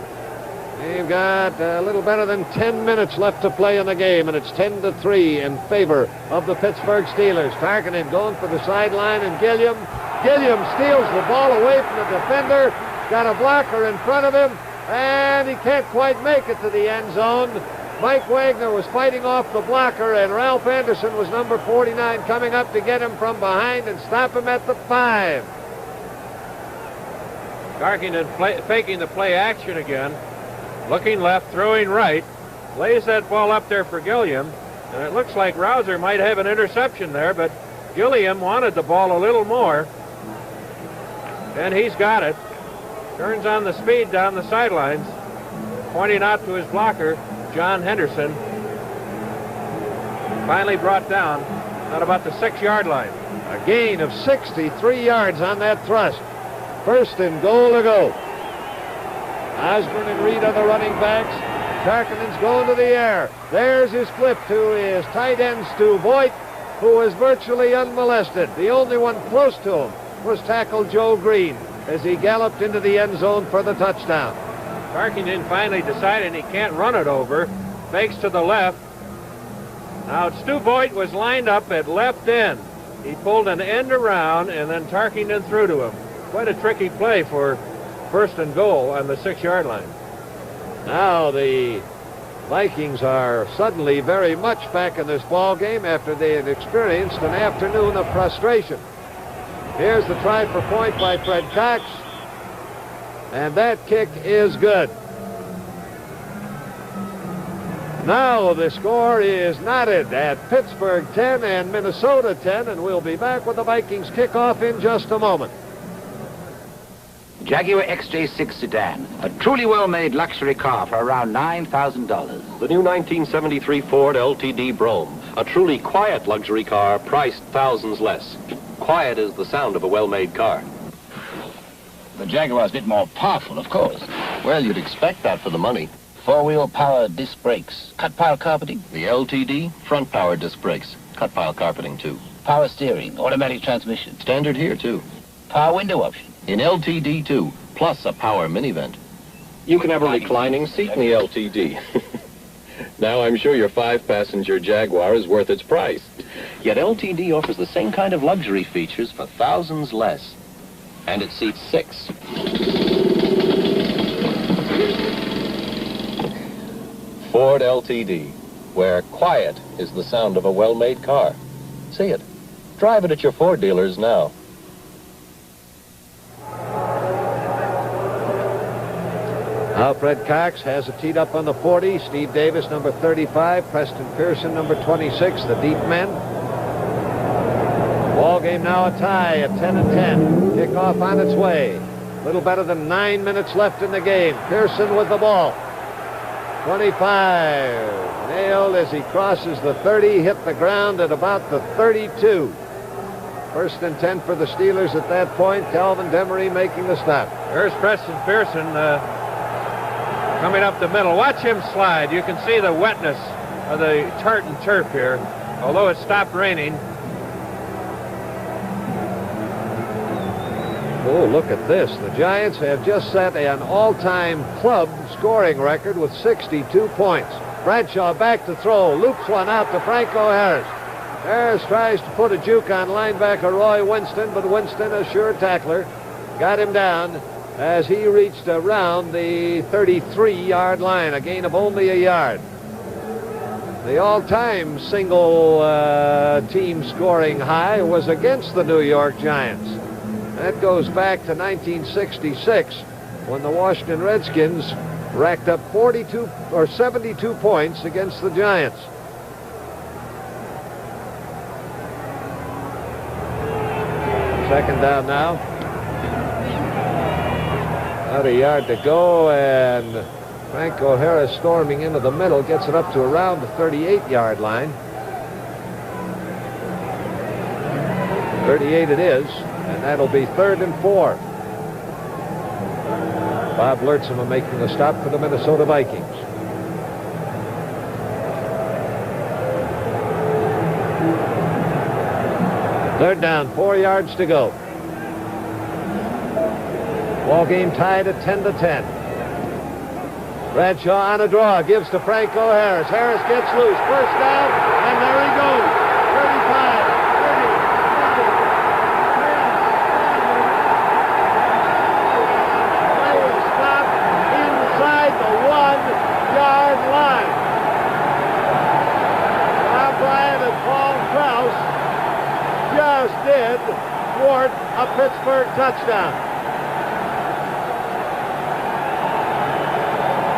They've got a little better than 10 minutes left to play in the game, and it's 10-3 in favor of the Pittsburgh Steelers. Tarkenton going for the sideline, and Gilliam steals the ball away from the defender. Got a blocker in front of him, and he can't quite make it to the end zone. Mike Wagner was fighting off the blocker, and Ralph Anderson was number 49 coming up to get him from behind and stop him at the 5. Tarkenton faking the play action again. Looking left, throwing right. Lays that ball up there for Gilliam. And it looks like Rouser might have an interception there, but Gilliam wanted the ball a little more. And he's got it. Turns on the speed down the sidelines. Pointing out to his blocker, John Henderson. Finally brought down at about the 6-yard line. A gain of 63 yards on that thrust. First and goal to go. Osborne and Reed are the running backs. Tarkenton's going to the air. There's his flip to his tight end, Stu Voigt, who was virtually unmolested. The only one close to him was tackle Joe Green as he galloped into the end zone for the touchdown. Tarkenton finally decided he can't run it over. Fakes to the left. Now, Stu Voigt was lined up at left end. He pulled an end around, and then Tarkenton threw to him. Quite a tricky play for first and goal on the 6-yard line. Now the Vikings are suddenly very much back in this ball game after they had experienced an afternoon of frustration. Here's the try for point by Fred Cox, and that kick is good. Now the score is knotted at Pittsburgh 10 and Minnesota 10, and we'll be back with the Vikings kickoff in just a moment. Jaguar XJ6 sedan, a truly well-made luxury car for around $9,000. The new 1973 Ford LTD Brougham, a truly quiet luxury car priced thousands less. Quiet is the sound of a well-made car. The Jaguar's a bit more powerful, of course. Well, you'd expect that for the money. Four-wheel power disc brakes, cut pile carpeting. The LTD, front power disc brakes, cut pile carpeting too. Power steering, automatic transmission. Standard here too. Power window option. In LTD too, plus a power mini vent. You can have a reclining seat in the LTD. Now I'm sure your 5-passenger Jaguar is worth its price. Yet LTD offers the same kind of luxury features for thousands less. And it seats 6. Ford LTD, where quiet is the sound of a well-made car. See it. Drive it at your Ford dealers now. Now Fred Cox has it teed up on the 40. Steve Davis, number 35. Preston Pearson, number 26, the deep men. Ball game now a tie at 10 and 10. Kickoff on its way. A little better than 9 minutes left in the game. Pearson with the ball. 25. Nailed as he crosses the 30. Hit the ground at about the 32. First and 10 for the Steelers at that point. Calvin Demery making the stop. There's Preston Pearson coming up the middle. Watch him slide. You can see the wetness of the tartan turf here, although it stopped raining. Oh, look at this. The Giants have just set an all-time club scoring record with 62 points. Bradshaw back to throw. Loops one out to Franco Harris. Harris tries to put a juke on linebacker Roy Winston, but Winston, a sure tackler, got him down as he reached around the 33-yard line, a gain of only a yard. The all-time single team scoring high was against the New York Giants. That goes back to 1966 when the Washington Redskins racked up 42 or 72 points against the Giants. Second down now. About a yard to go, and Franco Harris storming into the middle gets it up to around the 38-yard line. 38 it is, and that'll be 3rd and 4. Bob Lurtzema making the stop for the Minnesota Vikings. Third down, 4 yards to go. Ball game tied at 10 to 10. Bradshaw on a draw, gives to Franco Harris. Harris gets loose, first down, and there he goes. 35, 30, stop inside the 1-yard line. Bob Bryant and Paul Krause just did thwart a Pittsburgh touchdown.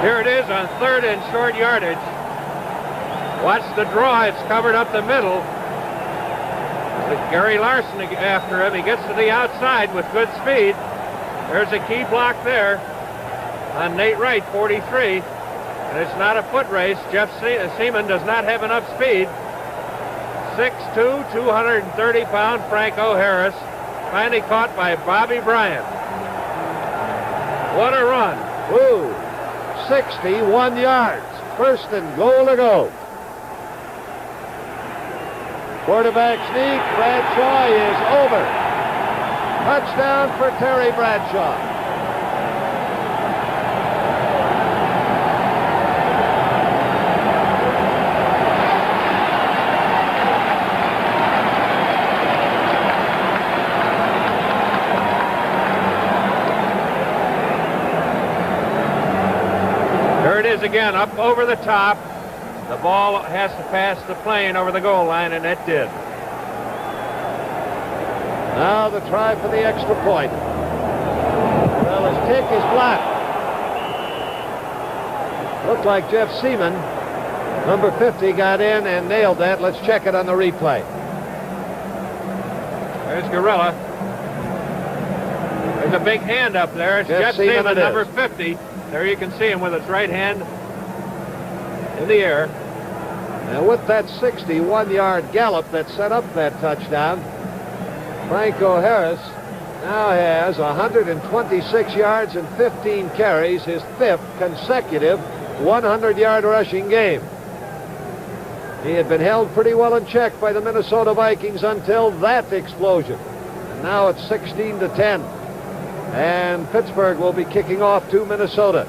Here it is on 3rd and short yardage. Watch the draw. It's covered up the middle. Gary Larson after him. He gets to the outside with good speed. There's a key block there on Nate Wright, 43. And it's not a foot race. Jeff Seaman does not have enough speed. 6'2", 230-pound Franco Harris, finally caught by Bobby Bryant. What a run. Woo. 61 yards. First and goal to go. Quarterback sneak. Bradshaw is over. Touchdown for Terry Bradshaw. Again, up over the top. The ball has to pass the plane over the goal line, and it did. Now the try for the extra point. Well, his kick is blocked. Looked like Jeff Seaman, number 50, got in and nailed that. Let's check it on the replay. There's Gorilla. There's a big hand up there. It's Jeff Seaman, Seaman number 50. There you can see him with his right hand in the air. Now with that 61-yard gallop that set up that touchdown, Franco Harris now has 126 yards and 15 carries, his 5th consecutive 100-yard rushing game. He had been held pretty well in check by the Minnesota Vikings until that explosion. And now it's 16-10. And Pittsburgh will be kicking off to Minnesota.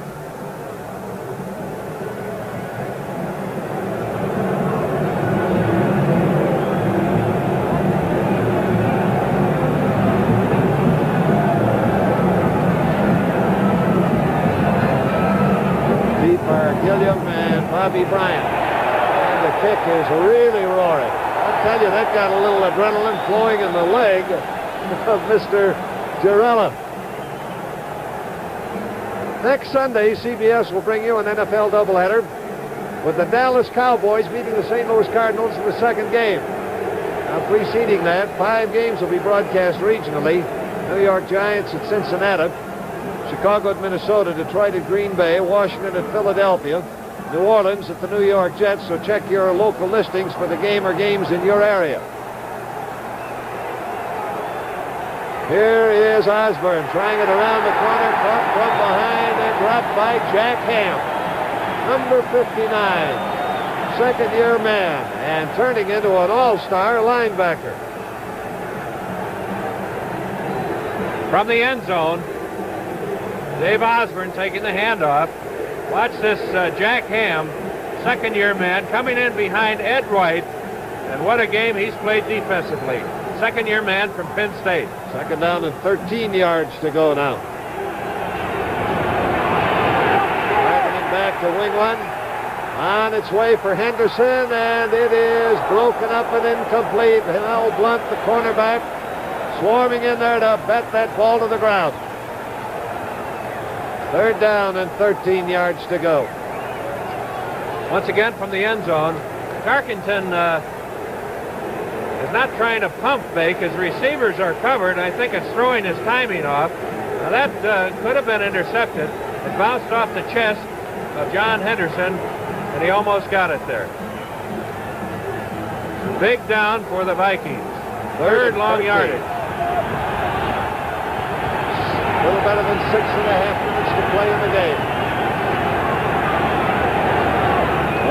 Gilliam and Bobby Bryant. And the kick is really roaring. I'll tell you, that got a little adrenaline flowing in the leg of Mr. Girella. Next Sunday, CBS will bring you an NFL doubleheader with the Dallas Cowboys meeting the St. Louis Cardinals in the second game. Now, preceding that, 5 games will be broadcast regionally. New York Giants at Cincinnati, Chicago at Minnesota, Detroit at Green Bay, Washington at Philadelphia, New Orleans at the New York Jets. So check your local listings for the game or games in your area. Here is Osborne trying it around the corner, caught from behind and dropped by Jack Ham, number 59, second-year man, and turning into an all-star linebacker. From the end zone, Dave Osborne taking the handoff. Watch this Jack Ham, second-year man, coming in behind Ed White. And what a game he's played defensively. Second-year man from Penn State. Second down and 13 yards to go now. Driving back to wing one. On its way for Henderson, and it is broken up and incomplete. Hal Blunt, the cornerback, swarming in there to bet that ball to the ground. Third down and 13 yards to go. Once again from the end zone, Tarkenton is not trying to pump fake. His receivers are covered. I think it's throwing his timing off. Now that could have been intercepted. It bounced off the chest of John Henderson, and he almost got it there. Big down for the Vikings. Third long yardage. A little better than 6.5 minutes to play in the game.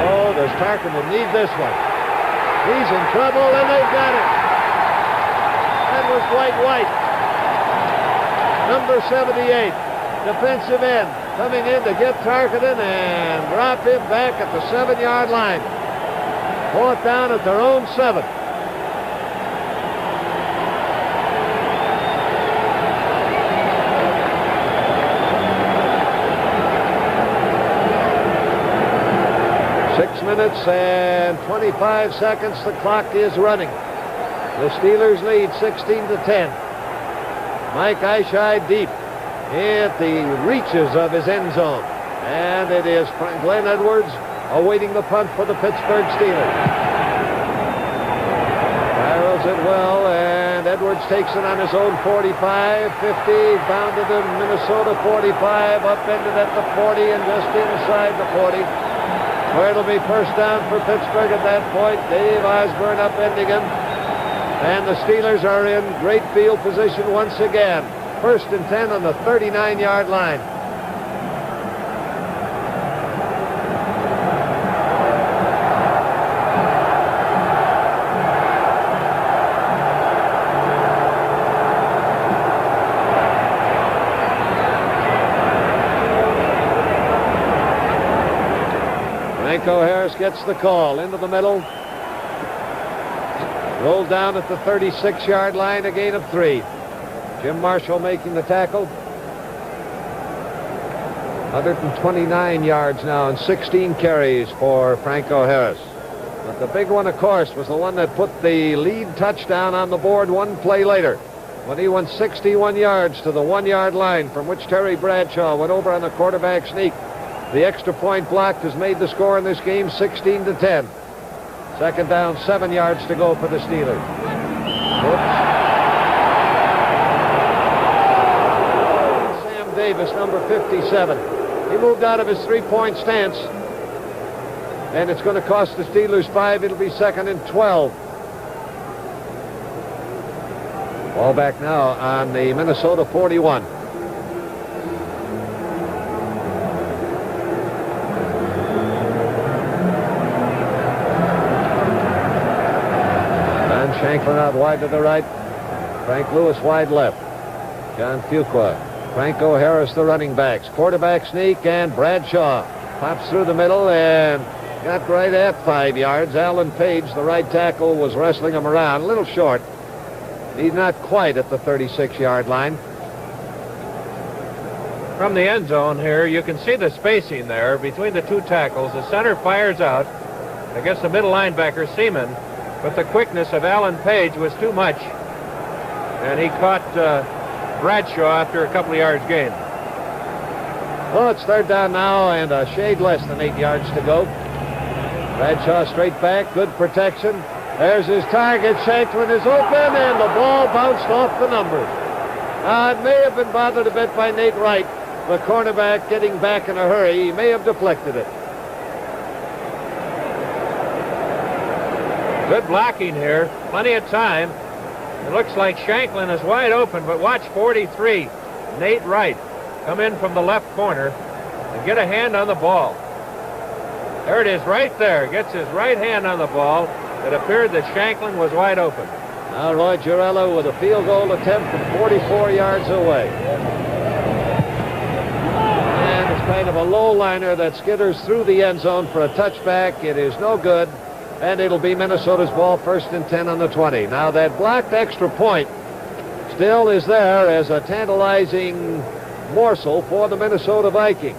Oh, does Tarkenton need this one? He's in trouble, and they've got it. That was Dwight White, number 78, defensive end, coming in to get Tarkenton and drop him back at the 7-yard line. Fourth down at their own 7. Minutes and 25 seconds. The clock is running. The Steelers lead 16-10. Mike Eyeshide deep at the reaches of his end zone, and it is Glenn Edwards awaiting the punt for the Pittsburgh Steelers. Barrels it well, and Edwards takes it on his own 45, 50, bounded to Minnesota 45, upended at the 40, and just inside the 40. Where it'll be first down for Pittsburgh at that point. Dave Osborne upending him. And the Steelers are in great field position once again. First and 10 on the 39-yard line. Franco Harris gets the call into the middle. Rolled down at the 36-yard line, a gain of 3. Jim Marshall making the tackle. 129 yards now and 16 carries for Franco Harris. But the big one, of course, was the one that put the lead touchdown on the board one play later, when he went 61 yards to the 1-yard line, from which Terry Bradshaw went over on the quarterback sneak. The extra point blocked has made the score in this game 16-10. Second down, 7 yards to go for the Steelers. Sam Davis, number 57. He moved out of his three-point stance, and it's going to cost the Steelers 5. It'll be 2nd and 12. Ball back now on the Minnesota 41. Don Shanklin out wide to the right. Frank Lewis wide left. John Fuqua. Franco Harris, the running backs. Quarterback sneak, and Bradshaw pops through the middle and got right at 5 yards. Alan Page, the right tackle, was wrestling him around. A little short. He's not quite at the 36-yard line. From the end zone here, you can see the spacing there between the two tackles. The center fires out against the middle linebacker, Seaman, but the quickness of Alan Page was too much, and he caught Bradshaw after a couple of yards gain. Well, it's third down now and a shade less than 8 yards to go. Bradshaw straight back, good protection. There's his target. Shanklin is open, and the ball bounced off the numbers. It may have been bothered a bit by Nate Wright, the cornerback, getting back in a hurry. He may have deflected it. Good blocking here. Plenty of time. It looks like Shanklin is wide open, but watch 43, Nate Wright, come in from the left corner and get a hand on the ball. There it is right there. Gets his right hand on the ball. It appeared that Shanklin was wide open. Now Roy Girello with a field goal attempt from 44 yards away. And it's kind of a low liner that skitters through the end zone for a touchback. It is no good. And it'll be Minnesota's ball, 1st and 10 on the 20. Now that blocked extra point still is there as a tantalizing morsel for the Minnesota Vikings.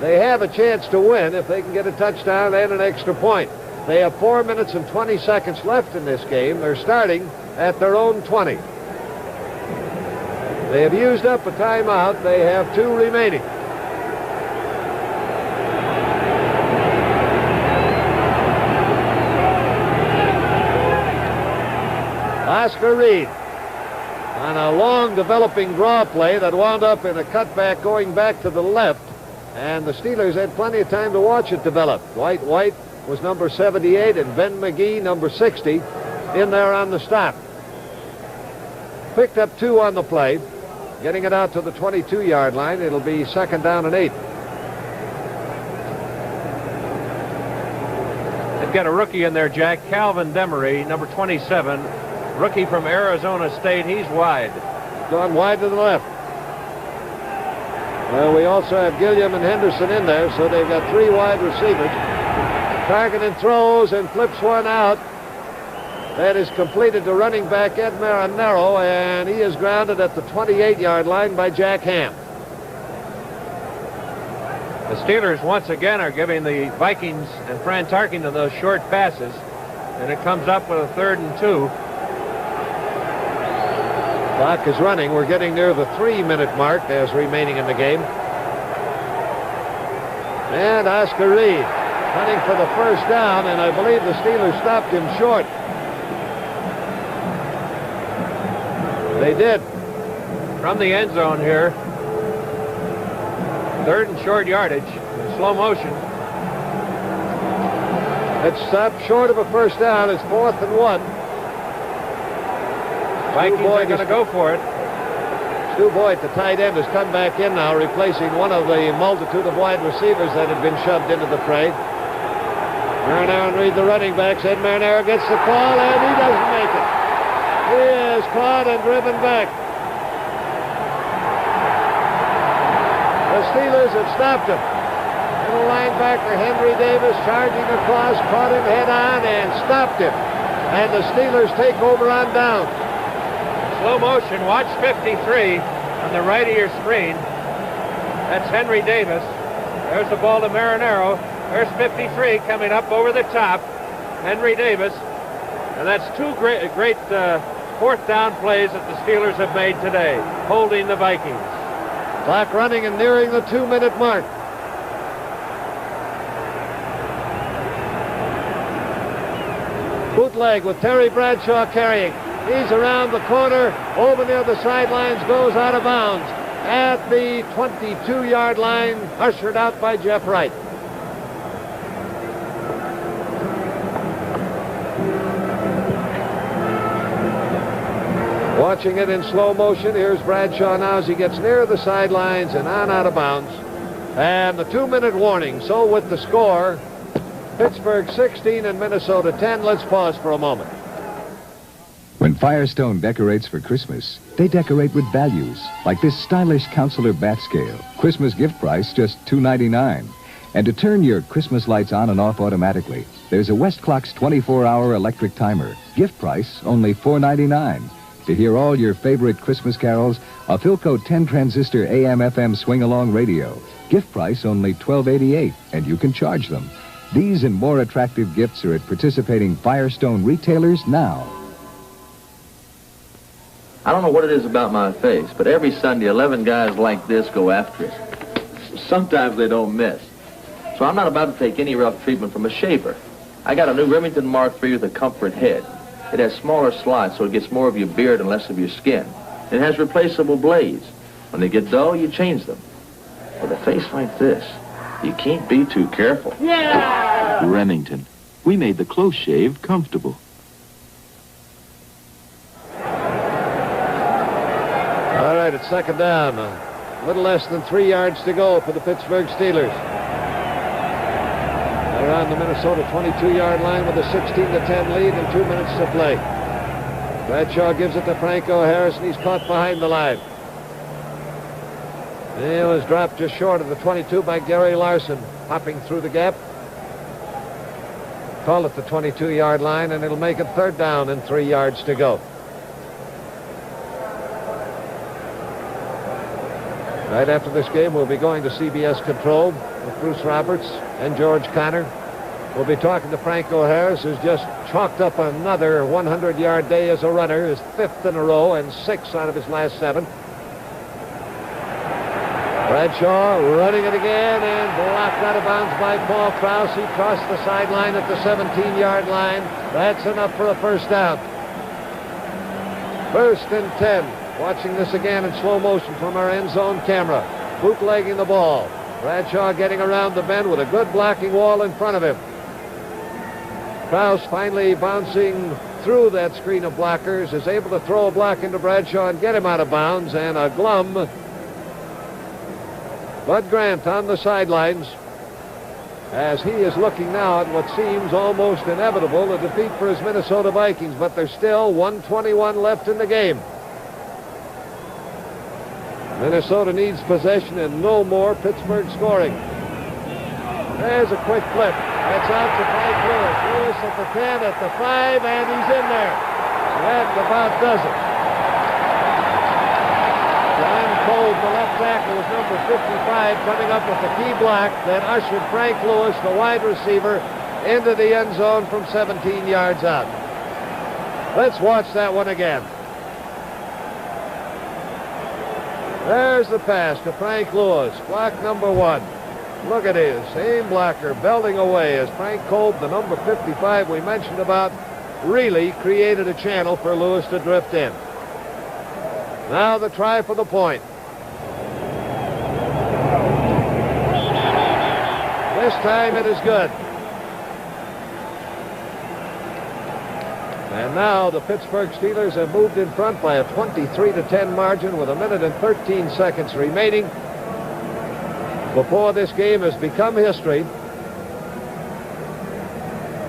They have a chance to win if they can get a touchdown and an extra point. They have 4 minutes and 20 seconds left in this game. They're starting at their own 20. They have used up a timeout. They have 2 remaining. Oscar Reed on a long developing draw play that wound up in a cutback going back to the left, and the Steelers had plenty of time to watch it develop. Dwight White was number 78 and Ben McGee number 60 in there on the stop. Picked up 2 on the play, getting it out to the 22-yard line. It'll be 2nd down and 8. They've got a rookie in there, Jack, Calvin Demery, number 27. Rookie from Arizona State. He's wide. Gone wide to the left. Well, we also have Gilliam and Henderson in there, so they've got 3 wide receivers. Targeting throws and flips one out. That is completed to running back Ed Marinero, and he is grounded at the 28-yard line by Jack Ham. The Steelers once again are giving the Vikings and Fran Tarkenton those short passes, and it comes up with a 3rd and 2. Clock is running. We're getting near the 3-minute mark as remaining in the game. And Oscar Reed hunting for the 1st down, and I believe the Steelers stopped him short. They did. From the end zone here, 3rd and short yardage in slow motion. It's stopped short of a 1st down. It's 4th and 1. Vikings are going to go for it. Stu Boyd, the tight end, has come back in now, replacing one of the multitude of wide receivers that had been shoved into the fray. Marinaro and Reed, the running backs. Ed Marinaro gets the call, and he doesn't make it. He is caught and driven back. The Steelers have stopped him. Little linebacker Henry Davis charging across, caught him head on and stopped him. And the Steelers take over on down. Slow motion, watch 53 on the right of your screen. That's Henry Davis. There's the ball to Marinero. There's 53 coming up over the top. Henry Davis. And that's two great fourth down plays that the Steelers have made today, holding the Vikings. Clock running and nearing the 2-minute mark. Bootleg with Terry Bradshaw carrying. He's around the corner, over near the sidelines, goes out of bounds at the 22-yard line, ushered out by Jeff Wright. Watching it in slow motion, here's Bradshaw now as he gets near the sidelines and on out of bounds. And the 2-minute warning. So with the score, Pittsburgh 16 and Minnesota 10. Let's pause for a moment. When Firestone decorates for Christmas, they decorate with values, like this stylish Counselor bat scale. Christmas gift price just $2.99. And to turn your Christmas lights on and off automatically, there's a Westclock's 24-hour electric timer. Gift price only $4.99. To hear all your favorite Christmas carols, a Philco 10-transistor AM/FM swing-along radio. Gift price only $12.88, and you can charge them. These and more attractive gifts are at participating Firestone retailers now. I don't know what it is about my face, but every Sunday, 11 guys like this go after it. Sometimes they don't miss. So I'm not about to take any rough treatment from a shaver. I got a new Remington Mark III with a comfort head. It has smaller slots, so it gets more of your beard and less of your skin. It has replaceable blades. When they get dull, you change them. With a face like this, you can't be too careful. Yeah! Remington. We made the close shave comfortable. All right, it's second down. A little less than 3 yards to go for the Pittsburgh Steelers. They're on the Minnesota 22-yard line with a 16-10 lead and 2 minutes to play. Bradshaw gives it to Franco Harris, and he's caught behind the line. He was dropped just short of the 22 by Gary Larson, hopping through the gap. Call it the 22-yard line, and it'll make it third down and 3 yards to go. Right after this game, we'll be going to CBS Control with Bruce Roberts and George Connor. We'll be talking to Franco Harris, who's just chalked up another 100-yard day as a runner, his 5th in a row and 6 out of his last 7. Bradshaw running it again and blocked out of bounds by Paul Krause. He crossed the sideline at the 17-yard line. That's enough for a first down. 1st and 10. Watching this again in slow motion from our end zone camera. Bootlegging the ball. Bradshaw getting around the bend with a good blocking wall in front of him. Krause finally bouncing through that screen of blockers is able to throw a block into Bradshaw and get him out of bounds. And a glum Bud Grant on the sidelines as he is looking now at what seems almost inevitable, a defeat for his Minnesota Vikings, but there's still 1:21 left in the game. Minnesota needs possession and no more Pittsburgh scoring. There's a quick flip. That's out to Frank Lewis. Lewis at the 10, at the 5, and he's in there. That about does it. John Cole, the left tackle, was number 55, coming up with the key block that ushered Frank Lewis, the wide receiver, into the end zone from 17 yards out. Let's watch that one again. There's the pass to Frank Lewis, block number 1. Look at his same blocker belting away as Frank Kolb, the number 55 we mentioned about, really created a channel for Lewis to drift in. Now the try for the point. This time it is good. And now the Pittsburgh Steelers have moved in front by a 23-10 margin with 1 minute and 13 seconds remaining before this game has become history.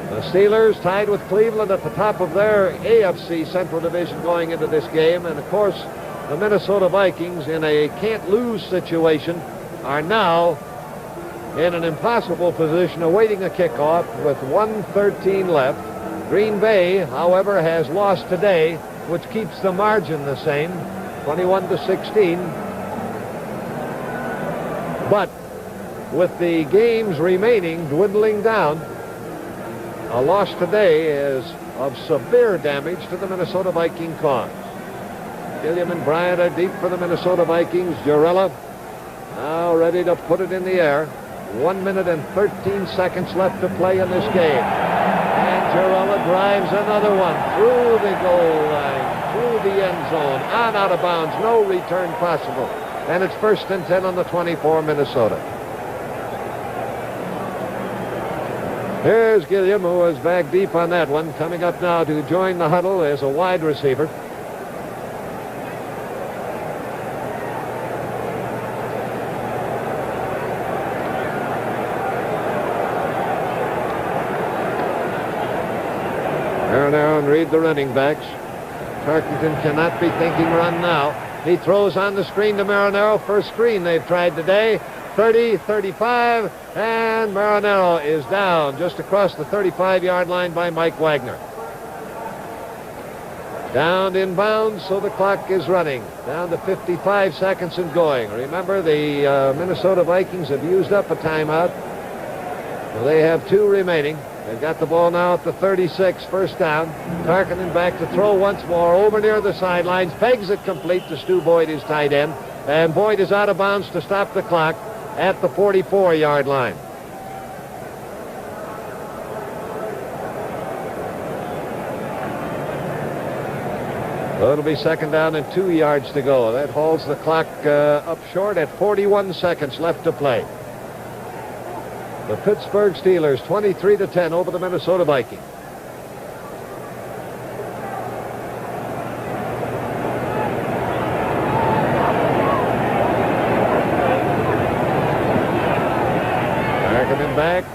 The Steelers tied with Cleveland at the top of their AFC Central Division going into this game. And, of course, the Minnesota Vikings, in a can't-lose situation, are now in an impossible position awaiting a kickoff with 1:13 left. Green Bay, however, has lost today, which keeps the margin the same, 21-16. But with the games remaining dwindling down, a loss today is of severe damage to the Minnesota Viking cause. Gilliam and Bryant are deep for the Minnesota Vikings. Jarrella now ready to put it in the air. 1 minute and 13 seconds left to play in this game. And Jarrella drives another one through the goal line, through the end zone, on out of bounds, no return possible. And it's 1st and 10 on the 24, Minnesota. Here's Gilliam, who was back deep on that one, coming up now to join the huddle as a wide receiver. Marinaro and Reed, the running backs. Tarkenton cannot be thinking run now. He throws on the screen to Marinaro. First screen they've tried today. 30, 35, and Marinaro is down just across the 35-yard line by Mike Wagner. Down in bounds, so the clock is running. Down to 55 seconds and going. Remember, the Minnesota Vikings have used up a timeout. So they have 2 remaining. They've got the ball now at the 36, 1st down. Tarkenton back to throw once more over near the sidelines. Pegs it complete to Stu Boyd, his tight end. And Boyd is out of bounds to stop the clock at the 44-yard line. So it'll be 2nd down and 2 yards to go. That hauls the clock up short at 41 seconds left to play. The Pittsburgh Steelers 23-10 over the Minnesota Vikings. Tarkenton back,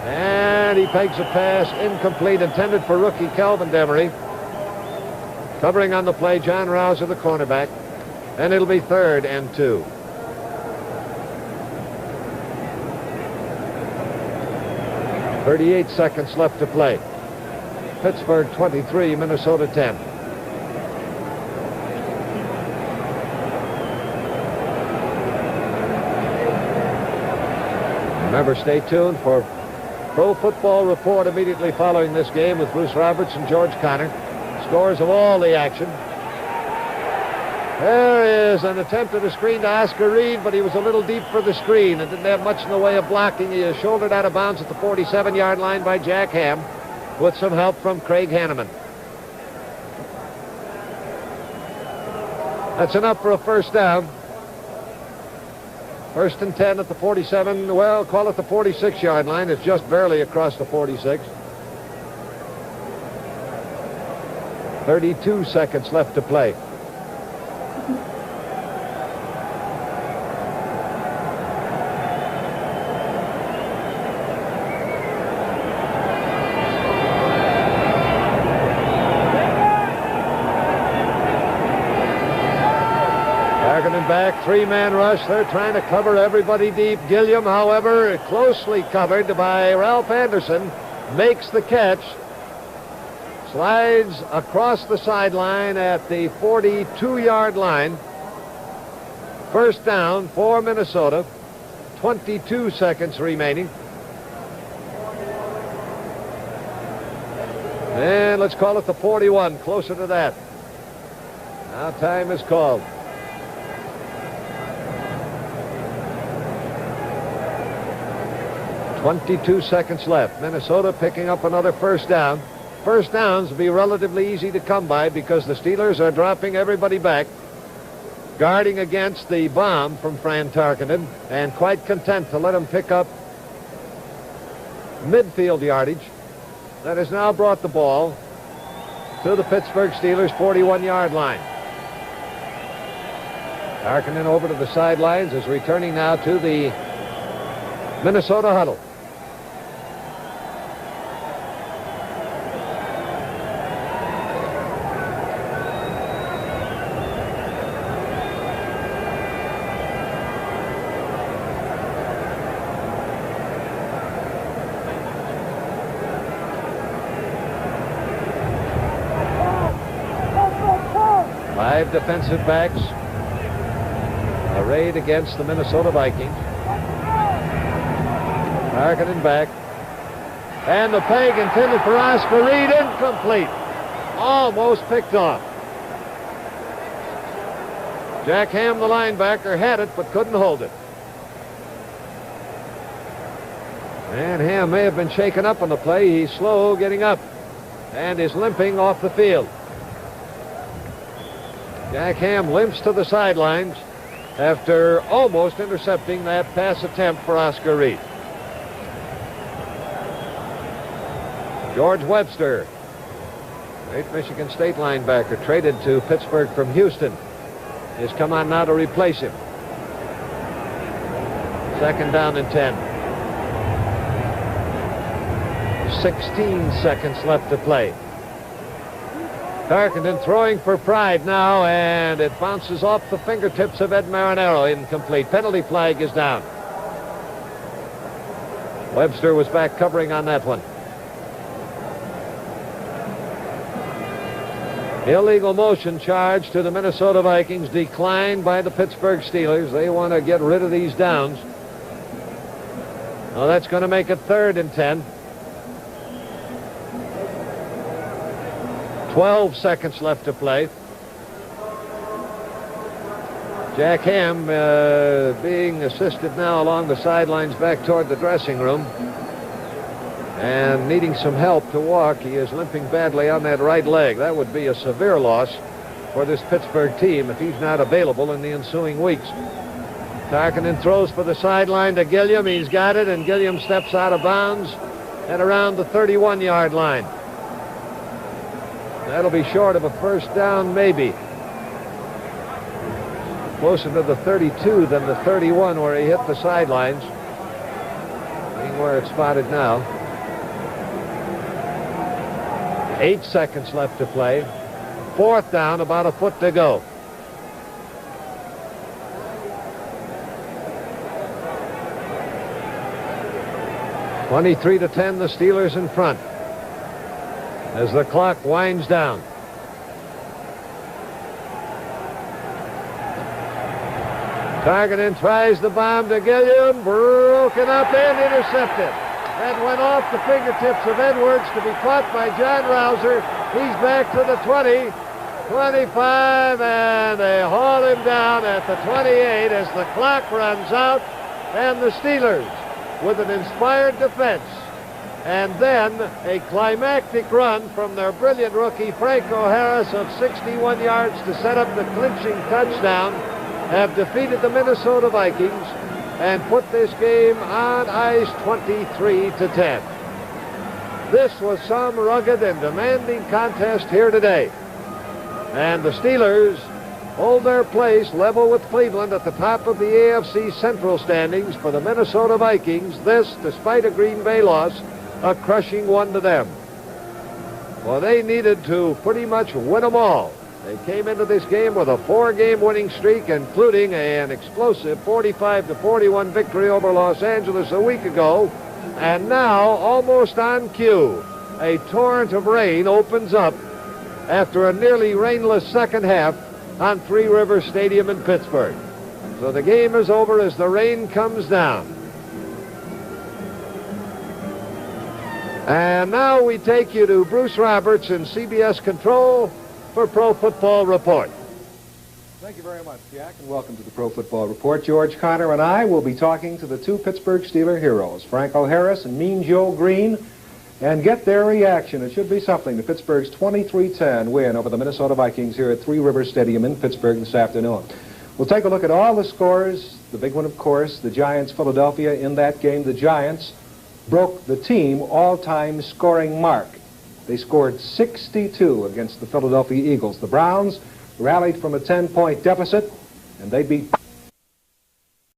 and he pegs a pass incomplete, intended for rookie Calvin Demery. Covering on the play, John Rouser, the cornerback, and it'll be 3rd and 2. .38 seconds left to play. Pittsburgh 23, Minnesota 10. Remember, stay tuned for Pro Football Report immediately following this game with Bruce Roberts and George Connor. Scores of all the action. There is an attempt at a screen to Oscar Reed, but he was a little deep for the screen and didn't have much in the way of blocking. He is shouldered out of bounds at the 47-yard line by Jack Ham with some help from Craig Hanneman. That's enough for a 1st down. 1st and 10 at the 47, well, call it the 46-yard line. It's just barely across the 46. 32 seconds left to play. Back, 3-man rush. They're trying to cover everybody deep. Gilliam, however, closely covered by Ralph Anderson, makes the catch. Slides across the sideline at the 42-yard line. 1st down for Minnesota. 22 seconds remaining. And let's call it the 41, closer to that. Now time is called. 22 seconds left. Minnesota picking up another 1st down. 1st downs will be relatively easy to come by because the Steelers are dropping everybody back, guarding against the bomb from Fran Tarkenton, and quite content to let him pick up midfield yardage. That has now brought the ball to the Pittsburgh Steelers' 41-yard line. Tarkenton over to the sidelines, is returning now to the Minnesota huddle. 5 defensive backs arrayed against the Minnesota Vikings. Harkinen back. And the peg intended for Oscar Reed, incomplete. Almost picked off. Jack Ham, the linebacker, had it but couldn't hold it. And Ham may have been shaken up on the play. He's slow getting up and is limping off the field. Jack Ham limps to the sidelines after almost intercepting that pass attempt for Oscar Reed. George Webster, great Michigan State linebacker, traded to Pittsburgh from Houston, has come on now to replace him. 2nd down and 10. 16 seconds left to play. Tarkenton throwing for Pride now, and it bounces off the fingertips of Ed Marinaro. Incomplete. Penalty flag is down. Webster was back covering on that one. Illegal motion charge to the Minnesota Vikings declined by the Pittsburgh Steelers. They want to get rid of these downs. Well, that's going to make it 3rd and 10. 12 seconds left to play. Jack Ham being assisted now along the sidelines back toward the dressing room and needing some help to walk. He is limping badly on that right leg. That would be a severe loss for this Pittsburgh team if he's not available in the ensuing weeks. Tarkenton throws for the sideline to Gilliam. He's got it, and Gilliam steps out of bounds at around the 31-yard line. That'll be short of a 1st down, maybe. Closer to the 32 than the 31 where he hit the sidelines. Being where it's spotted now. 8 seconds left to play. 4th down, about a foot to go. (23-10), the Steelers in front as the clock winds down. Tarkenton tries the bomb to Gilliam, broken up and intercepted. That went off the fingertips of Edwards to be caught by John Rouser. He's back to the 20, 25, and they haul him down at the 28 as the clock runs out, and the Steelers with an inspired defense and then a climactic run from their brilliant rookie Franco Harris of 61 yards to set up the clinching touchdown have defeated the Minnesota Vikings and put this game on ice 23-10. This was some rugged and demanding contest here today. And the Steelers hold their place level with Cleveland at the top of the AFC Central standings. For the Minnesota Vikings, this, despite a Green Bay loss, a crushing one to them. Well, they needed to pretty much win them all. They came into this game with a 4-game winning streak, including an explosive 45-41 victory over Los Angeles a week ago. And now, almost on cue, a torrent of rain opens up after a nearly rainless second half on Three Rivers Stadium in Pittsburgh. So the game is over as the rain comes down. And now we take you to Bruce Roberts in CBS Control for Pro Football Report. Thank you very much, Jack, and welcome to the Pro Football Report. George Connor and I will be talking to the two Pittsburgh Steeler heroes, Franco Harris and Mean Joe Green, and get their reaction. It should be something to Pittsburgh's 23-10 win over the Minnesota Vikings here at Three Rivers Stadium in Pittsburgh this afternoon. We'll take a look at all the scores. The big one, of course, the Giants-Philadelphia. In that game, the Giants broke the team all-time scoring mark. They scored 62 against the Philadelphia Eagles. The Browns rallied from a 10-point deficit, and they beat